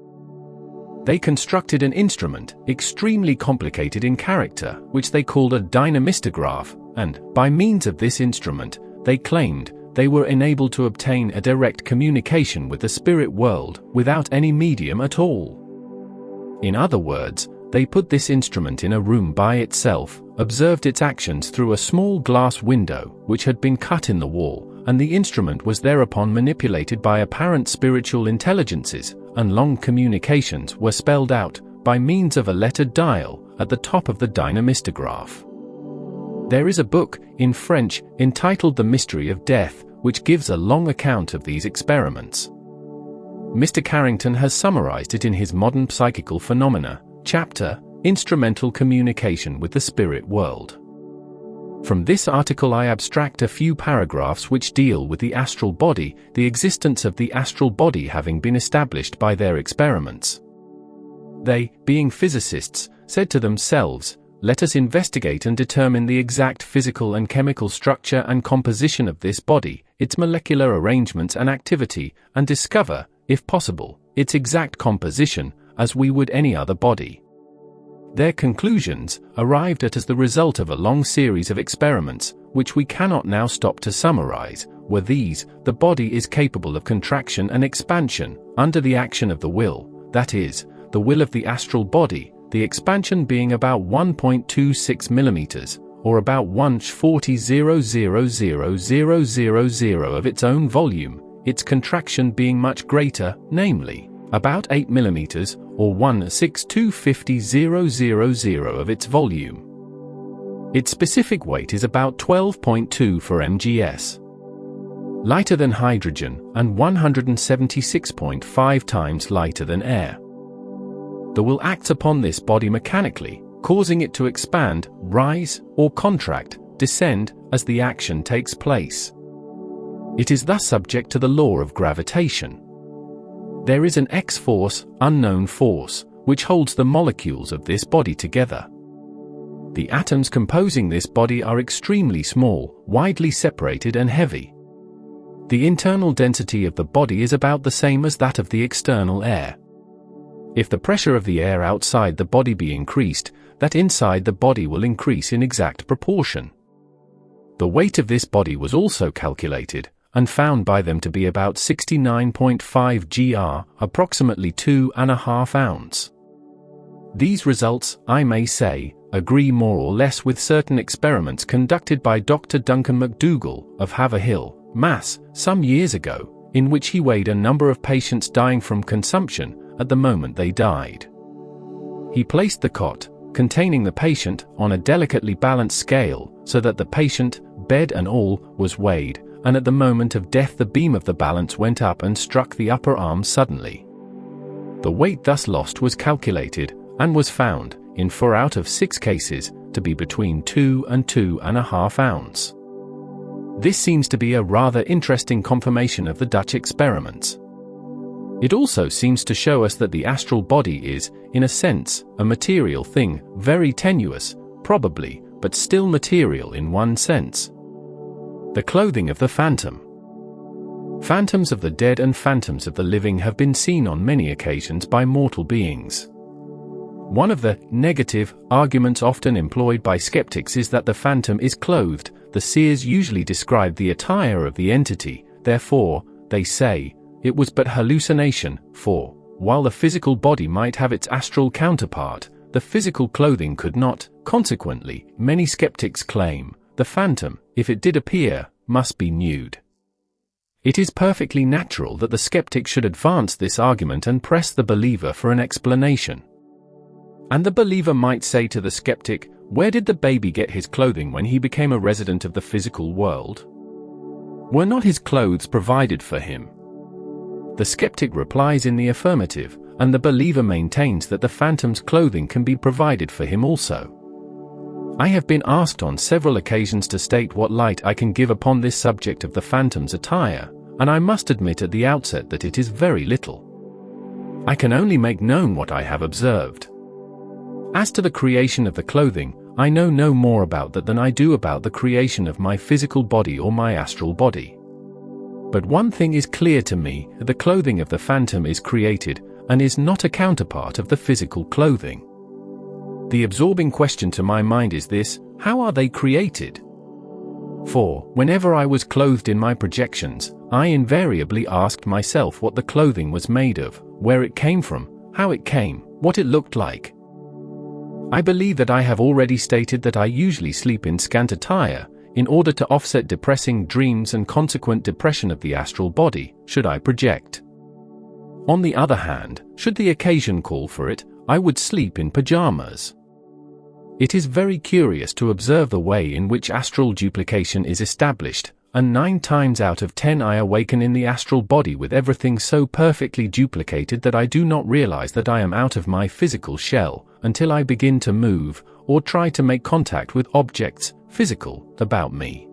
A: They constructed an instrument, extremely complicated in character, which they called a dynamistograph, and, by means of this instrument, they claimed, they were enabled to obtain a direct communication with the spirit world, without any medium at all. In other words, they put this instrument in a room by itself, observed its actions through a small glass window, which had been cut in the wall, and the instrument was thereupon manipulated by apparent spiritual intelligences, and long communications were spelled out, by means of a lettered dial, at the top of the dynamistograph. There is a book, in French, entitled The Mystery of Death, which gives a long account of these experiments. Mr. Carrington has summarized it in his Modern Psychical Phenomena, chapter, instrumental communication with the spirit world. From this article I abstract a few paragraphs which deal with the astral body, the existence of the astral body having been established by their experiments. They, being physicists, said to themselves, "Let us investigate and determine the exact physical and chemical structure and composition of this body, its molecular arrangements and activity, and discover, if possible, its exact composition, as we would any other body." Their conclusions, arrived at as the result of a long series of experiments, which we cannot now stop to summarize, were these: the body is capable of contraction and expansion, under the action of the will, that is, the will of the astral body, the expansion being about 1.26 mm, or about 1/40,000,000 of its own volume, its contraction being much greater, namely, about 8 mm, or 1/6250,000 of its volume. Its specific weight is about 12.24 mgs. Lighter than hydrogen, and 176.5 times lighter than air. The will acts upon this body mechanically, causing it to expand, rise, or contract, descend, as the action takes place. It is thus subject to the law of gravitation. There is an X-force, unknown force, which holds the molecules of this body together. The atoms composing this body are extremely small, widely separated and heavy. The internal density of the body is about the same as that of the external air. If the pressure of the air outside the body be increased, that inside the body will increase in exact proportion. The weight of this body was also calculated, and found by them to be about 69.5 gr, approximately 2.5 ounces. These results, I may say, agree more or less with certain experiments conducted by Dr. Duncan McDougall, of Haverhill, Mass., some years ago, in which he weighed a number of patients dying from consumption at the moment they died. He placed the cot, containing the patient, on a delicately balanced scale, so that the patient, bed and all, was weighed, and at the moment of death the beam of the balance went up and struck the upper arm suddenly. The weight thus lost was calculated, and was found, in 4 out of 6 cases, to be between 2 and 2.5 ounces. This seems to be a rather interesting confirmation of the Dutch experiments. It also seems to show us that the astral body is, in a sense, a material thing, very tenuous, probably, but still material in one sense. The clothing of the phantom. Phantoms of the dead and phantoms of the living have been seen on many occasions by mortal beings. One of the negative arguments often employed by skeptics is that the phantom is clothed. The seers usually describe the attire of the entity, therefore, they say, it was but hallucination, for, while the physical body might have its astral counterpart, the physical clothing could not. Consequently, many skeptics claim, the phantom, if it did appear, must be nude. It is perfectly natural that the skeptic should advance this argument and press the believer for an explanation. And the believer might say to the skeptic, where did the baby get his clothing when he became a resident of the physical world? Were not his clothes provided for him? The skeptic replies in the affirmative, and the believer maintains that the phantom's clothing can be provided for him also. I have been asked on several occasions to state what light I can give upon this subject of the phantom's attire, and I must admit at the outset that it is very little. I can only make known what I have observed. As to the creation of the clothing, I know no more about that than I do about the creation of my physical body or my astral body. But one thing is clear to me, that the clothing of the phantom is created, and is not a counterpart of the physical clothing. The absorbing question to my mind is this: how are they created? For, whenever I was clothed in my projections, I invariably asked myself what the clothing was made of, where it came from, how it came, what it looked like. I believe that I have already stated that I usually sleep in scant attire, in order to offset depressing dreams and consequent depression of the astral body, should I project. On the other hand, should the occasion call for it, I would sleep in pajamas. It is very curious to observe the way in which astral duplication is established. and 9 times out of 10 I awaken in the astral body with everything so perfectly duplicated that I do not realize that I am out of my physical shell until I begin to move or try to make contact with objects, physical, about me.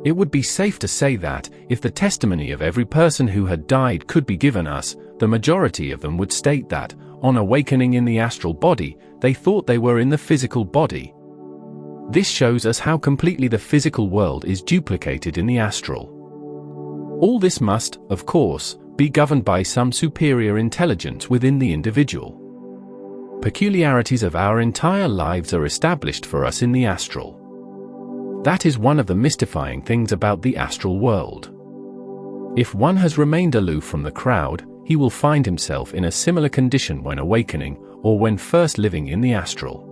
A: It would be safe to say that, if the testimony of every person who had died could be given us, the majority of them would state that, on awakening in the astral body, they thought they were in the physical body. This shows us how completely the physical world is duplicated in the astral. All this must, of course, be governed by some superior intelligence within the individual. Peculiarities of our entire lives are established for us in the astral. That is one of the mystifying things about the astral world. If one has remained aloof from the crowd, he will find himself in a similar condition when awakening, or when first living in the astral.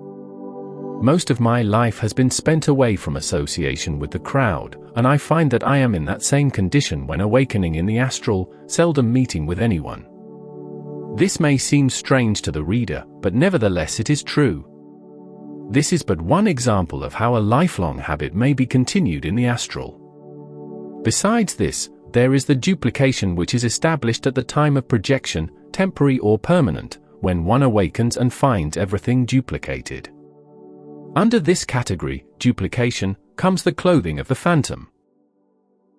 A: Most of my life has been spent away from association with the crowd, and I find that I am in that same condition when awakening in the astral, seldom meeting with anyone. This may seem strange to the reader, but nevertheless it is true. This is but one example of how a lifelong habit may be continued in the astral. Besides this, there is the duplication which is established at the time of projection, temporary or permanent, when one awakens and finds everything duplicated. Under this category, duplication, comes the clothing of the phantom.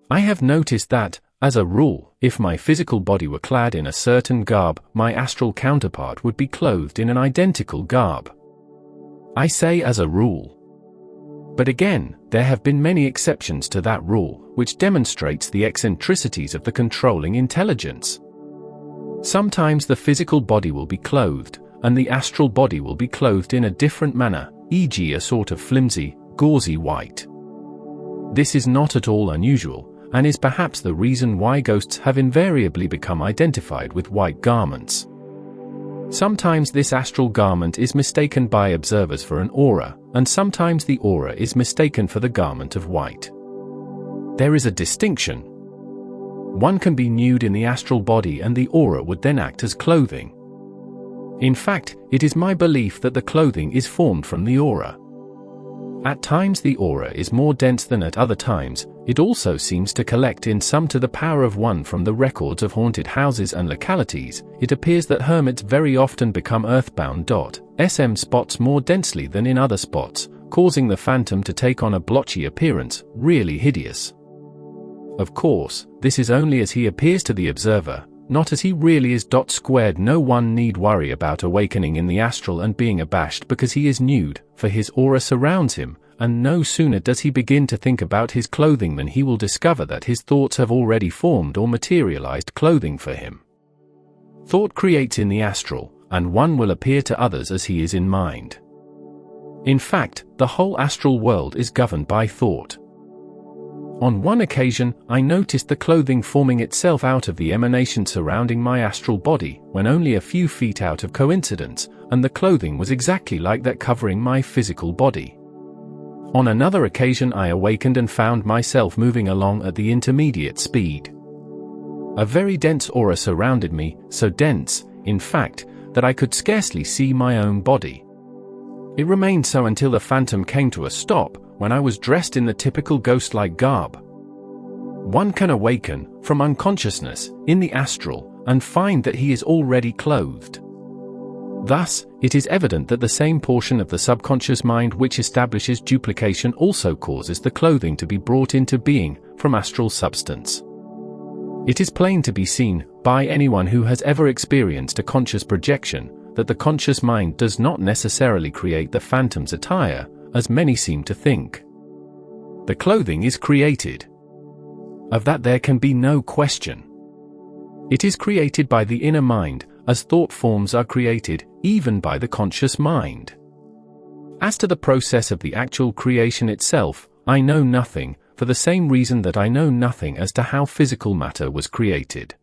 A: I have noticed that, as a rule, if my physical body were clad in a certain garb, my astral counterpart would be clothed in an identical garb. I say as a rule. But again, there have been many exceptions to that rule, which demonstrates the eccentricities of the controlling intelligence. Sometimes the physical body will be clothed, and the astral body will be clothed in a different manner, e.g. a sort of flimsy, gauzy white. This is not at all unusual, and is perhaps the reason why ghosts have invariably become identified with white garments. Sometimes this astral garment is mistaken by observers for an aura, and sometimes the aura is mistaken for the garment of white. There is a distinction. One can be nude in the astral body and the aura would then act as clothing. In fact, it is my belief that the clothing is formed from the aura. At times the aura is more dense than at other times. It also seems to collect in some to the power of 1 from the records of haunted houses and localities. It appears that hermits very often become earthbound. SM spots more densely than in other spots, causing the phantom to take on a blotchy appearance, really hideous. Of course, this is only as he appears to the observer, not as he really is. Squared. No one need worry about awakening in the astral and being abashed because he is nude, for his aura surrounds him, and no sooner does he begin to think about his clothing than he will discover that his thoughts have already formed or materialized clothing for him. Thought creates in the astral, and one will appear to others as he is in mind. In fact, the whole astral world is governed by thought. On one occasion, I noticed the clothing forming itself out of the emanation surrounding my astral body, when only a few feet out of coincidence, and the clothing was exactly like that covering my physical body. On another occasion I awakened and found myself moving along at the intermediate speed. A very dense aura surrounded me, so dense, in fact, that I could scarcely see my own body. It remained so until the phantom came to a stop, when I was dressed in the typical ghost-like garb. One can awaken, from unconsciousness, in the astral, and find that he is already clothed. Thus, it is evident that the same portion of the subconscious mind which establishes duplication also causes the clothing to be brought into being, from astral substance. It is plain to be seen, by anyone who has ever experienced a conscious projection, that the conscious mind does not necessarily create the phantom's attire, as many seem to think. The clothing is created. Of that there can be no question. It is created by the inner mind, as thought forms are created, even by the conscious mind. As to the process of the actual creation itself, I know nothing, for the same reason that I know nothing as to how physical matter was created.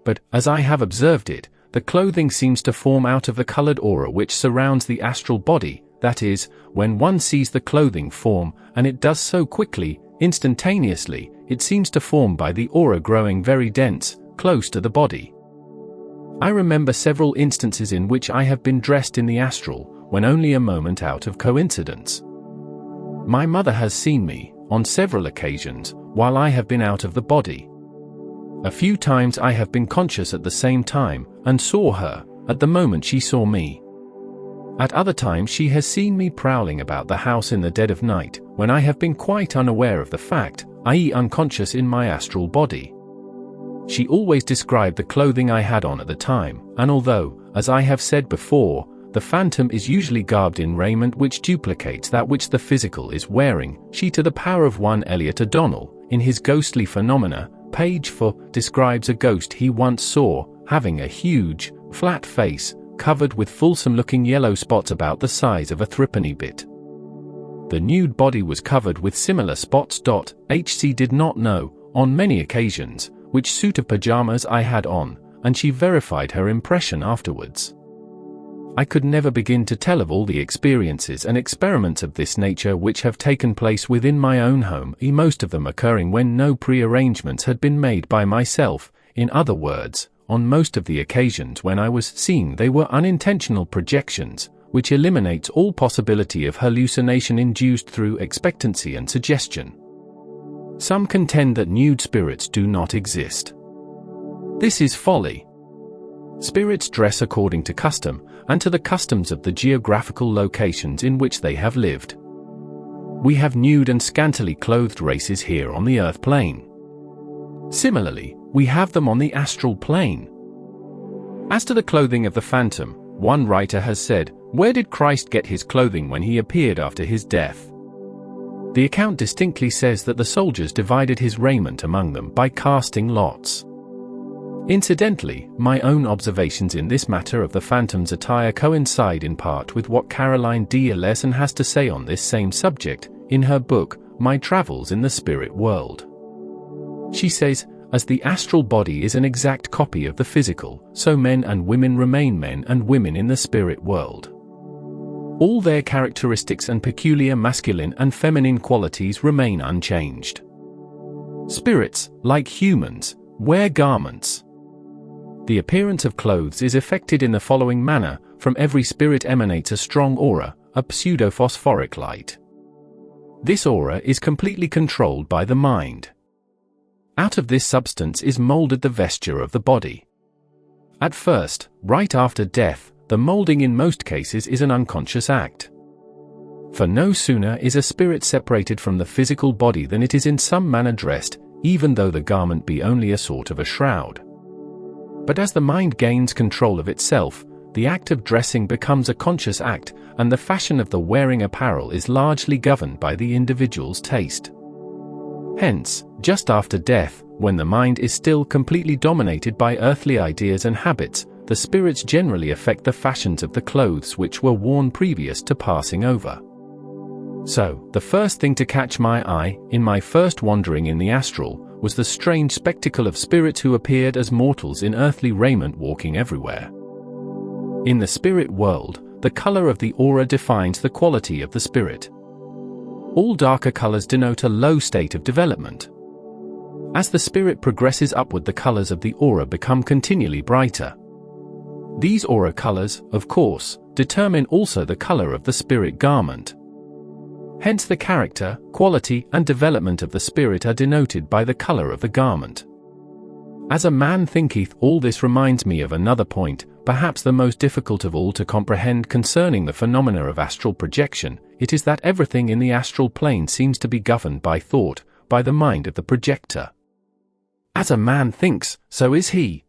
A: But, as I have observed it, the clothing seems to form out of the colored aura which surrounds the astral body. That is, when one sees the clothing form, and it does so quickly, instantaneously, it seems to form by the aura growing very dense, close to the body. I remember several instances in which I have been dressed in the astral, when only a moment out of coincidence. My mother has seen me, on several occasions, while I have been out of the body. A few times I have been conscious at the same time, and saw her, at the moment she saw me. At other times she has seen me prowling about the house in the dead of night, when I have been quite unaware of the fact, i.e. unconscious in my astral body. She always described the clothing I had on at the time, and although, as I have said before, the phantom is usually garbed in raiment which duplicates that which the physical is wearing, she to the power of one Elliot O'Donnell, in his Ghostly Phenomena, page 4, describes a ghost he once saw, having a huge, flat face, covered with fulsome-looking yellow spots about the size of a threepenny bit. The nude body was covered with similar spots. HC did not know, on many occasions, which suit of pajamas I had on, and she verified her impression afterwards. I could never begin to tell of all the experiences and experiments of this nature which have taken place within my own home, most of them occurring when no pre-arrangements had been made by myself. In other words, on most of the occasions when I was seen they were unintentional projections, which eliminates all possibility of hallucination induced through expectancy and suggestion. Some contend that nude spirits do not exist. This is folly. Spirits dress according to custom, and to the customs of the geographical locations in which they have lived. We have nude and scantily clothed races here on the earth plane. Similarly, we have them on the astral plane. As to the clothing of the phantom, one writer has said, "Where did Christ get his clothing when he appeared after his death?" The account distinctly says that the soldiers divided his raiment among them by casting lots. Incidentally, my own observations in this matter of the phantom's attire coincide in part with what Caroline D. Ellison has to say on this same subject, in her book, My Travels in the Spirit World. She says, as the astral body is an exact copy of the physical, so men and women remain men and women in the spirit world. All their characteristics and peculiar masculine and feminine qualities remain unchanged. Spirits, like humans, wear garments. The appearance of clothes is effected in the following manner: from every spirit emanates a strong aura, a pseudo-phosphoric light. This aura is completely controlled by the mind. Out of this substance is molded the vesture of the body. At first, right after death, the molding in most cases is an unconscious act. For no sooner is a spirit separated from the physical body than it is in some manner dressed, even though the garment be only a sort of a shroud. But as the mind gains control of itself, the act of dressing becomes a conscious act, and the fashion of the wearing apparel is largely governed by the individual's taste. Hence, just after death, when the mind is still completely dominated by earthly ideas and habits, the spirits generally affect the fashions of the clothes which were worn previous to passing over. So, the first thing to catch my eye, in my first wandering in the astral, was the strange spectacle of spirits who appeared as mortals in earthly raiment walking everywhere. In the spirit world, the color of the aura defines the quality of the spirit. All darker colors denote a low state of development. As the spirit progresses upward, the colors of the aura become continually brighter. These aura colors, of course, determine also the color of the spirit garment. Hence the character, quality, and development of the spirit are denoted by the color of the garment. As a man thinketh, all this reminds me of another point, perhaps the most difficult of all to comprehend concerning the phenomena of astral projection. It is that everything in the astral plane seems to be governed by thought, by the mind of the projector. As a man thinks, so is he.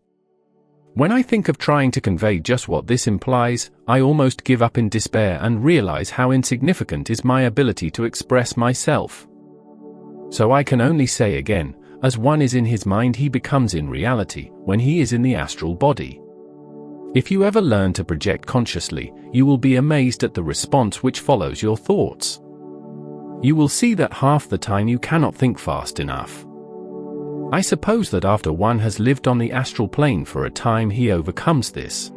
A: When I think of trying to convey just what this implies, I almost give up in despair and realize how insignificant is my ability to express myself. So I can only say again, as one is in his mind, he becomes in reality, when he is in the astral body. If you ever learn to project consciously, you will be amazed at the response which follows your thoughts. You will see that half the time you cannot think fast enough. I suppose that after one has lived on the astral plane for a time, he overcomes this.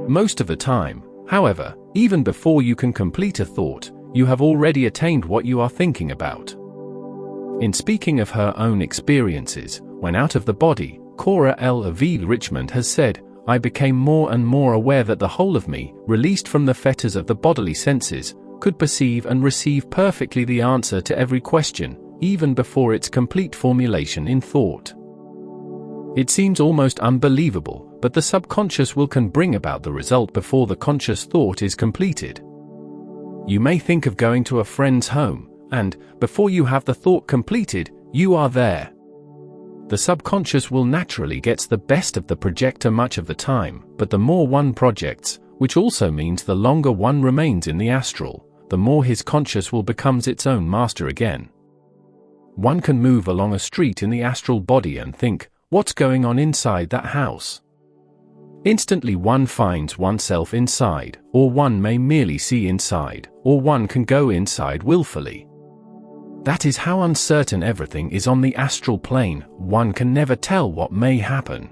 A: Most of the time, however, even before you can complete a thought, you have already attained what you are thinking about. In speaking of her own experiences, when out of the body, Cora L. V. Richmond has said, "I became more and more aware that the whole of me, released from the fetters of the bodily senses, could perceive and receive perfectly the answer to every question, even before its complete formulation in thought. It seems almost unbelievable, but the subconscious can bring about the result before the conscious thought is completed. You may think of going to a friend's home, and, before you have the thought completed, you are there. The subconscious will naturally gets the best of the projector much of the time, but the more one projects, which also means the longer one remains in the astral, the more his conscious will becomes its own master again. One can move along a street in the astral body and think, what's going on inside that house? Instantly one finds oneself inside, or one may merely see inside, or one can go inside willfully. That is how uncertain everything is on the astral plane. One can never tell what may happen.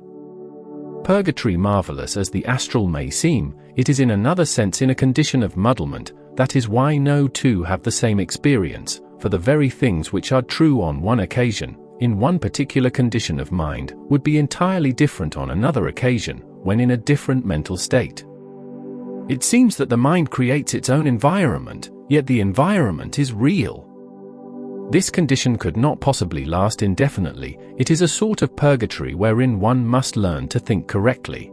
A: Purgatory, marvelous as the astral may seem, it is in another sense in a condition of muddlement. That is why no two have the same experience, for the very things which are true on one occasion, in one particular condition of mind, would be entirely different on another occasion, when in a different mental state. It seems that the mind creates its own environment, yet the environment is real. This condition could not possibly last indefinitely. It is a sort of purgatory wherein one must learn to think correctly.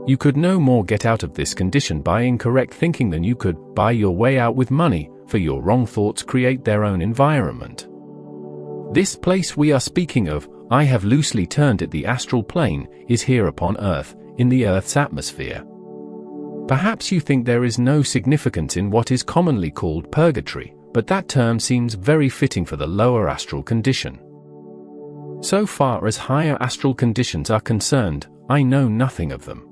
A: You could no more get out of this condition by incorrect thinking than you could buy your way out with money, for your wrong thoughts create their own environment. This place we are speaking of, I have loosely termed it the astral plane, is here upon Earth, in the Earth's atmosphere. Perhaps you think there is no significance in what is commonly called purgatory, but that term seems very fitting for the lower astral condition. So far as higher astral conditions are concerned, I know nothing of them.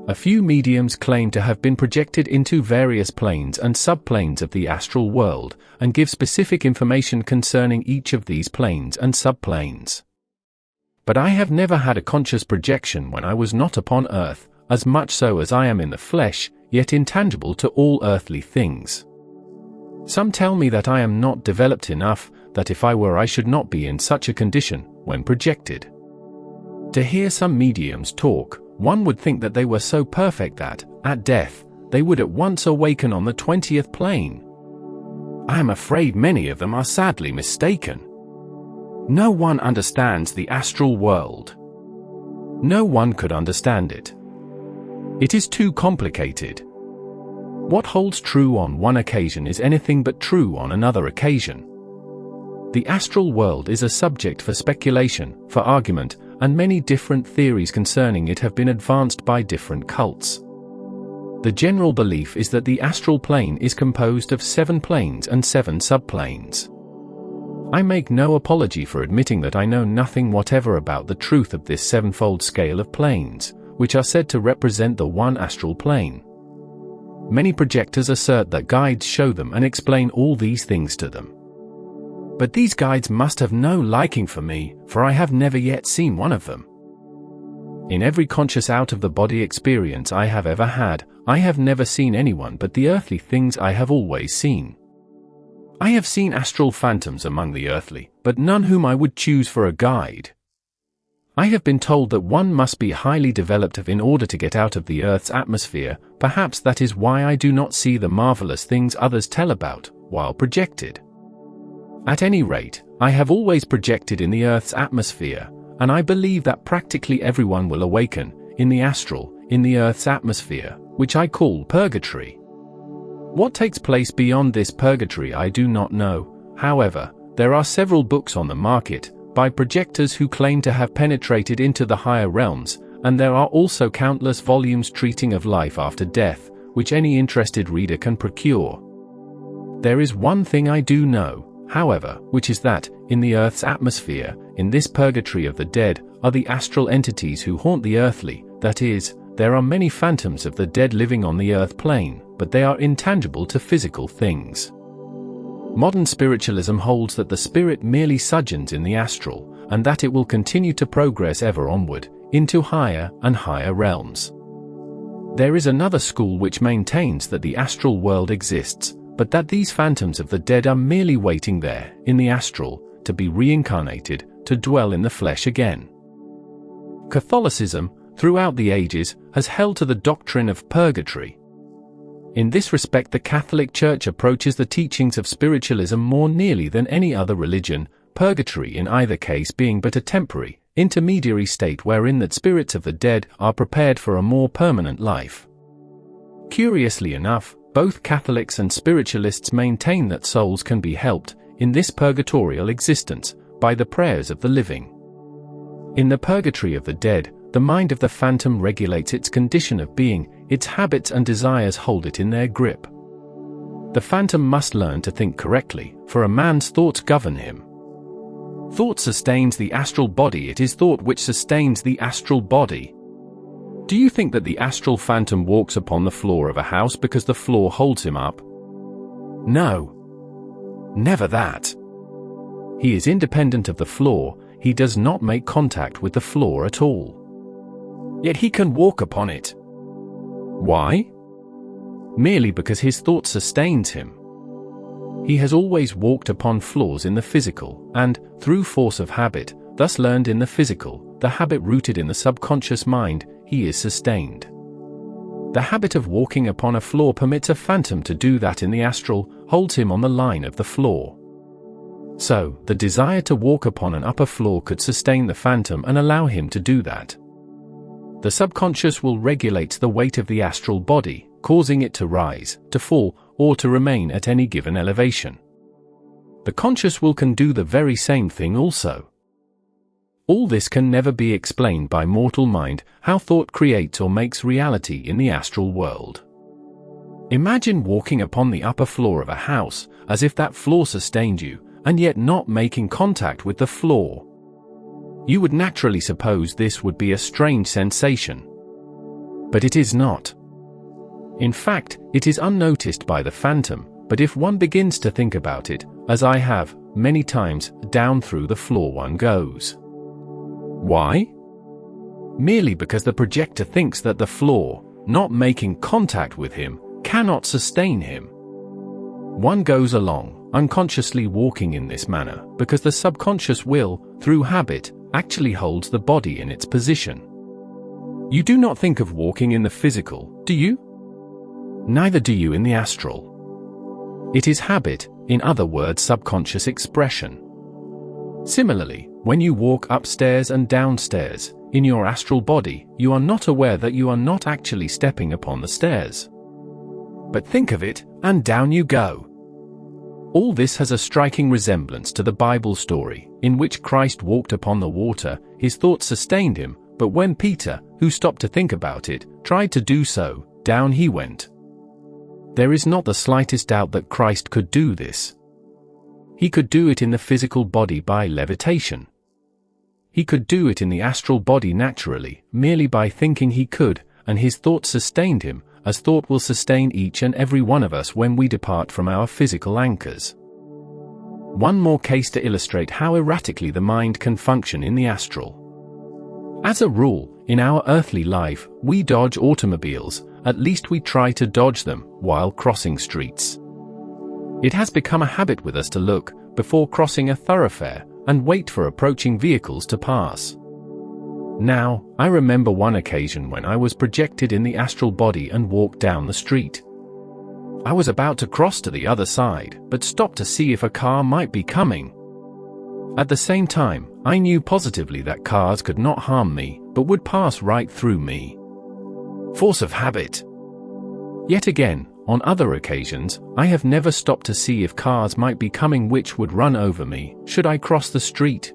A: A few mediums claim to have been projected into various planes and subplanes of the astral world, and give specific information concerning each of these planes and subplanes. But I have never had a conscious projection when I was not upon Earth, as much so as I am in the flesh, yet intangible to all earthly things. Some tell me that I am not developed enough, that if I were I should not be in such a condition, when projected. To hear some mediums talk, one would think that they were so perfect that, at death, they would at once awaken on the 20th plane. I am afraid many of them are sadly mistaken. No one understands the astral world. No one could understand it. It is too complicated. What holds true on one occasion is anything but true on another occasion. The astral world is a subject for speculation, for argument, and many different theories concerning it have been advanced by different cults. The general belief is that the astral plane is composed of 7 planes and 7 subplanes. I make no apology for admitting that I know nothing whatever about the truth of this 7-fold scale of planes, which are said to represent the one astral plane. Many projectors assert that guides show them and explain all these things to them. But these guides must have no liking for me, for I have never yet seen one of them. In every conscious out-of-the-body experience I have ever had, I have never seen anyone but the earthly things I have always seen. I have seen astral phantoms among the earthly, but none whom I would choose for a guide. I have been told that one must be highly developed in order to get out of the Earth's atmosphere. Perhaps that is why I do not see the marvelous things others tell about, while projected. At any rate, I have always projected in the Earth's atmosphere, and I believe that practically everyone will awaken, in the astral, in the Earth's atmosphere, which I call purgatory. What takes place beyond this purgatory I do not know. However, there are several books on the market, by projectors who claim to have penetrated into the higher realms, and there are also countless volumes treating of life after death, which any interested reader can procure. There is one thing I do know, however, which is that, in the Earth's atmosphere, in this purgatory of the dead, are the astral entities who haunt the earthly, that is, there are many phantoms of the dead living on the earth plane, but they are intangible to physical things. Modern spiritualism holds that the spirit merely sojourns in the astral, and that it will continue to progress ever onward, into higher and higher realms. There is another school which maintains that the astral world exists, but that these phantoms of the dead are merely waiting there, in the astral, to be reincarnated, to dwell in the flesh again. Catholicism, throughout the ages, has held to the doctrine of purgatory. In this respect, the Catholic Church approaches the teachings of spiritualism more nearly than any other religion, purgatory in either case being but a temporary, intermediary state wherein the spirits of the dead are prepared for a more permanent life. Curiously enough, both Catholics and spiritualists maintain that souls can be helped, in this purgatorial existence, by the prayers of the living. In the purgatory of the dead, the mind of the phantom regulates its condition of being, its habits and desires hold it in their grip. The phantom must learn to think correctly, for a man's thoughts govern him. Thought sustains the astral body. It is thought which sustains the astral body. Do you think that the astral phantom walks upon the floor of a house because the floor holds him up? No. Never that. He is independent of the floor, he does not make contact with the floor at all. Yet he can walk upon it. Why? Merely because his thought sustains him. He has always walked upon floors in the physical, and, through force of habit, thus learned in the physical, the habit rooted in the subconscious mind, he is sustained. The habit of walking upon a floor permits a phantom to do that in the astral, holds him on the line of the floor. So, the desire to walk upon an upper floor could sustain the phantom and allow him to do that. The subconscious will regulate the weight of the astral body, causing it to rise, to fall, or to remain at any given elevation. The conscious will can do the very same thing also. All this can never be explained by mortal mind, how thought creates or makes reality in the astral world. Imagine walking upon the upper floor of a house, as if that floor sustained you, and yet not making contact with the floor. You would naturally suppose this would be a strange sensation. But it is not. In fact, it is unnoticed by the phantom, but if one begins to think about it, as I have, many times, down through the floor one goes. Why? Merely because the projector thinks that the floor, not making contact with him, cannot sustain him. One goes along, unconsciously walking in this manner, because the subconscious will, through habit, actually holds the body in its position. You do not think of walking in the physical, do you? Neither do you in the astral. It is habit, in other words subconscious expression. Similarly, when you walk upstairs and downstairs, in your astral body, you are not aware that you are not actually stepping upon the stairs. But think of it, and down you go. All this has a striking resemblance to the Bible story, in which Christ walked upon the water, his thoughts sustained him, but when Peter, who stopped to think about it, tried to do so, down he went. There is not the slightest doubt that Christ could do this. He could do it in the physical body by levitation. He could do it in the astral body naturally, merely by thinking he could, and his thought sustained him, as thought will sustain each and every one of us when we depart from our physical anchors. One more case to illustrate how erratically the mind can function in the astral. As a rule, in our earthly life, we dodge automobiles, at least we try to dodge them, while crossing streets. It has become a habit with us to look, before crossing a thoroughfare, and wait for approaching vehicles to pass. Now, I remember one occasion when I was projected in the astral body and walked down the street. I was about to cross to the other side, but stopped to see if a car might be coming. At the same time, I knew positively that cars could not harm me, but would pass right through me. Force of habit. Yet again, on other occasions, I have never stopped to see if cars might be coming which would run over me, should I cross the street.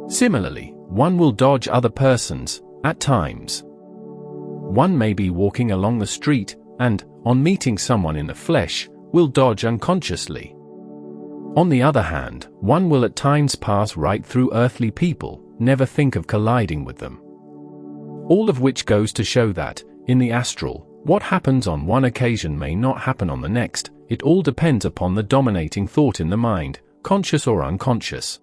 A: Similarly, one will dodge other persons, at times. One may be walking along the street, and, on meeting someone in the flesh, will dodge unconsciously. On the other hand, one will at times pass right through earthly people, never think of colliding with them. All of which goes to show that, in the astral, what happens on one occasion may not happen on the next. It all depends upon the dominating thought in the mind, conscious or unconscious.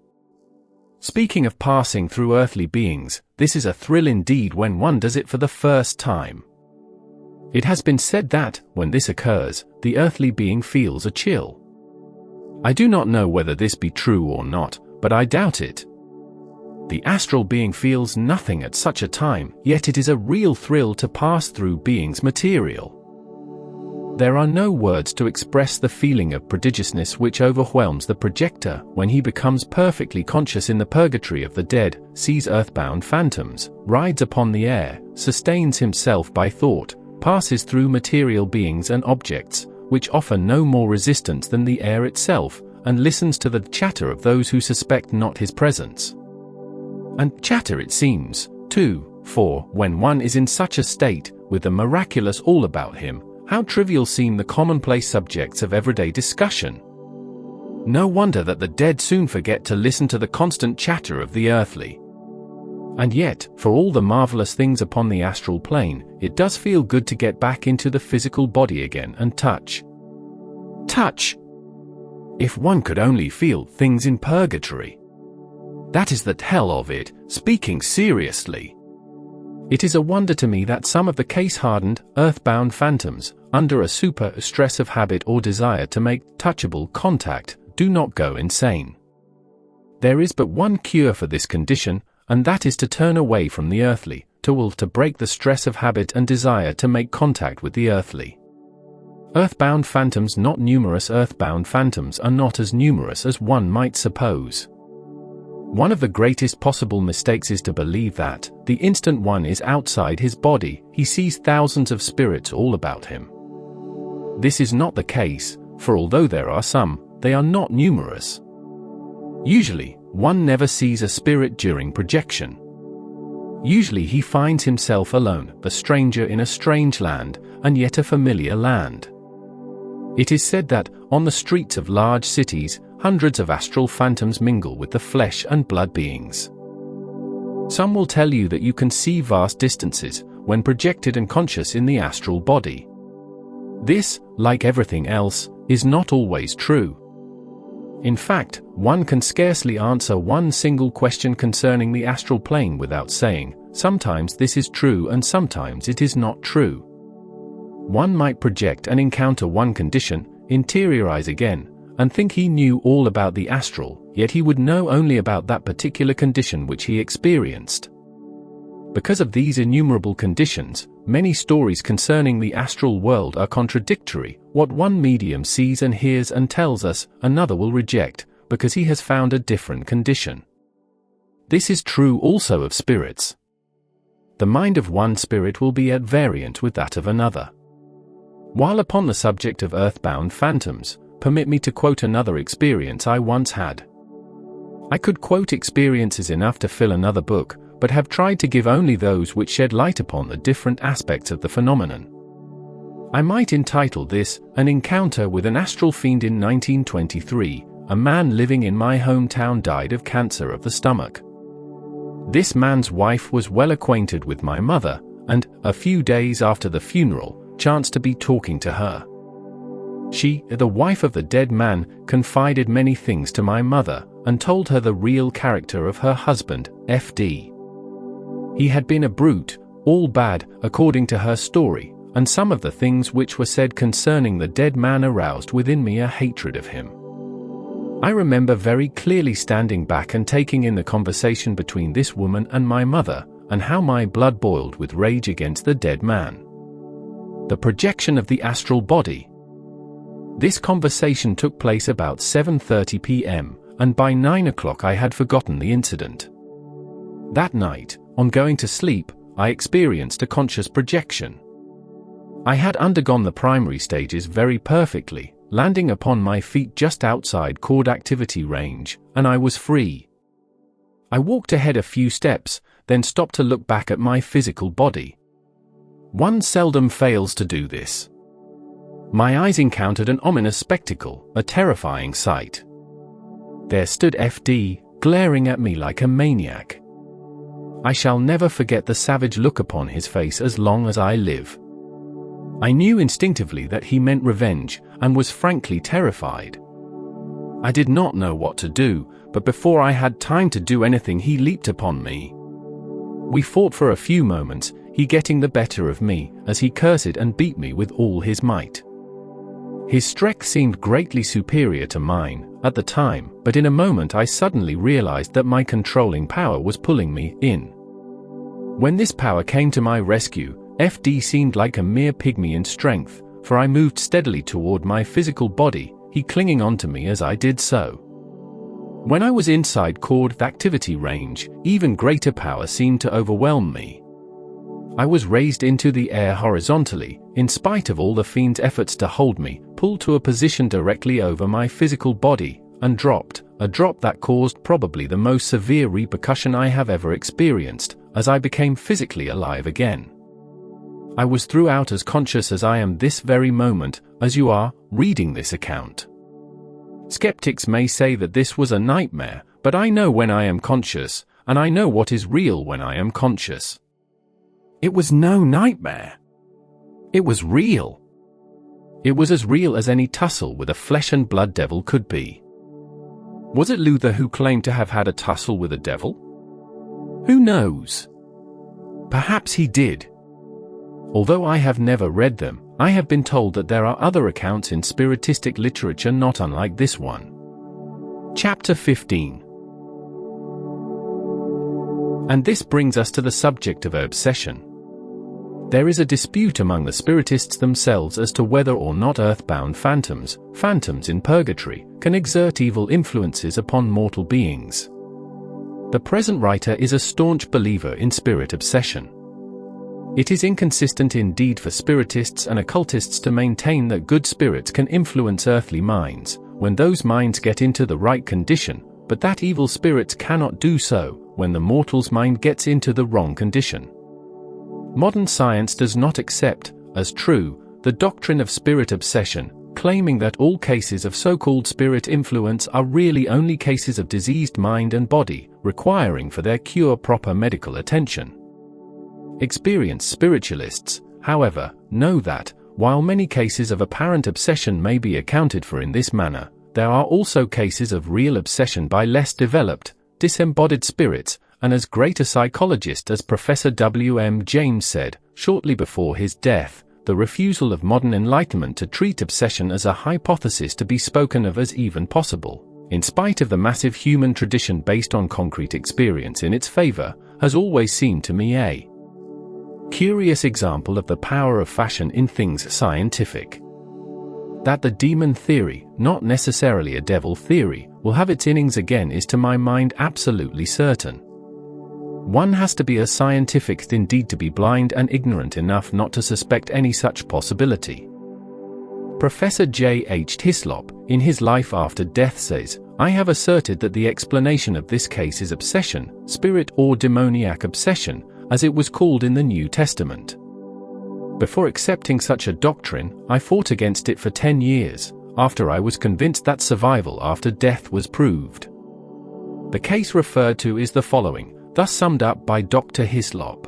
A: Speaking of passing through earthly beings, this is a thrill indeed when one does it for the first time. It has been said that, when this occurs, the earthly being feels a chill. I do not know whether this be true or not, but I doubt it. The astral being feels nothing at such a time, yet it is a real thrill to pass through beings material. There are no words to express the feeling of prodigiousness which overwhelms the projector when he becomes perfectly conscious in the purgatory of the dead, sees earthbound phantoms, rides upon the air, sustains himself by thought, passes through material beings and objects, which offer no more resistance than the air itself, and listens to the chatter of those who suspect not his presence. And chatter it seems, too, for, when one is in such a state, with the miraculous all about him, how trivial seem the commonplace subjects of everyday discussion. No wonder that the dead soon forget to listen to the constant chatter of the earthly. And yet, for all the marvelous things upon the astral plane, it does feel good to get back into the physical body again and touch. Touch! If one could only feel things in purgatory. That is the hell of it, speaking seriously. It is a wonder to me that some of the case-hardened, earthbound phantoms, under a super stress of habit or desire to make touchable contact, do not go insane. There is but one cure for this condition, and that is to turn away from the earthly, to break the stress of habit and desire to make contact with the earthly. Earthbound phantoms, not numerous earthbound phantoms, are not as numerous as one might suppose. One of the greatest possible mistakes is to believe that, the instant one is outside his body, he sees thousands of spirits all about him. This is not the case, for although there are some, they are not numerous. Usually, one never sees a spirit during projection. Usually he finds himself alone, a stranger in a strange land, and yet a familiar land. It is said that, on the streets of large cities, hundreds of astral phantoms mingle with the flesh and blood beings. Some will tell you that you can see vast distances, when projected and conscious in the astral body. This, like everything else, is not always true. In fact, one can scarcely answer one single question concerning the astral plane without saying, sometimes this is true and sometimes it is not true. One might project and encounter one condition, interiorize again, and think he knew all about the astral, yet he would know only about that particular condition which he experienced. Because of these innumerable conditions, many stories concerning the astral world are contradictory. What one medium sees and hears and tells us, another will reject, because he has found a different condition. This is true also of spirits. The mind of one spirit will be at variance with that of another. While upon the subject of earthbound phantoms, permit me to quote another experience I once had. I could quote experiences enough to fill another book, but have tried to give only those which shed light upon the different aspects of the phenomenon. I might entitle this, An Encounter with an Astral Fiend in 1923, a man living in my hometown died of cancer of the stomach. This man's wife was well acquainted with my mother, and, a few days after the funeral, chanced to be talking to her. She, the wife of the dead man, confided many things to my mother, and told her the real character of her husband, F.D. He had been a brute, all bad, according to her story, and some of the things which were said concerning the dead man aroused within me a hatred of him. I remember very clearly standing back and taking in the conversation between this woman and my mother, and how my blood boiled with rage against the dead man. The projection of the astral body. This conversation took place about 7:30 p.m., and by 9 o'clock I had forgotten the incident. That night, on going to sleep, I experienced a conscious projection. I had undergone the primary stages very perfectly, landing upon my feet just outside chord activity range, and I was free. I walked ahead a few steps, then stopped to look back at my physical body. One seldom fails to do this. My eyes encountered an ominous spectacle, a terrifying sight. There stood F.D., glaring at me like a maniac. I shall never forget the savage look upon his face as long as I live. I knew instinctively that he meant revenge, and was frankly terrified. I did not know what to do, but before I had time to do anything he leaped upon me. We fought for a few moments, he getting the better of me, as he cursed and beat me with all his might. His strength seemed greatly superior to mine, at the time, but in a moment I suddenly realized that my controlling power was pulling me in. When this power came to my rescue, F.D. seemed like a mere pygmy in strength, for I moved steadily toward my physical body, he clinging onto me as I did so. When I was inside cord activity range, even greater power seemed to overwhelm me. I was raised into the air horizontally, in spite of all the fiend's efforts to hold me, pulled to a position directly over my physical body, and dropped, a drop that caused probably the most severe repercussion I have ever experienced, as I became physically alive again. I was throughout as conscious as I am this very moment, as you are, reading this account. Skeptics may say that this was a nightmare, but I know when I am conscious, and I know what is real when I am conscious. It was no nightmare. It was real. It was as real as any tussle with a flesh and blood devil could be. Was it Luther who claimed to have had a tussle with a devil? Who knows? Perhaps he did. Although I have never read them, I have been told that there are other accounts in spiritistic literature not unlike this one. Chapter 15. And this brings us to the subject of obsession. There is a dispute among the spiritists themselves as to whether or not earthbound phantoms in purgatory, can exert evil influences upon mortal beings. The present writer is a staunch believer in spirit obsession. It is inconsistent indeed for spiritists and occultists to maintain that good spirits can influence earthly minds, when those minds get into the right condition, but that evil spirits cannot do so, when the mortal's mind gets into the wrong condition. Modern science does not accept, as true, the doctrine of spirit obsession, claiming that all cases of so-called spirit influence are really only cases of diseased mind and body, requiring for their cure proper medical attention. Experienced spiritualists, however, know that, while many cases of apparent obsession may be accounted for in this manner, there are also cases of real obsession by less developed, disembodied spirits, and as great a psychologist as Professor W. M. James said, shortly before his death, the refusal of modern enlightenment to treat obsession as a hypothesis to be spoken of as even possible, in spite of the massive human tradition based on concrete experience in its favor, has always seemed to me a curious example of the power of fashion in things scientific. That the demon theory, not necessarily a devil theory, will have its innings again is to my mind absolutely certain. One has to be a scientific indeed to be blind and ignorant enough not to suspect any such possibility. Professor J. H. Hislop, in his Life After Death says, I have asserted that the explanation of this case is obsession, spirit or demoniac obsession, as it was called in the New Testament. Before accepting such a doctrine, I fought against it for 10 years, after I was convinced that survival after death was proved. The case referred to is the following, thus summed up by Dr. Hislop.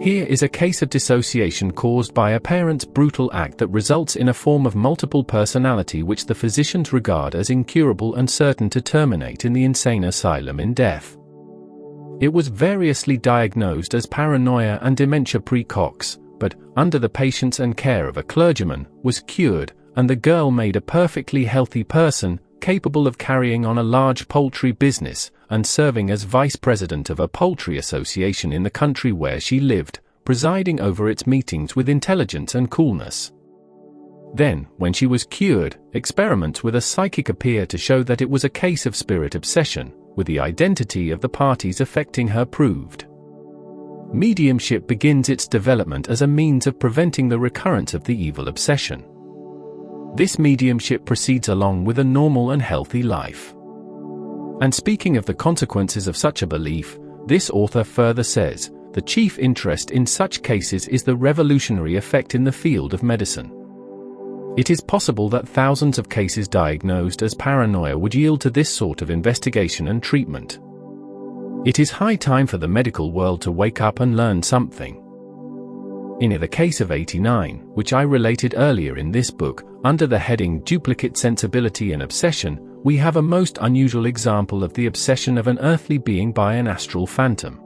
A: Here is a case of dissociation caused by a parent's brutal act that results in a form of multiple personality which the physicians regard as incurable and certain to terminate in the insane asylum in death. It was variously diagnosed as paranoia and dementia precox, but, under the patience and care of a clergyman, was cured, and the girl made a perfectly healthy person, capable of carrying on a large poultry business, and serving as vice president of a poultry association in the country where she lived, presiding over its meetings with intelligence and coolness. Then, when she was cured, experiments with a psychic appear to show that it was a case of spirit obsession, with the identity of the parties affecting her proved. Mediumship begins its development as a means of preventing the recurrence of the evil obsession. This mediumship proceeds along with a normal and healthy life. And speaking of the consequences of such a belief, this author further says, the chief interest in such cases is the revolutionary effect in the field of medicine. It is possible that thousands of cases diagnosed as paranoia would yield to this sort of investigation and treatment. It is high time for the medical world to wake up and learn something. In the case of 89, which I related earlier in this book, under the heading Duplicate Sensibility and Obsession, we have a most unusual example of the obsession of an earthly being by an astral phantom.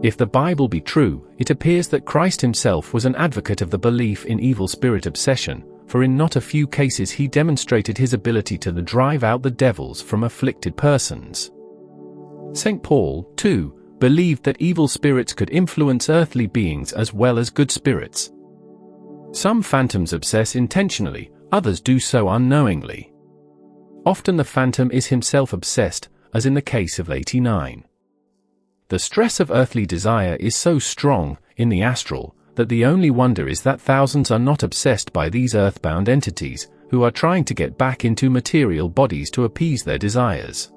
A: If the Bible be true, it appears that Christ himself was an advocate of the belief in evil spirit obsession, for in not a few cases he demonstrated his ability to drive out the devils from afflicted persons. St. Paul, too, believed that evil spirits could influence earthly beings as well as good spirits. Some phantoms obsess intentionally, others do so unknowingly. Often the phantom is himself obsessed, as in the case of 89. The stress of earthly desire is so strong, in the astral, that the only wonder is that thousands are not obsessed by these earthbound entities, who are trying to get back into material bodies to appease their desires.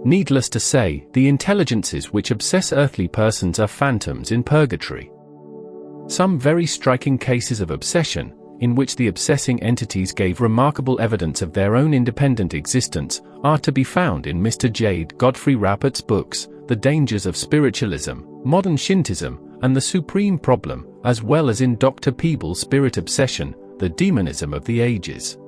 A: Needless to say, the intelligences which obsess earthly persons are phantoms in purgatory. Some very striking cases of obsession, in which the obsessing entities gave remarkable evidence of their own independent existence, are to be found in Mr. J. Godfrey Rappert's books, The Dangers of Spiritualism, Modern Shintism, and The Supreme Problem, as well as in Dr. Peebles' Spirit Obsession, The Demonism of the Ages.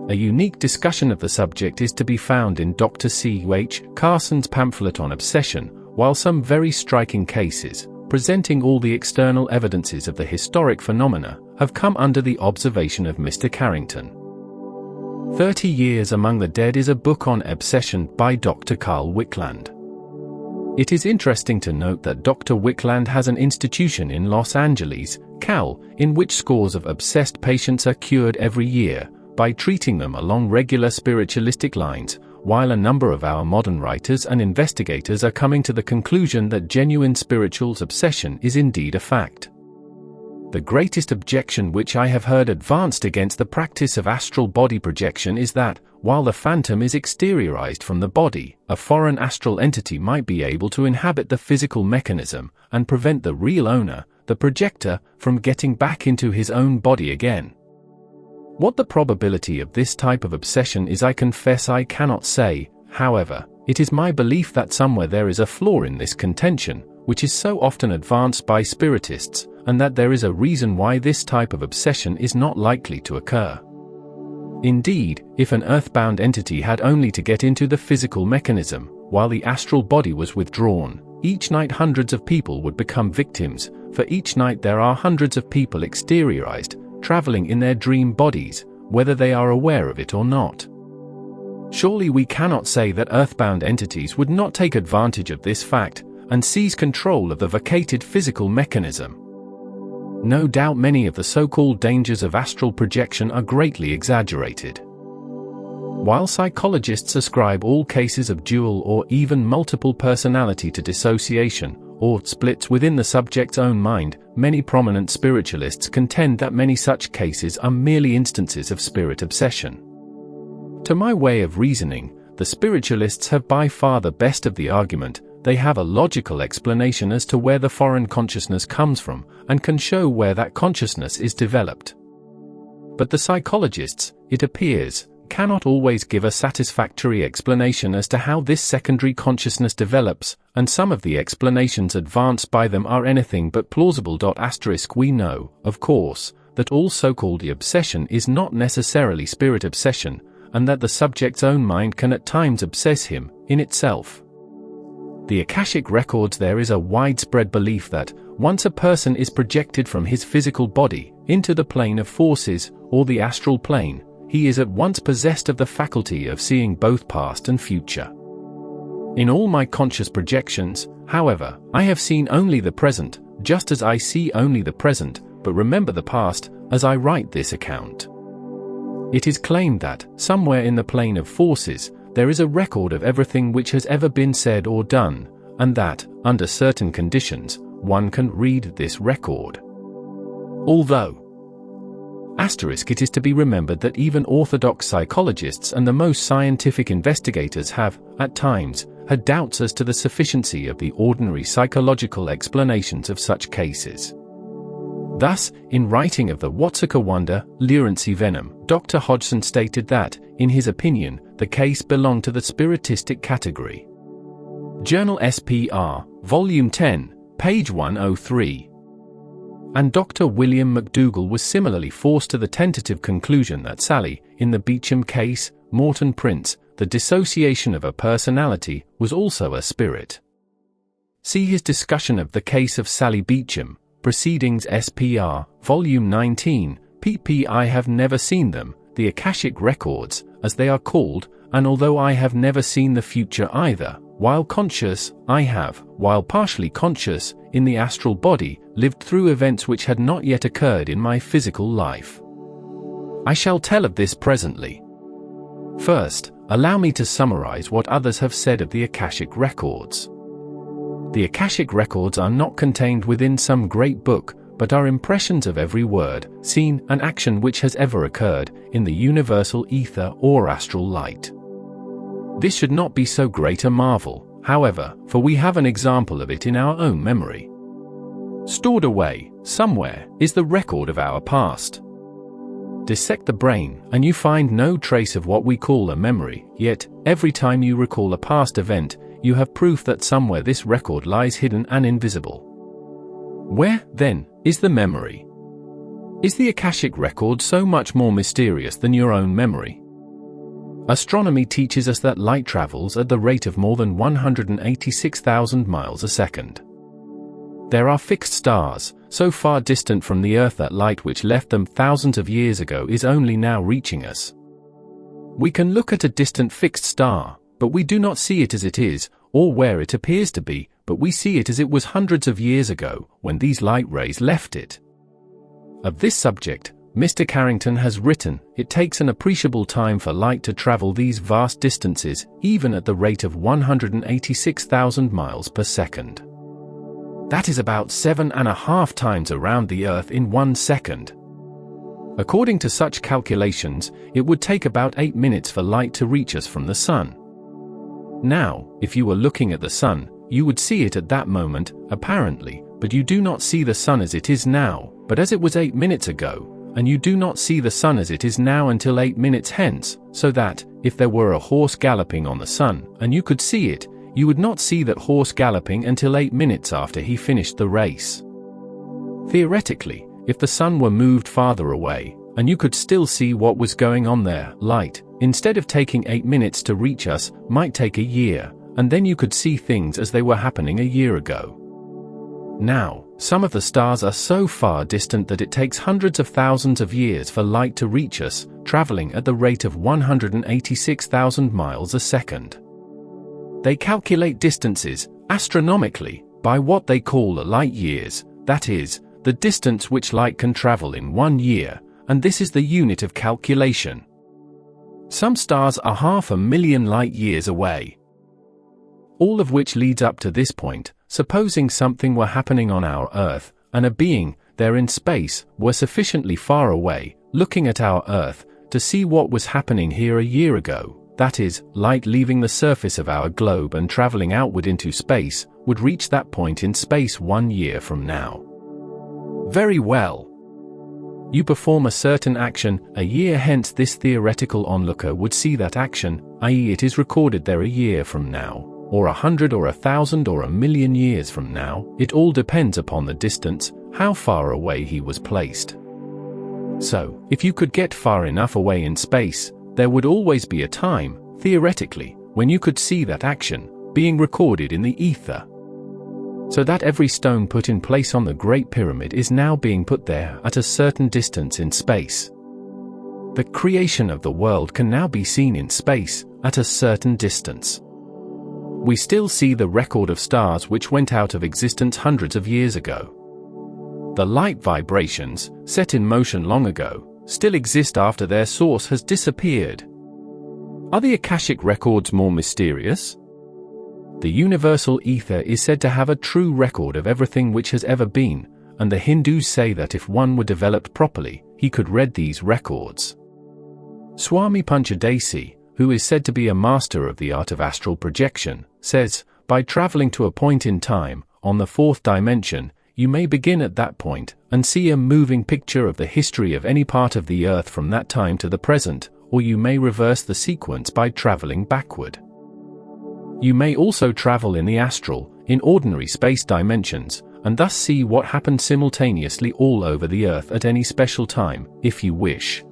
A: A unique discussion of the subject is to be found in Dr. C. H. Carson's pamphlet on obsession, while some very striking cases, presenting all the external evidences of the historic phenomena, have come under the observation of Mr. Carrington. 30 Years Among the Dead is a book on obsession by Dr. Carl Wickland. It is interesting to note that Dr. Wickland has an institution in Los Angeles, Cal, in which scores of obsessed patients are cured every year, by treating them along regular spiritualistic lines, while a number of our modern writers and investigators are coming to the conclusion that genuine spiritual obsession is indeed a fact. The greatest objection which I have heard advanced against the practice of astral body projection is that, while the phantom is exteriorized from the body, a foreign astral entity might be able to inhabit the physical mechanism and prevent the real owner, the projector, from getting back into his own body again. What the probability of this type of obsession is, I confess I cannot say. However, it is my belief that somewhere there is a flaw in this contention, which is so often advanced by spiritists, and that there is a reason why this type of obsession is not likely to occur. Indeed, if an earthbound entity had only to get into the physical mechanism, while the astral body was withdrawn, each night hundreds of people would become victims, for each night there are hundreds of people exteriorized, traveling in their dream bodies, whether they are aware of it or not. Surely we cannot say that earthbound entities would not take advantage of this fact, and seize control of the vacated physical mechanism. No doubt many of the so-called dangers of astral projection are greatly exaggerated. While psychologists ascribe all cases of dual or even multiple personality to dissociation, or splits within the subject's own mind, many prominent spiritualists contend that many such cases are merely instances of spirit obsession. To my way of reasoning, the spiritualists have by far the best of the argument. They have a logical explanation as to where the foreign consciousness comes from, and can show where that consciousness is developed. But the psychologists, it appears, cannot always give a satisfactory explanation as to how this secondary consciousness develops, and some of the explanations advanced by them are anything but plausible. We know, of course, that all so-called obsession is not necessarily spirit obsession, and that the subject's own mind can at times obsess him, in itself. The Akashic records there is a widespread belief that, once a person is projected from his physical body, into the plane of forces, or the astral plane, he is at once possessed of the faculty of seeing both past and future. In all my conscious projections, however, I have seen only the present, just as I see only the present, but remember the past, as I write this account. It is claimed that, somewhere in the plane of forces, there is a record of everything which has ever been said or done, and that, under certain conditions, one can read this record. Although, it is to be remembered that even orthodox psychologists and the most scientific investigators have, at times, had doubts as to the sufficiency of the ordinary psychological explanations of such cases. Thus, in writing of the Watsaka Wonder, Lurency Venom, Dr. Hodgson stated that, in his opinion, the case belonged to the spiritistic category. Journal SPR, Volume 10, page 103. And Dr. William McDougall was similarly forced to the tentative conclusion that Sally, in the Beecham case, Morton Prince, the dissociation of a personality, was also a spirit. See his discussion of the case of Sally Beecham, Proceedings SPR, Volume 19, pp. I have never seen them, the Akashic records, as they are called, and although I have never seen the future either, while conscious, I have, while partially conscious, in the astral body, lived through events which had not yet occurred in my physical life. I shall tell of this presently. First, allow me to summarize what others have said of the Akashic records. The Akashic records are not contained within some great book, but are impressions of every word, scene, and action which has ever occurred in the universal ether or astral light. This should not be so great a marvel, however, for we have an example of it in our own memory. Stored away, somewhere, is the record of our past. Dissect the brain, and you find no trace of what we call a memory, yet, every time you recall a past event, you have proof that somewhere this record lies hidden and invisible. Where, then, is the memory? Is the Akashic record so much more mysterious than your own memory? Astronomy teaches us that light travels at the rate of more than 186,000 miles a second. There are fixed stars, so far distant from the Earth that light which left them thousands of years ago is only now reaching us. We can look at a distant fixed star, but we do not see it as it is, or where it appears to be, but we see it as it was hundreds of years ago, when these light rays left it. Of this subject, Mr. Carrington has written, it takes an appreciable time for light to travel these vast distances, even at the rate of 186,000 miles per second. That is about 7.5 times around the Earth in 1 second. According to such calculations, it would take about 8 minutes for light to reach us from the Sun. Now, if you were looking at the Sun, you would see it at that moment, apparently, but you do not see the Sun as it is now, but as it was 8 minutes ago, and you do not see the Sun as it is now until 8 minutes hence, so that, if there were a horse galloping on the Sun, and you could see it, you would not see that horse galloping until 8 minutes after he finished the race. Theoretically, if the Sun were moved farther away, and you could still see what was going on there, light, instead of taking 8 minutes to reach us, might take a year, and then you could see things as they were happening a year ago. Now, some of the stars are so far distant that it takes hundreds of thousands of years for light to reach us, traveling at the rate of 186,000 miles a second. They calculate distances, astronomically, by what they call light years, that is, the distance which light can travel in 1 year, and this is the unit of calculation. Some stars are 500,000 light years away. All of which leads up to this point, supposing something were happening on our Earth, and a being, there in space, were sufficiently far away, looking at our Earth, to see what was happening here a year ago, that is, light leaving the surface of our globe and traveling outward into space, would reach that point in space 1 year from now. Very well. You perform a certain action, a year hence this theoretical onlooker would see that action, i.e. it is recorded there a year from now, or 100 or 1,000 or 1,000,000 years from now, it all depends upon the distance, how far away he was placed. So, if you could get far enough away in space, there would always be a time, theoretically, when you could see that action, being recorded in the ether. So that every stone put in place on the Great Pyramid is now being put there at a certain distance in space. The creation of the world can now be seen in space, at a certain distance. We still see the record of stars which went out of existence hundreds of years ago. The light vibrations, set in motion long ago, still exist after their source has disappeared. Are the Akashic records more mysterious? The universal ether is said to have a true record of everything which has ever been, and the Hindus say that if one were developed properly, he could read these records. Swami Panchadesi, who is said to be a master of the art of astral projection, says, by traveling to a point in time, on the 4th dimension, you may begin at that point, and see a moving picture of the history of any part of the earth from that time to the present, or you may reverse the sequence by traveling backward. You may also travel in the astral, in ordinary space dimensions, and thus see what happened simultaneously all over the earth at any special time, if you wish.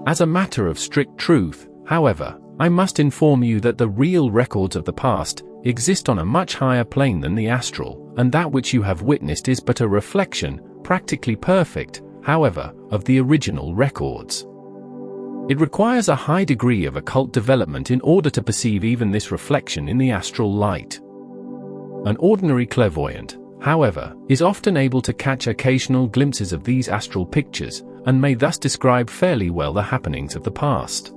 A: As a matter of strict truth, however, I must inform you that the real records of the past exist on a much higher plane than the astral, and that which you have witnessed is but a reflection, practically perfect, however, of the original records. It requires a high degree of occult development in order to perceive even this reflection in the astral light. An ordinary clairvoyant, however, is often able to catch occasional glimpses of these astral pictures, and may thus describe fairly well the happenings of the past.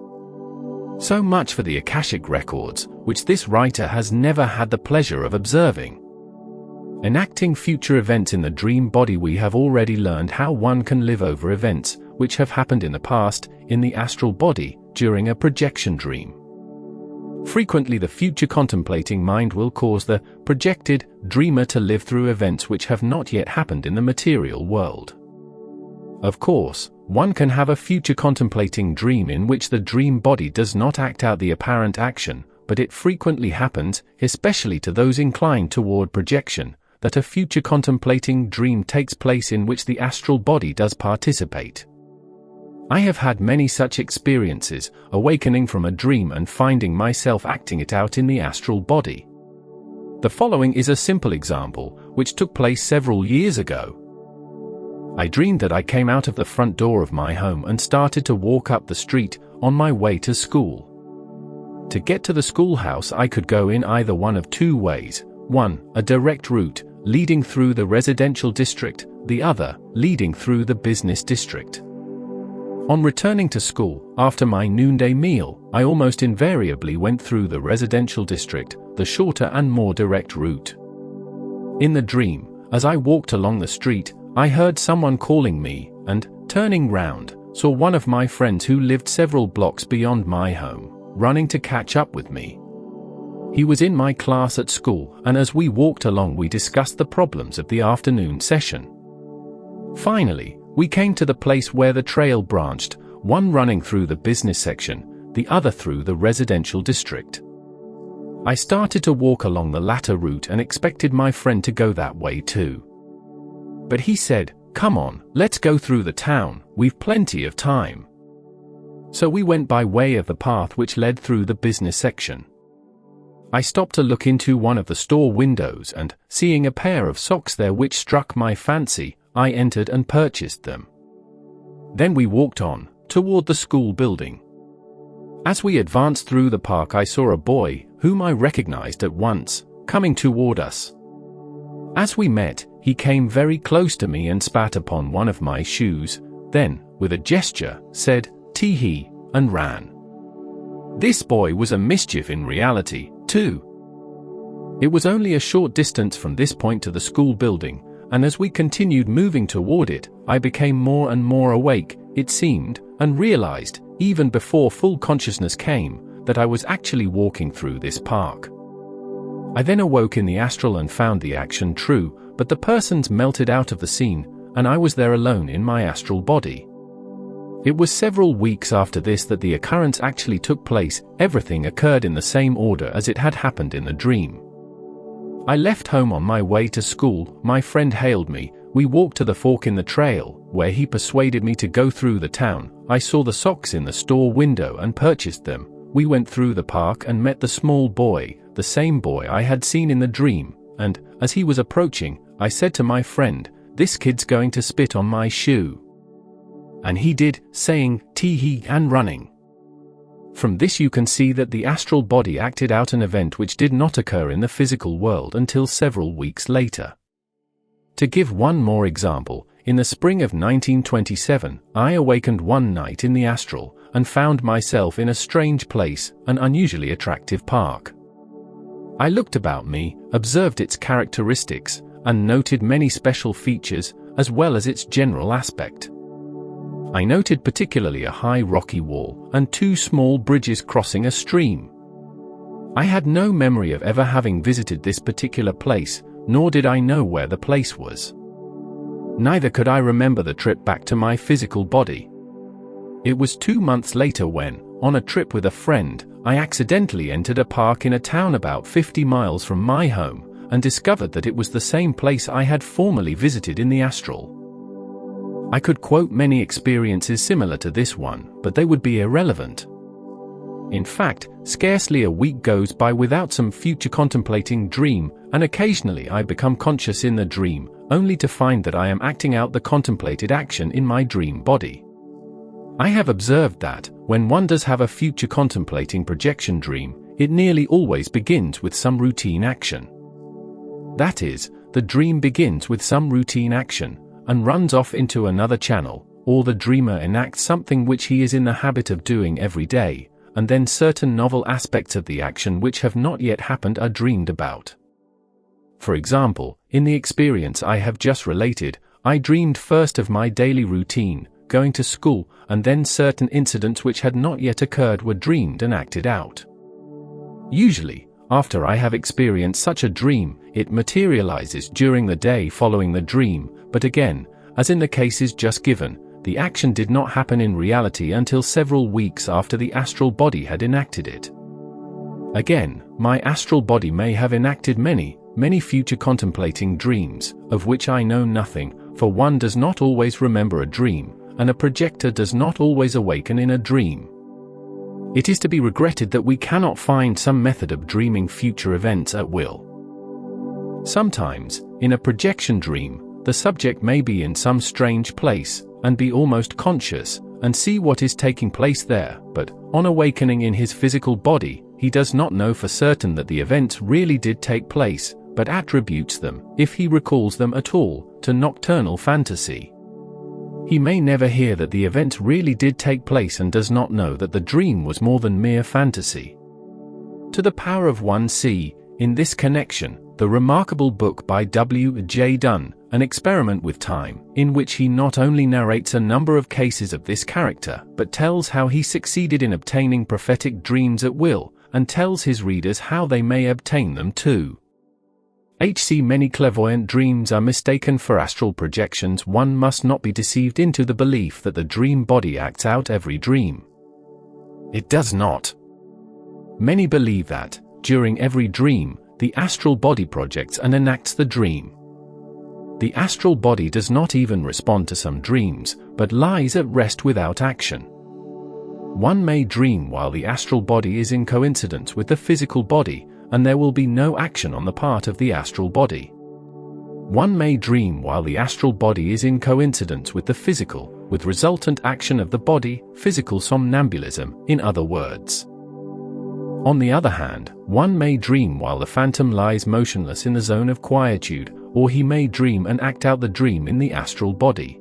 A: So much for the Akashic records, which this writer has never had the pleasure of observing. Enacting future events in the dream body, we have already learned how one can live over events which have happened in the past, in the astral body, during a projection dream. Frequently the future contemplating mind will cause the projected dreamer to live through events which have not yet happened in the material world. Of course, one can have a future contemplating dream in which the dream body does not act out the apparent action, but it frequently happens, especially to those inclined toward projection, that a future contemplating dream takes place in which the astral body does participate. I have had many such experiences, awakening from a dream and finding myself acting it out in the astral body. The following is a simple example, which took place several years ago. I dreamed that I came out of the front door of my home and started to walk up the street, on my way to school. To get to the schoolhouse I could go in either one of two ways: one, a direct route, leading through the residential district, the other, leading through the business district. On returning to school, after my noonday meal, I almost invariably went through the residential district, the shorter and more direct route. In the dream, as I walked along the street, I heard someone calling me, and, turning round, saw one of my friends who lived several blocks beyond my home, running to catch up with me. He was in my class at school, and as we walked along we discussed the problems of the afternoon session. Finally, we came to the place where the trail branched, one running through the business section, the other through the residential district. I started to walk along the latter route and expected my friend to go that way too. But he said, "Come on, let's go through the town, we've plenty of time." So we went by way of the path which led through the business section. I stopped to look into one of the store windows and, seeing a pair of socks there which struck my fancy, I entered and purchased them. Then we walked on, toward the school building. As we advanced through the park I saw a boy, whom I recognized at once, coming toward us. As we met, he came very close to me and spat upon one of my shoes, then, with a gesture, said, "Tee-hee," and ran. This boy was a mischief in reality, too. It was only a short distance from this point to the school building, and as we continued moving toward it, I became more and more awake, it seemed, and realized, even before full consciousness came, that I was actually walking through this park. I then awoke in the astral and found the action true, but the persons melted out of the scene, and I was there alone in my astral body. It was several weeks after this that the occurrence actually took place. Everything occurred in the same order as it had happened in the dream. I left home on my way to school, my friend hailed me, we walked to the fork in the trail, where he persuaded me to go through the town. I saw the socks in the store window and purchased them. We went through the park and met the small boy, the same boy I had seen in the dream, and, as he was approaching, I said to my friend, "This kid's going to spit on my shoe." And he did, saying, "Tee-hee," and running. From this you can see that the astral body acted out an event which did not occur in the physical world until several weeks later. To give one more example, in the spring of 1927, I awakened one night in the astral, and found myself in a strange place, an unusually attractive park. I looked about me, observed its characteristics, and noted many special features, as well as its general aspect. I noted particularly a high rocky wall, and two small bridges crossing a stream. I had no memory of ever having visited this particular place, nor did I know where the place was. Neither could I remember the trip back to my physical body. It was 2 months later when, on a trip with a friend, I accidentally entered a park in a town about 50 miles from my home, and discovered that it was the same place I had formerly visited in the astral. I could quote many experiences similar to this one, but they would be irrelevant. In fact, scarcely a week goes by without some future contemplating dream, and occasionally I become conscious in the dream, only to find that I am acting out the contemplated action in my dream body. I have observed that, when one does have a future contemplating projection dream, it nearly always begins with some routine action. That is, the dream begins with some routine action, and runs off into another channel, or the dreamer enacts something which he is in the habit of doing every day, and then certain novel aspects of the action which have not yet happened are dreamed about. For example, in the experience I have just related, I dreamed first of my daily routine, going to school, and then certain incidents which had not yet occurred were dreamed and acted out. Usually, after I have experienced such a dream, it materializes during the day following the dream, but again, as in the cases just given, the action did not happen in reality until several weeks after the astral body had enacted it. Again, my astral body may have enacted many future contemplating dreams, of which I know nothing, for one does not always remember a dream, and a projector does not always awaken in a dream. It is to be regretted that we cannot find some method of dreaming future events at will. Sometimes, in a projection dream, the subject may be in some strange place, and be almost conscious, and see what is taking place there, but, on awakening in his physical body, he does not know for certain that the events really did take place, but attributes them, if he recalls them at all, to nocturnal fantasy. He may never hear that the events really did take place and does not know that the dream was more than mere fantasy. To the Power of One, see, in this connection, the remarkable book by W. J. Dunn, An Experiment with Time, in which he not only narrates a number of cases of this character, but tells how he succeeded in obtaining prophetic dreams at will, and tells his readers how they may obtain them too. Many clairvoyant dreams are mistaken for astral projections. One must not be deceived into the belief that the dream body acts out every dream. It does not. Many believe that, during every dream, the astral body projects and enacts the dream. The astral body does not even respond to some dreams, but lies at rest without action. One may dream while the astral body is in coincidence with the physical body, and there will be no action on the part of the astral body. One may dream while the astral body is in coincidence with the physical, with resultant action of the body, physical somnambulism, in other words. On the other hand, one may dream while the phantom lies motionless in the zone of quietude, or he may dream and act out the dream in the astral body.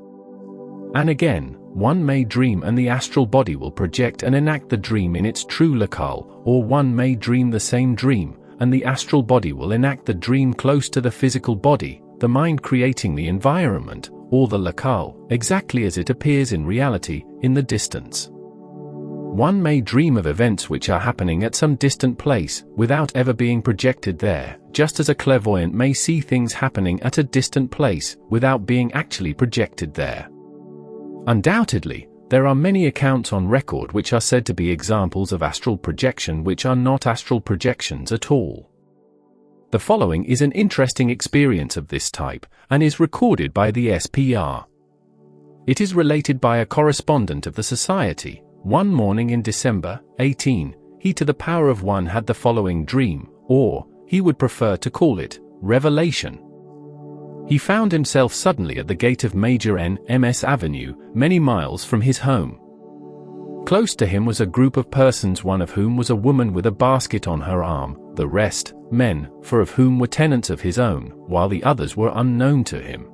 A: And again, one may dream and the astral body will project and enact the dream in its true locale, or one may dream the same dream, and the astral body will enact the dream close to the physical body, the mind creating the environment, or the locale, exactly as it appears in reality, in the distance. One may dream of events which are happening at some distant place, without ever being projected there, just as a clairvoyant may see things happening at a distant place, without being actually projected there. Undoubtedly, there are many accounts on record which are said to be examples of astral projection which are not astral projections at all. The following is an interesting experience of this type, and is recorded by the SPR. It is related by a correspondent of the Society. One morning in December, 18, he to the Power of One had the following dream, or, he would prefer to call it, revelation. He found himself suddenly at the gate of Major N.M.S. Avenue, many miles from his home. Close to him was a group of persons, one of whom was a woman with a basket on her arm, the rest, men, four of whom were tenants of his own, while the others were unknown to him.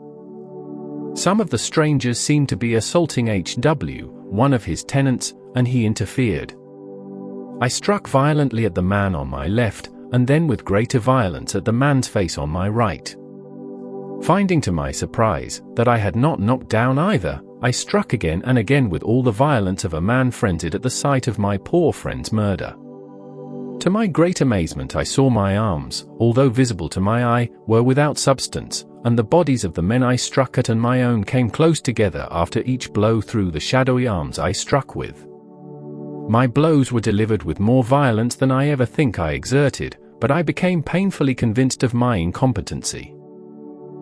A: Some of the strangers seemed to be assaulting H.W., one of his tenants, and he interfered. I struck violently at the man on my left, and then with greater violence at the man's face on my right. Finding to my surprise that I had not knocked down either, I struck again and again with all the violence of a man frenzied at the sight of my poor friend's murder. To my great amazement I saw my arms, although visible to my eye, were without substance, and the bodies of the men I struck at and my own came close together after each blow through the shadowy arms I struck with. My blows were delivered with more violence than I ever think I exerted, but I became painfully convinced of my incompetency.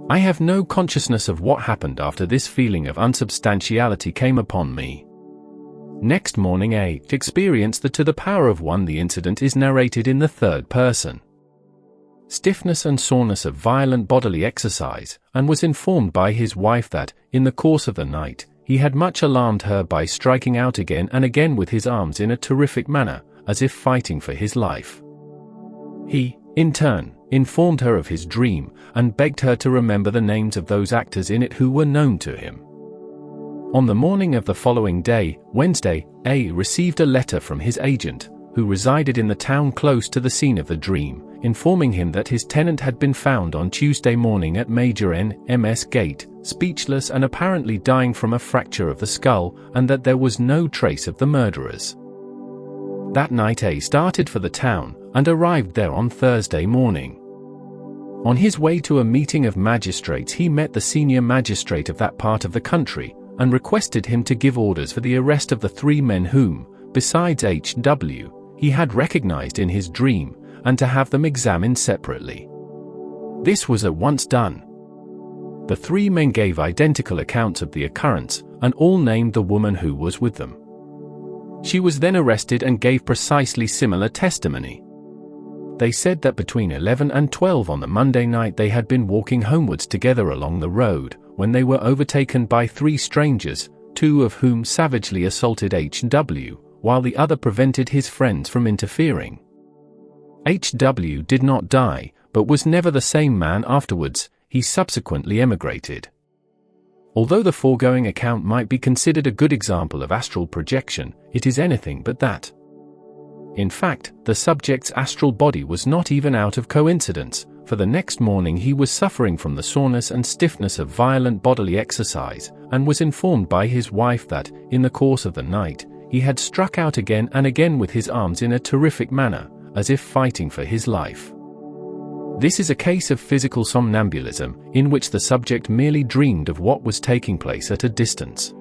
A: I have no consciousness of what happened after this feeling of unsubstantiality came upon me. Next morning I experienced that to the Power of One the incident is narrated in the third person. Stiffness and soreness of violent bodily exercise, and was informed by his wife that, in the course of the night, he had much alarmed her by striking out again and again with his arms in a terrific manner, as if fighting for his life. He in turn, informed her of his dream and begged her to remember the names of those actors in it who were known to him. On the morning of the following day, Wednesday, A received a letter from his agent, who resided in the town close to the scene of the dream, informing him that his tenant had been found on Tuesday morning at Major N.M.S. Gate, speechless and apparently dying from a fracture of the skull, and that there was no trace of the murderers. That night A started for the town, and arrived there on Thursday morning. On his way to a meeting of magistrates, he met the senior magistrate of that part of the country, and requested him to give orders for the arrest of the 3 men whom, besides H.W., he had recognized in his dream, and to have them examined separately. This was at once done. The 3 men gave identical accounts of the occurrence, and all named the woman who was with them. She was then arrested and gave precisely similar testimony. They said that between 11 and 12 on the Monday night they had been walking homewards together along the road, when they were overtaken by 3 strangers, 2 of whom savagely assaulted H.W., while the other prevented his friends from interfering. H.W. did not die, but was never the same man afterwards. He subsequently emigrated. Although the foregoing account might be considered a good example of astral projection, it is anything but that. In fact, the subject's astral body was not even out of coincidence, for the next morning he was suffering from the soreness and stiffness of violent bodily exercise, and was informed by his wife that, in the course of the night, he had struck out again and again with his arms in a terrific manner, as if fighting for his life. This is a case of physical somnambulism, in which the subject merely dreamed of what was taking place at a distance.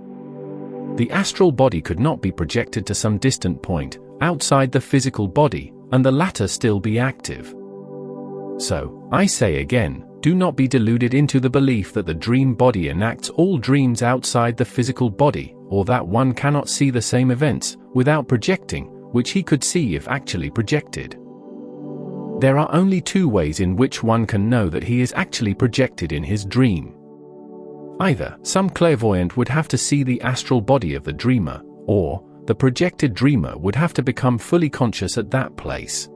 A: The astral body could not be projected to some distant point, outside the physical body, and the latter still be active. So, I say again, do not be deluded into the belief that the dream body enacts all dreams outside the physical body, or that one cannot see the same events, without projecting, which he could see if actually projected. There are only 2 ways in which one can know that he is actually projected in his dream. Either some clairvoyant would have to see the astral body of the dreamer, or the projected dreamer would have to become fully conscious at that place.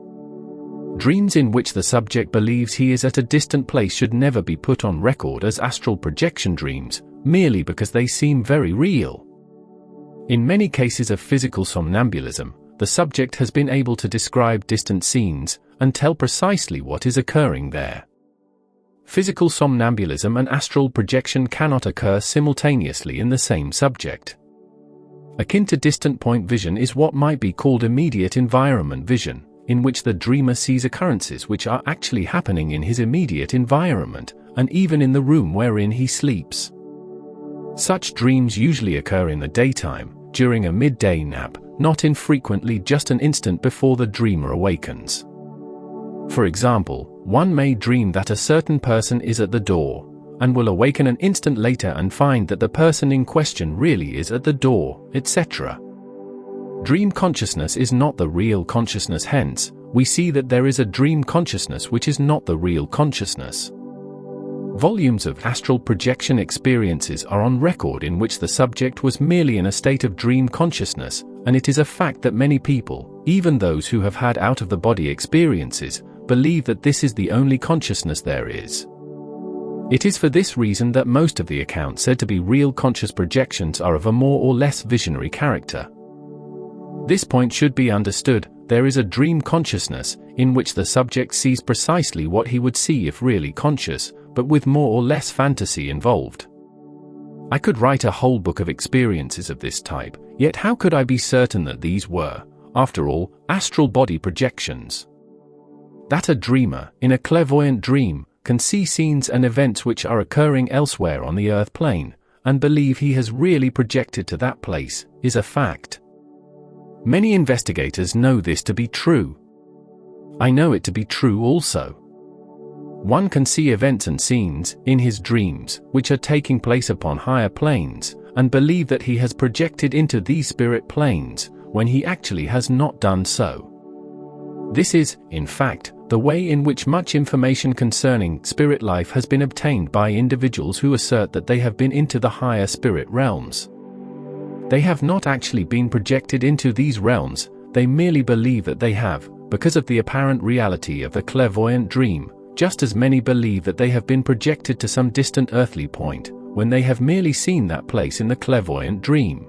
A: Dreams in which the subject believes he is at a distant place should never be put on record as astral projection dreams, merely because they seem very real. In many cases of physical somnambulism, the subject has been able to describe distant scenes, and tell precisely what is occurring there. Physical somnambulism and astral projection cannot occur simultaneously in the same subject. Akin to distant point vision is what might be called immediate environment vision, in which the dreamer sees occurrences which are actually happening in his immediate environment, and even in the room wherein he sleeps. Such dreams usually occur in the daytime, during a midday nap, not infrequently just an instant before the dreamer awakens. For example, one may dream that a certain person is at the door, and will awaken an instant later and find that the person in question really is at the door, etc. Dream consciousness is not the real consciousness, hence, we see that there is a dream consciousness which is not the real consciousness. Volumes of astral projection experiences are on record in which the subject was merely in a state of dream consciousness, and it is a fact that many people, even those who have had out-of-the-body experiences, believe that this is the only consciousness there is. It is for this reason that most of the accounts said to be real conscious projections are of a more or less visionary character. This point should be understood: there is a dream consciousness, in which the subject sees precisely what he would see if really conscious, but with more or less fantasy involved. I could write a whole book of experiences of this type, yet how could I be certain that these were, after all, astral body projections? That a dreamer, in a clairvoyant dream, can see scenes and events which are occurring elsewhere on the earth plane, and believe he has really projected to that place, is a fact. Many investigators know this to be true. I know it to be true also. One can see events and scenes, in his dreams, which are taking place upon higher planes, and believe that he has projected into these spirit planes, when he actually has not done so. This is, in fact, the way in which much information concerning spirit life has been obtained by individuals who assert that they have been into the higher spirit realms. They have not actually been projected into these realms, they merely believe that they have, because of the apparent reality of the clairvoyant dream, just as many believe that they have been projected to some distant earthly point, when they have merely seen that place in the clairvoyant dream.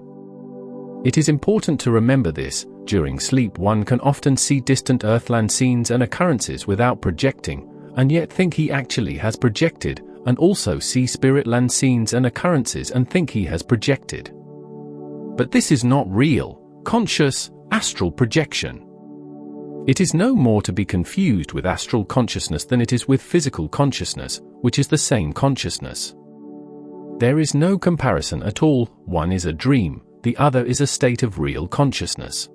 A: It is important to remember this. During sleep one can often see distant earthland scenes and occurrences without projecting, and yet think he actually has projected, and also see spiritland scenes and occurrences and think he has projected. But this is not real, conscious, astral projection. It is no more to be confused with astral consciousness than it is with physical consciousness, which is the same consciousness. There is no comparison at all. One is a dream, the other is a state of real consciousness.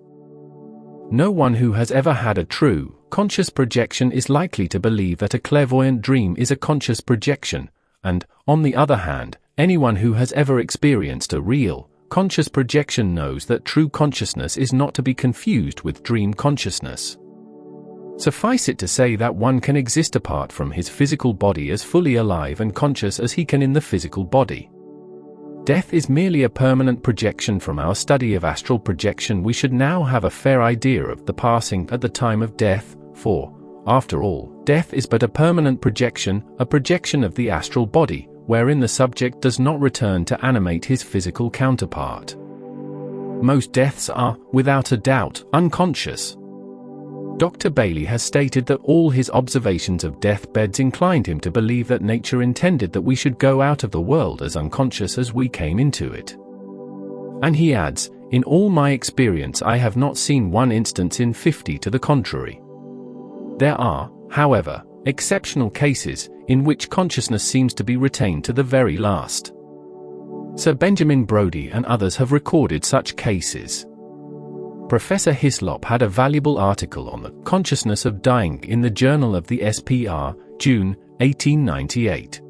A: No one who has ever had a true, conscious projection is likely to believe that a clairvoyant dream is a conscious projection, and, on the other hand, anyone who has ever experienced a real, conscious projection knows that true consciousness is not to be confused with dream consciousness. Suffice it to say that one can exist apart from his physical body as fully alive and conscious as he can in the physical body. Death is merely a permanent projection. From our study of astral projection we should now have a fair idea of the passing at the time of death, for, after all, death is but a permanent projection, a projection of the astral body, wherein the subject does not return to animate his physical counterpart. Most deaths are, without a doubt, unconscious. Dr. Bailey has stated that all his observations of deathbeds inclined him to believe that nature intended that we should go out of the world as unconscious as we came into it. And he adds, "In all my experience I have not seen one instance in 50 to the contrary." There are, however, exceptional cases, in which consciousness seems to be retained to the very last. Sir Benjamin Brodie and others have recorded such cases. Professor Hislop had a valuable article on the consciousness of dying in the Journal of the SPR, June, 1898.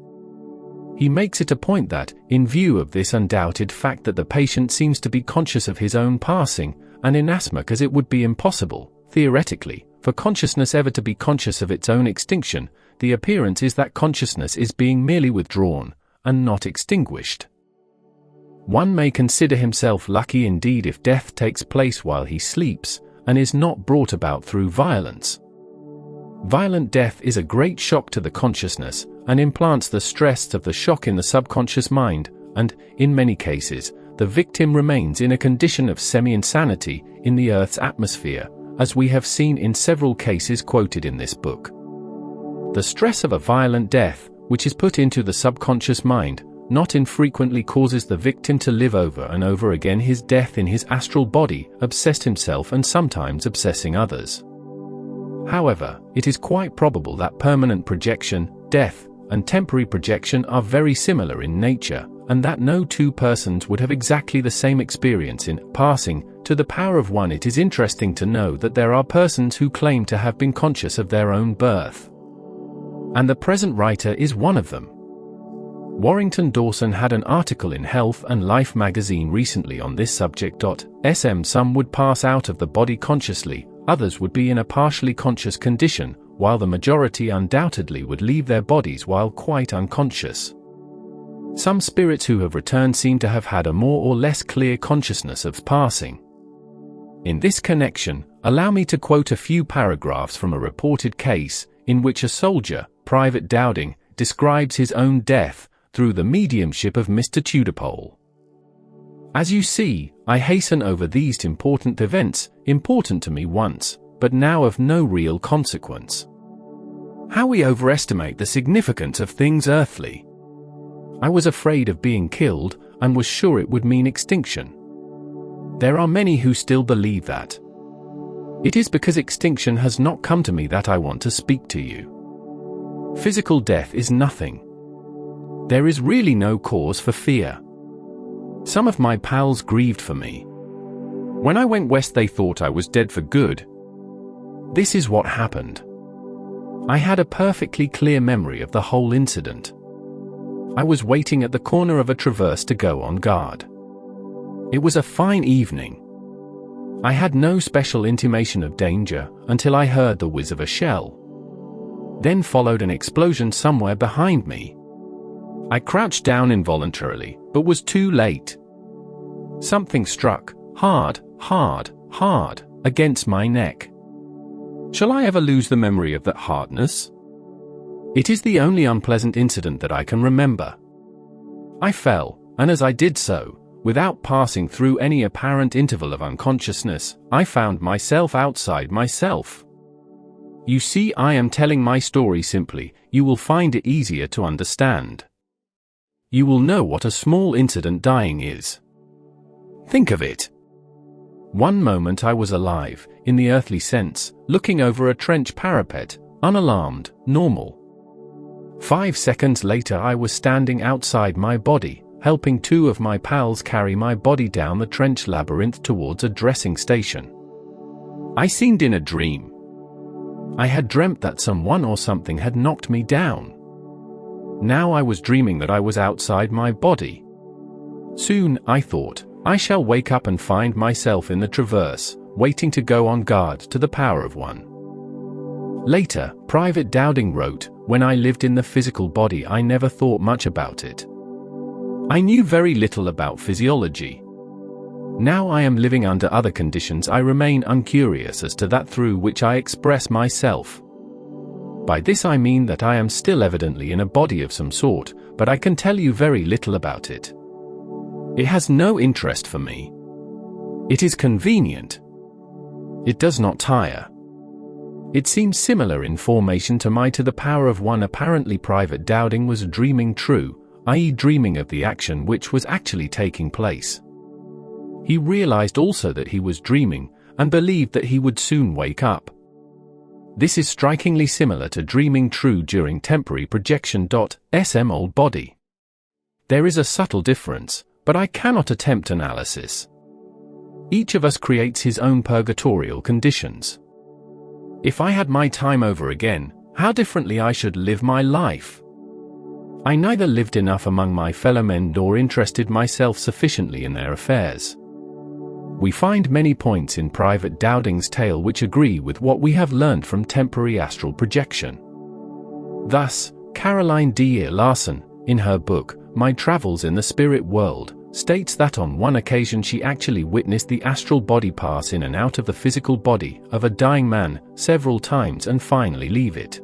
A: He makes it a point that, in view of this undoubted fact that the patient seems to be conscious of his own passing, and inasmuch as it would be impossible, theoretically, for consciousness ever to be conscious of its own extinction, the appearance is that consciousness is being merely withdrawn, and not extinguished. One may consider himself lucky indeed if death takes place while he sleeps, and is not brought about through violence. Violent death is a great shock to the consciousness, and implants the stress of the shock in the subconscious mind, and, in many cases, the victim remains in a condition of semi-insanity in the Earth's atmosphere, as we have seen in several cases quoted in this book. The stress of a violent death, which is put into the subconscious mind, not infrequently causes the victim to live over and over again his death in his astral body, obsessed himself and sometimes obsessing others. However, it is quite probable that permanent projection, death, and temporary projection are very similar in nature, and that no two persons would have exactly the same experience in passing to the power of one. It is interesting to know that there are persons who claim to have been conscious of their own birth. And the present writer is one of them. Warrington Dawson had an article in Health and Life magazine recently on this subject. Some would pass out of the body consciously, others would be in a partially conscious condition, while the majority undoubtedly would leave their bodies while quite unconscious. Some spirits who have returned seem to have had a more or less clear consciousness of passing. In this connection, allow me to quote a few paragraphs from a reported case, in which a soldier, Private Dowding, describes his own death through the mediumship of Mr. Tudorpole. As you see, I hasten over these important events, important to me once, but now of no real consequence. How we overestimate the significance of things earthly. I was afraid of being killed, and was sure it would mean extinction. There are many who still believe that. It is because extinction has not come to me that I want to speak to you. Physical death is nothing. There is really no cause for fear. Some of my pals grieved for me. When I went west they thought I was dead for good. This is what happened. I had a perfectly clear memory of the whole incident. I was waiting at the corner of a traverse to go on guard. It was a fine evening. I had no special intimation of danger until I heard the whiz of a shell. Then followed an explosion somewhere behind me. I crouched down involuntarily, but was too late. Something struck, hard, against my neck. Shall I ever lose the memory of that hardness? It is the only unpleasant incident that I can remember. I fell, and as I did so, without passing through any apparent interval of unconsciousness, I found myself outside myself. You see, I am telling my story simply, you will find it easier to understand. You will know what a small incident dying is. Think of it. One moment I was alive, in the earthly sense, looking over a trench parapet, unalarmed, normal. 5 seconds later I was standing outside my body, helping 2 of my pals carry my body down the trench labyrinth towards a dressing station. I seemed in a dream. I had dreamt that someone or something had knocked me down. Now I was dreaming that I was outside my body. Soon, I thought, I shall wake up and find myself in the traverse, waiting to go on guard to the power of one. Later, Private Dowding wrote, when I lived in the physical body I never thought much about it. I knew very little about physiology. Now I am living under other conditions. I remain uncurious as to that through which I express myself. By this I mean that I am still evidently in a body of some sort, but I can tell you very little about it. It has no interest for me. It is convenient. It does not tire. It seems similar in formation to the power of one. Apparently Private Dowding was dreaming true, i.e. dreaming of the action which was actually taking place. He realized also that he was dreaming, and believed that he would soon wake up. This is strikingly similar to dreaming true during temporary projection. Sm old body. There is a subtle difference, but I cannot attempt analysis. Each of us creates his own purgatorial conditions. If I had my time over again, how differently I should live my life. I neither lived enough among my fellow men nor interested myself sufficiently in their affairs. We find many points in Private Dowding's tale which agree with what we have learned from temporary astral projection. Thus, Caroline D. Larson, in her book, My Travels in the Spirit World, states that on one occasion she actually witnessed the astral body pass in and out of the physical body of a dying man several times and finally leave it.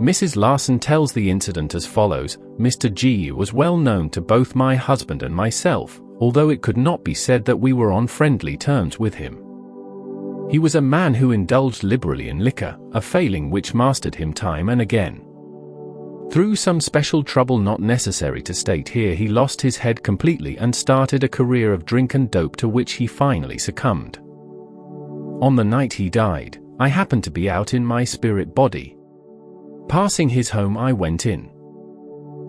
A: Mrs. Larson tells the incident as follows: Mr. G was well known to both my husband and myself, although it could not be said that we were on friendly terms with him. He was a man who indulged liberally in liquor, a failing which mastered him time and again. Through some special trouble not necessary to state here, he lost his head completely and started a career of drink and dope to which he finally succumbed. On the night he died, I happened to be out in my spirit body. Passing his home I went in.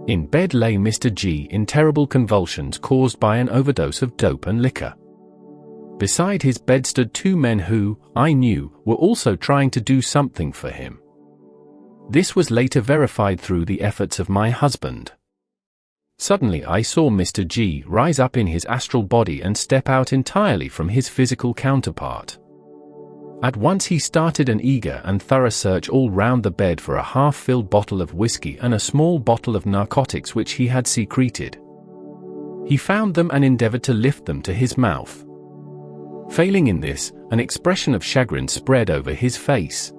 A: In bed lay Mr. G in terrible convulsions caused by an overdose of dope and liquor. Beside his bed stood 2 men who, I knew, were also trying to do something for him. This was later verified through the efforts of my husband. Suddenly I saw Mr. G rise up in his astral body and step out entirely from his physical counterpart. At once he started an eager and thorough search all round the bed for a half-filled bottle of whiskey and a small bottle of narcotics which he had secreted. He found them and endeavored to lift them to his mouth. Failing in this, an expression of chagrin spread over his face.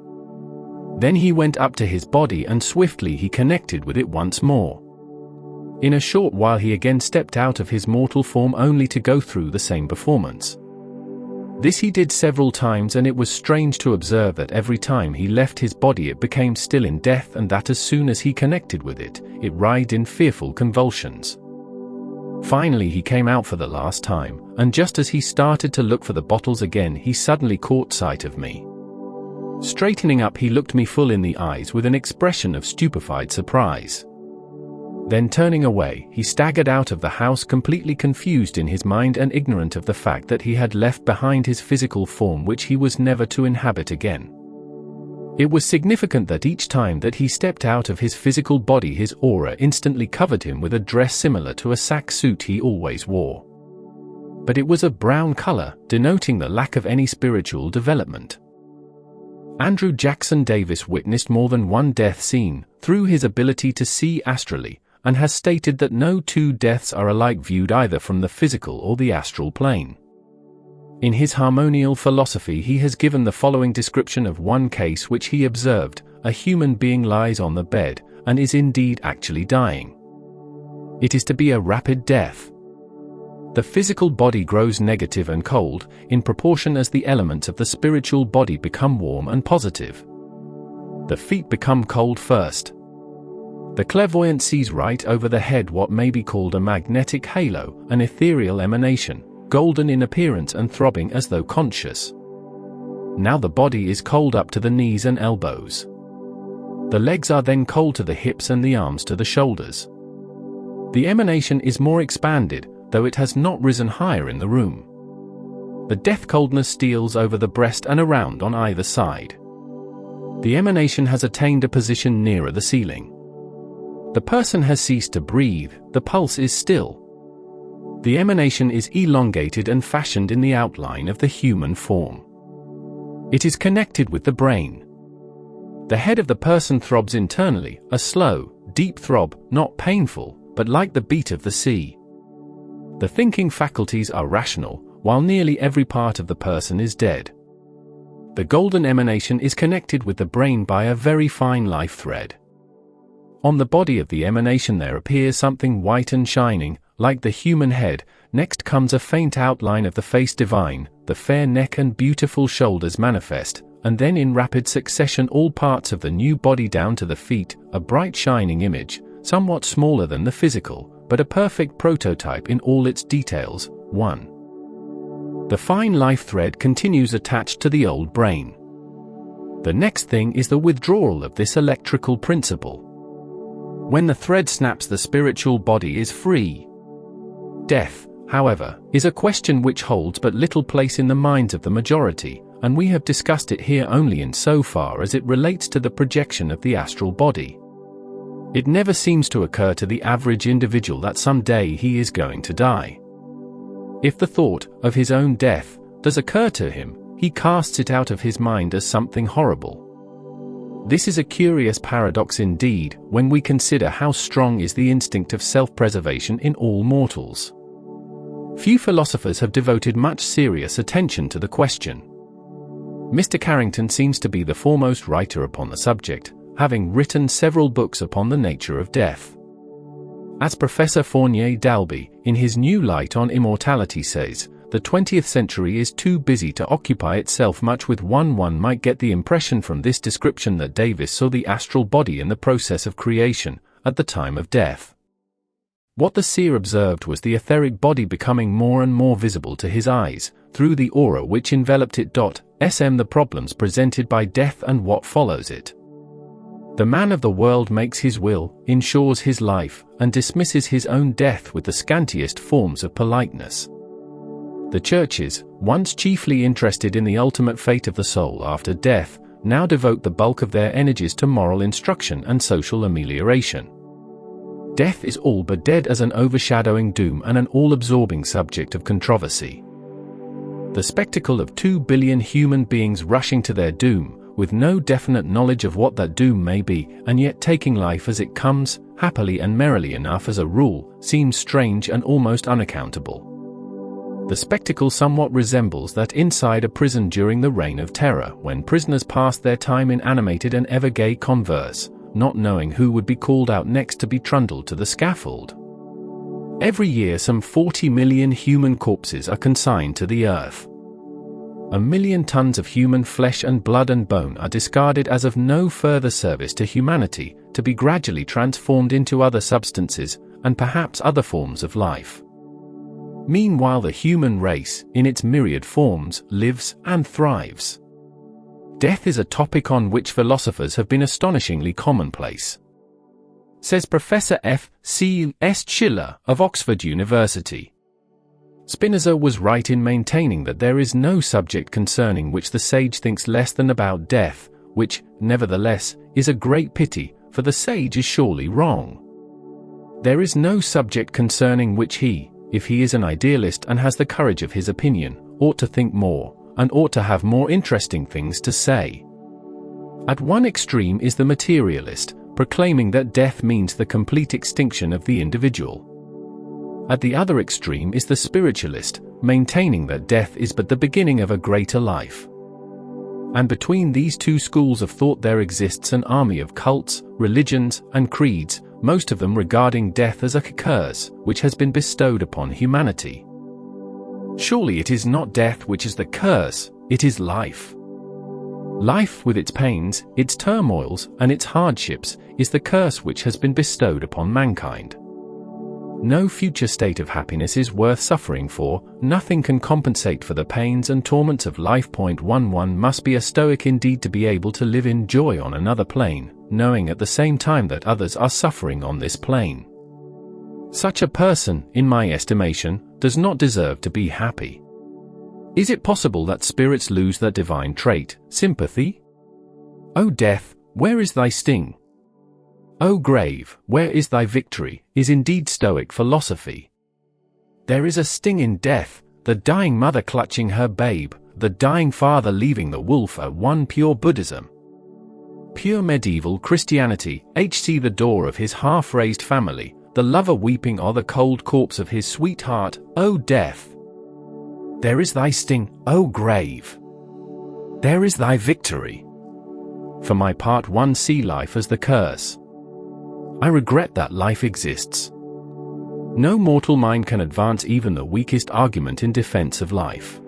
A: Then he went up to his body and swiftly he connected with it once more. In a short while he again stepped out of his mortal form only to go through the same performance. This he did several times, and it was strange to observe that every time he left his body it became still in death, and that as soon as he connected with it, it writhed in fearful convulsions. Finally he came out for the last time, and just as he started to look for the bottles again he suddenly caught sight of me. Straightening up he looked me full in the eyes with an expression of stupefied surprise. Then turning away, he staggered out of the house completely confused in his mind and ignorant of the fact that he had left behind his physical form which he was never to inhabit again. It was significant that each time that he stepped out of his physical body his aura instantly covered him with a dress similar to a sack suit he always wore. But it was of brown color, denoting the lack of any spiritual development. Andrew Jackson Davis witnessed more than one death scene through his ability to see astrally, and has stated that no 2 deaths are alike viewed either from the physical or the astral plane. In his harmonial philosophy he has given the following description of one case which he observed: a human being lies on the bed, and is indeed actually dying. It is to be a rapid death. The physical body grows negative and cold, in proportion as the elements of the spiritual body become warm and positive. The feet become cold first. The clairvoyant sees right over the head what may be called a magnetic halo, an ethereal emanation, golden in appearance and throbbing as though conscious. Now the body is cold up to the knees and elbows. The legs are then cold to the hips and the arms to the shoulders. The emanation is more expanded, though it has not risen higher in the room. The death coldness steals over the breast and around on either side. The emanation has attained a position nearer the ceiling. The person has ceased to breathe, the pulse is still. The emanation is elongated and fashioned in the outline of the human form. It is connected with the brain. The head of the person throbs internally, a slow, deep throb, not painful, but like the beat of the sea. The thinking faculties are rational, while nearly every part of the person is dead. The golden emanation is connected with the brain by a very fine life thread. On the body of the emanation there appears something white and shining, like the human head. Next comes a faint outline of the face divine, the fair neck and beautiful shoulders manifest, and then in rapid succession all parts of the new body down to the feet, a bright shining image, somewhat smaller than the physical, but a perfect prototype in all its details. 1. The fine life thread continues attached to the old brain. The next thing is the withdrawal of this electrical principle. When the thread snaps, the spiritual body is free. Death, however, is a question which holds but little place in the minds of the majority, and we have discussed it here only in so far as it relates to the projection of the astral body. It never seems to occur to the average individual that someday he is going to die. If the thought of his own death does occur to him, he casts it out of his mind as something horrible. This is a curious paradox indeed, when we consider how strong is the instinct of self-preservation in all mortals. Few philosophers have devoted much serious attention to the question. Mr. Carrington seems to be the foremost writer upon the subject, having written several books upon the nature of death. As Professor Fournier Dalby, in his New Light on Immortality says, the 20th century is too busy to occupy itself much with one might get the impression from this description that Davis saw the astral body in the process of creation, at the time of death. What the seer observed was the etheric body becoming more and more visible to his eyes, through the aura which enveloped it. The problems presented by death and what follows it. The man of the world makes his will, insures his life, and dismisses his own death with the scantiest forms of politeness. The churches, once chiefly interested in the ultimate fate of the soul after death, now devote the bulk of their energies to moral instruction and social amelioration. Death is all but dead as an overshadowing doom and an all-absorbing subject of controversy. The spectacle of 2 billion human beings rushing to their doom, with no definite knowledge of what that doom may be, and yet taking life as it comes, happily and merrily enough as a rule, seems strange and almost unaccountable. The spectacle somewhat resembles that inside a prison during the Reign of Terror, when prisoners passed their time in animated and ever-gay converse, not knowing who would be called out next to be trundled to the scaffold. Every year some 40 million human corpses are consigned to the earth. 1 million tons of human flesh and blood and bone are discarded as of no further service to humanity, to be gradually transformed into other substances, and perhaps other forms of life. Meanwhile the human race, in its myriad forms, lives and thrives. Death is a topic on which philosophers have been astonishingly commonplace. Says Professor F. C. S. Schiller of Oxford University. Spinoza was right in maintaining that there is no subject concerning which the sage thinks less than about death, which, nevertheless, is a great pity, for the sage is surely wrong. There is no subject concerning which he, if he is an idealist and has the courage of his opinion, ought to think more, and ought to have more interesting things to say. At one extreme is the materialist, proclaiming that death means the complete extinction of the individual. At the other extreme is the spiritualist, maintaining that death is but the beginning of a greater life. And between these two schools of thought there exists an army of cults, religions, and creeds, most of them regarding death as a curse which has been bestowed upon humanity. Surely it is not death which is the curse, it is life. Life with its pains, its turmoils, and its hardships, is the curse which has been bestowed upon mankind. No future state of happiness is worth suffering for, nothing can compensate for the pains and torments of life. 11 must be a stoic indeed to be able to live in joy on another plane, knowing at the same time that others are suffering on this plane. Such a person, in my estimation, does not deserve to be happy. Is it possible that spirits lose that divine trait, sympathy? O death, where is thy sting? O grave, where is thy victory, is indeed Stoic philosophy. There is a sting in death, the dying mother clutching her babe, the dying father leaving the wolf. One pure Buddhism. Pure medieval Christianity, HC the door of his half-raised family, the lover weeping o'er the cold corpse of his sweetheart. O death, there is thy sting, O grave. There is thy victory. For my part, one see life as the curse. I regret that life exists. No mortal mind can advance even the weakest argument in defense of life.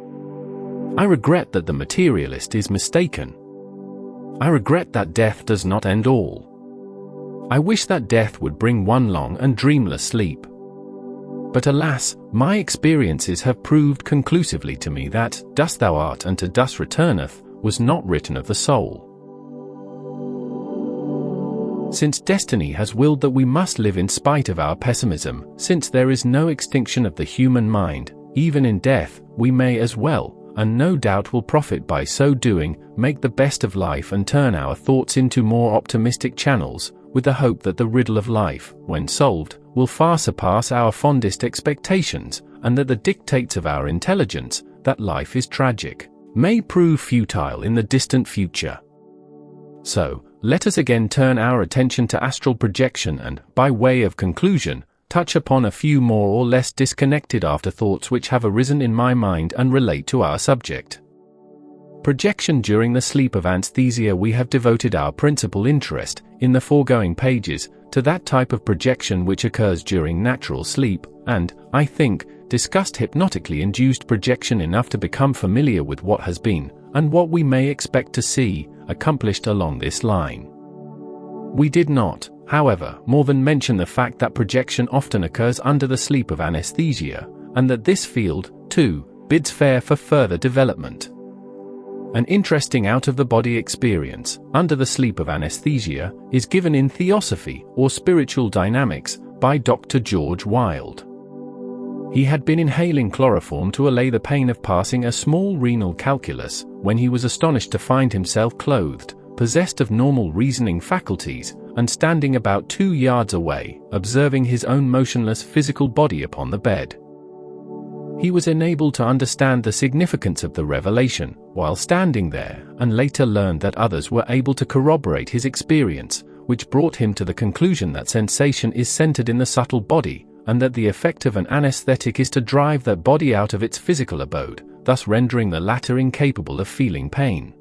A: I regret that the materialist is mistaken. I regret that death does not end all. I wish that death would bring one long and dreamless sleep. But alas, my experiences have proved conclusively to me that, dust thou art and to dust returneth, was not written of the soul. Since destiny has willed that we must live in spite of our pessimism, since there is no extinction of the human mind, even in death, we may as well, and no doubt will profit by so doing, make the best of life and turn our thoughts into more optimistic channels, with the hope that the riddle of life, when solved, will far surpass our fondest expectations, and that the dictates of our intelligence, that life is tragic, may prove futile in the distant future. So, let us again turn our attention to astral projection and, by way of conclusion, touch upon a few more or less disconnected afterthoughts which have arisen in my mind and relate to our subject. Projection during the sleep of anesthesia. We have devoted our principal interest, in the foregoing pages, to that type of projection which occurs during natural sleep, and, I think, discussed hypnotically induced projection enough to become familiar with what has been, and what we may expect to see, accomplished along this line. We did not, however, more than mention the fact that projection often occurs under the sleep of anesthesia, and that this field, too, bids fair for further development. An interesting out-of-the-body experience, under the sleep of anesthesia, is given in Theosophy, or Spiritual Dynamics, by Dr. George Wilde. He had been inhaling chloroform to allay the pain of passing a small renal calculus, when he was astonished to find himself clothed, possessed of normal reasoning faculties, and standing about 2 yards away, observing his own motionless physical body upon the bed. He was enabled to understand the significance of the revelation, while standing there, and later learned that others were able to corroborate his experience, which brought him to the conclusion that sensation is centered in the subtle body, and that the effect of an anesthetic is to drive that body out of its physical abode, thus rendering the latter incapable of feeling pain.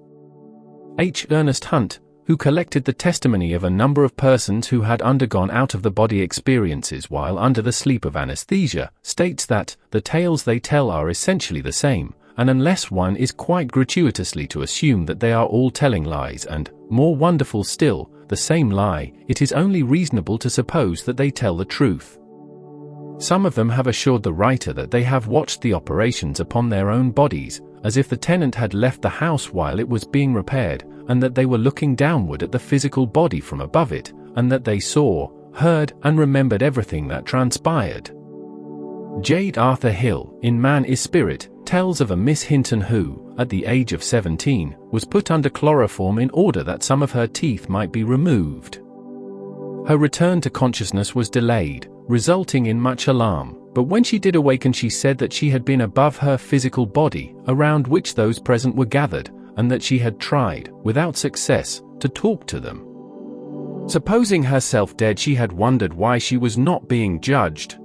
A: H. Ernest Hunt, who collected the testimony of a number of persons who had undergone out-of-the-body experiences while under the sleep of anesthesia, states that the tales they tell are essentially the same, and unless one is quite gratuitously to assume that they are all telling lies and, more wonderful still, the same lie, it is only reasonable to suppose that they tell the truth. Some of them have assured the writer that they have watched the operations upon their own bodies, as if the tenant had left the house while it was being repaired, and that they were looking downward at the physical body from above it, and that they saw, heard, and remembered everything that transpired. J. Arthur Hill, in Man is Spirit, tells of a Miss Hinton who, at the age of 17, was put under chloroform in order that some of her teeth might be removed. Her return to consciousness was delayed, resulting in much alarm, but when she did awaken she said that she had been above her physical body, around which those present were gathered, and that she had tried, without success, to talk to them. Supposing herself dead, she had wondered why she was not being judged.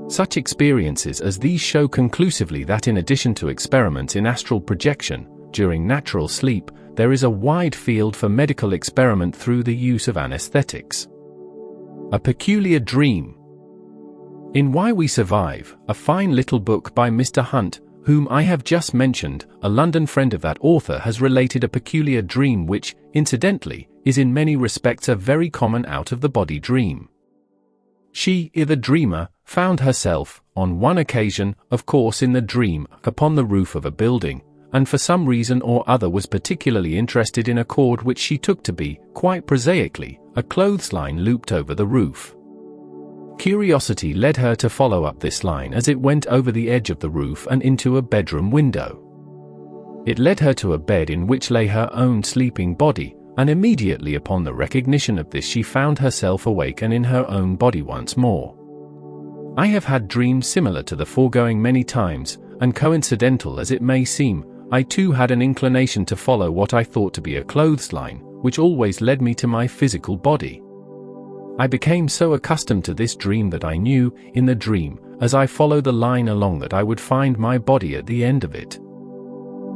A: Such experiences as these show conclusively that in addition to experiments in astral projection, during natural sleep, there is a wide field for medical experiment through the use of anesthetics. A peculiar dream. In Why We Survive, a fine little book by Mr. Hunt, whom I have just mentioned, a London friend of that author has related a peculiar dream which, incidentally, is in many respects a very common out-of-the-body dream. She, the dreamer, found herself, on one occasion, of course in the dream, upon the roof of a building, and for some reason or other was particularly interested in a cord which she took to be, quite prosaically, a clothesline looped over the roof. Curiosity led her to follow up this line as it went over the edge of the roof and into a bedroom window. It led her to a bed in which lay her own sleeping body, and immediately upon the recognition of this she found herself awake and in her own body once more. I have had dreams similar to the foregoing many times, and coincidental as it may seem, I too had an inclination to follow what I thought to be a clothesline, which always led me to my physical body. I became so accustomed to this dream that I knew, in the dream, as I followed the line along that I would find my body at the end of it.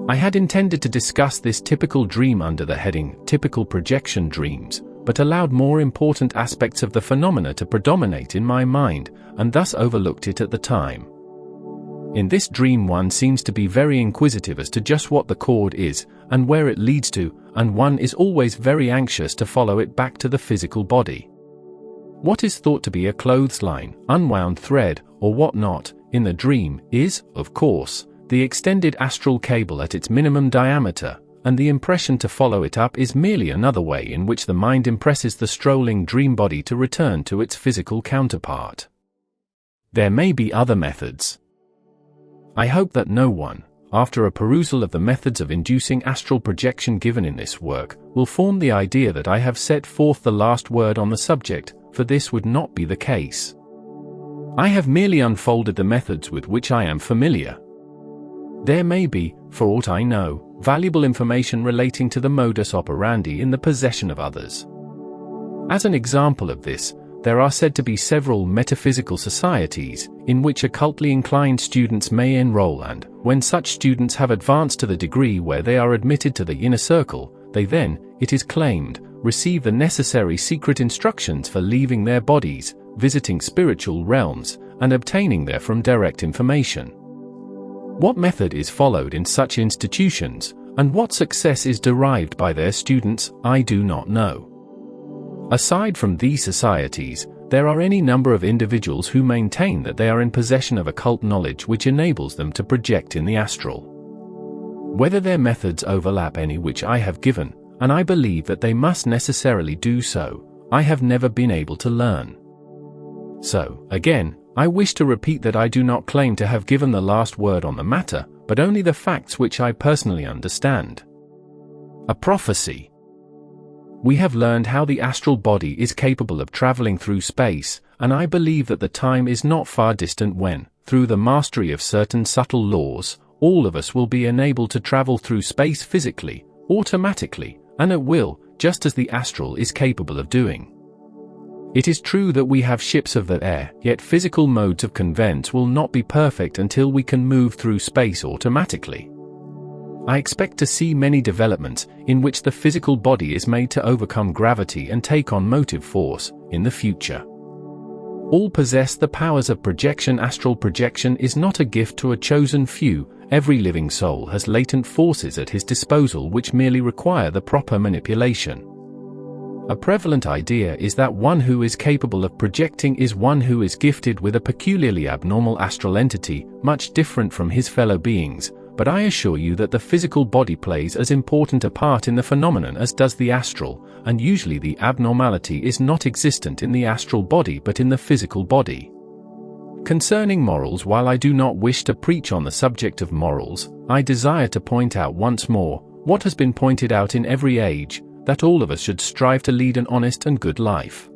A: I had intended to discuss this typical dream under the heading, Typical Projection Dreams, but allowed more important aspects of the phenomena to predominate in my mind, and thus overlooked it at the time. In this dream one seems to be very inquisitive as to just what the cord is, and where it leads to, and one is always very anxious to follow it back to the physical body. What is thought to be a clothesline, unwound thread, or what not, in the dream, is, of course, the extended astral cable at its minimum diameter, and the impression to follow it up is merely another way in which the mind impresses the strolling dream body to return to its physical counterpart. There may be other methods. I hope that no one, after a perusal of the methods of inducing astral projection given in this work, will form the idea that I have set forth the last word on the subject, for this would not be the case. I have merely unfolded the methods with which I am familiar. There may be, for aught I know, valuable information relating to the modus operandi in the possession of others. As an example of this, there are said to be several metaphysical societies, in which occultly inclined students may enroll, and, when such students have advanced to the degree where they are admitted to the inner circle, they then, it is claimed, receive the necessary secret instructions for leaving their bodies, visiting spiritual realms, and obtaining therefrom direct information. What method is followed in such institutions, and what success is derived by their students, I do not know. Aside from these societies, there are any number of individuals who maintain that they are in possession of occult knowledge which enables them to project in the astral. Whether their methods overlap any which I have given, and I believe that they must necessarily do so, I have never been able to learn. So, again, I wish to repeat that I do not claim to have given the last word on the matter, but only the facts which I personally understand. A prophecy. We have learned how the astral body is capable of traveling through space, and I believe that the time is not far distant when, through the mastery of certain subtle laws, all of us will be enabled to travel through space physically, automatically, and at will, just as the astral is capable of doing. It is true that we have ships of the air, yet physical modes of conveyance will not be perfect until we can move through space automatically. I expect to see many developments, in which the physical body is made to overcome gravity and take on motive force, in the future. All possess the powers of projection. Astral projection is not a gift to a chosen few. Every living soul has latent forces at his disposal which merely require the proper manipulation. A prevalent idea is that one who is capable of projecting is one who is gifted with a peculiarly abnormal astral entity, much different from his fellow beings, but I assure you that the physical body plays as important a part in the phenomenon as does the astral, and usually the abnormality is not existent in the astral body but in the physical body. Concerning morals, while I do not wish to preach on the subject of morals, I desire to point out once more, what has been pointed out in every age, that all of us should strive to lead an honest and good life.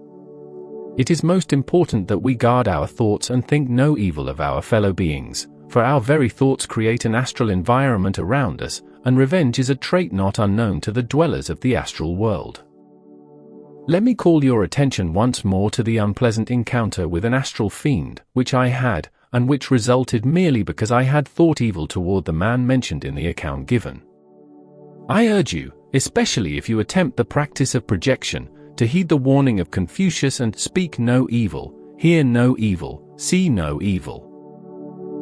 A: It is most important that we guard our thoughts and think no evil of our fellow beings, for our very thoughts create an astral environment around us, and revenge is a trait not unknown to the dwellers of the astral world. Let me call your attention once more to the unpleasant encounter with an astral fiend, which I had, and which resulted merely because I had thought evil toward the man mentioned in the account given. I urge you, especially if you attempt the practice of projection, to heed the warning of Confucius and speak no evil, hear no evil, see no evil.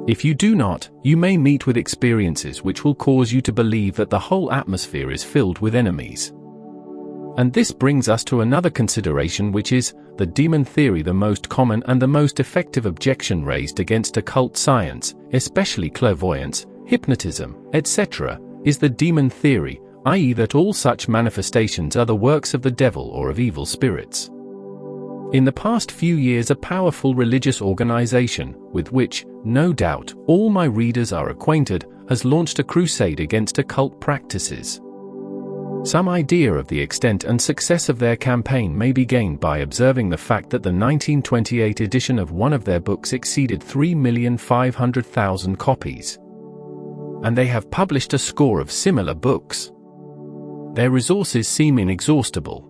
A: If you do not, you may meet with experiences which will cause you to believe that the whole atmosphere is filled with enemies. And this brings us to another consideration, which is the demon theory. The most common and the most effective objection raised against occult science, especially clairvoyance, hypnotism, etc., is the demon theory, i.e. that all such manifestations are the works of the devil or of evil spirits. In the past few years, a powerful religious organization, with which, no doubt, all my readers are acquainted, has launched a crusade against occult practices. Some idea of the extent and success of their campaign may be gained by observing the fact that the 1928 edition of one of their books exceeded 3,500,000 copies. And they have published a score of similar books. Their resources seem inexhaustible.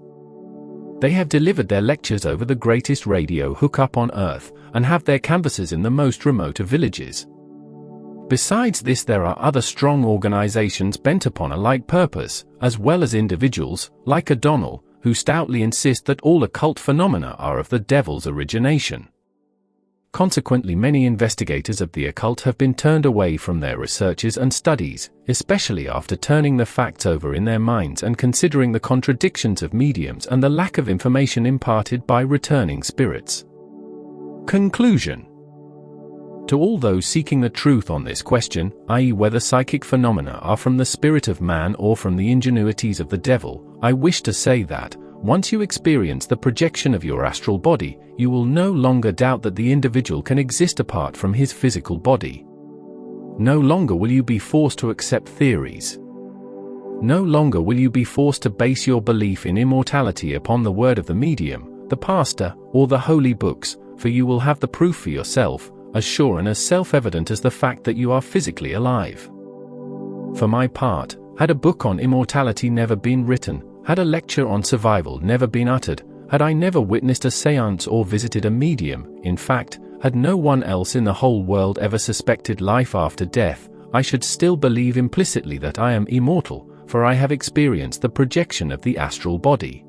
A: They have delivered their lectures over the greatest radio hookup on Earth, and have their canvases in the most remote of villages. Besides this, there are other strong organizations bent upon a like purpose, as well as individuals, like O'Donnell, who stoutly insist that all occult phenomena are of the devil's origination. Consequently, many investigators of the occult have been turned away from their researches and studies, especially after turning the facts over in their minds and considering the contradictions of mediums and the lack of information imparted by returning spirits. Conclusion. To all those seeking the truth on this question, i.e. whether psychic phenomena are from the spirit of man or from the ingenuities of the devil, I wish to say that, once you experience the projection of your astral body, you will no longer doubt that the individual can exist apart from his physical body. No longer will you be forced to accept theories. No longer will you be forced to base your belief in immortality upon the word of the medium, the pastor, or the holy books, for you will have the proof for yourself, as sure and as self-evident as the fact that you are physically alive. For my part, had a book on immortality never been written, had a lecture on survival never been uttered, had I never witnessed a séance or visited a medium, in fact, had no one else in the whole world ever suspected life after death, I should still believe implicitly that I am immortal, for I have experienced the projection of the astral body.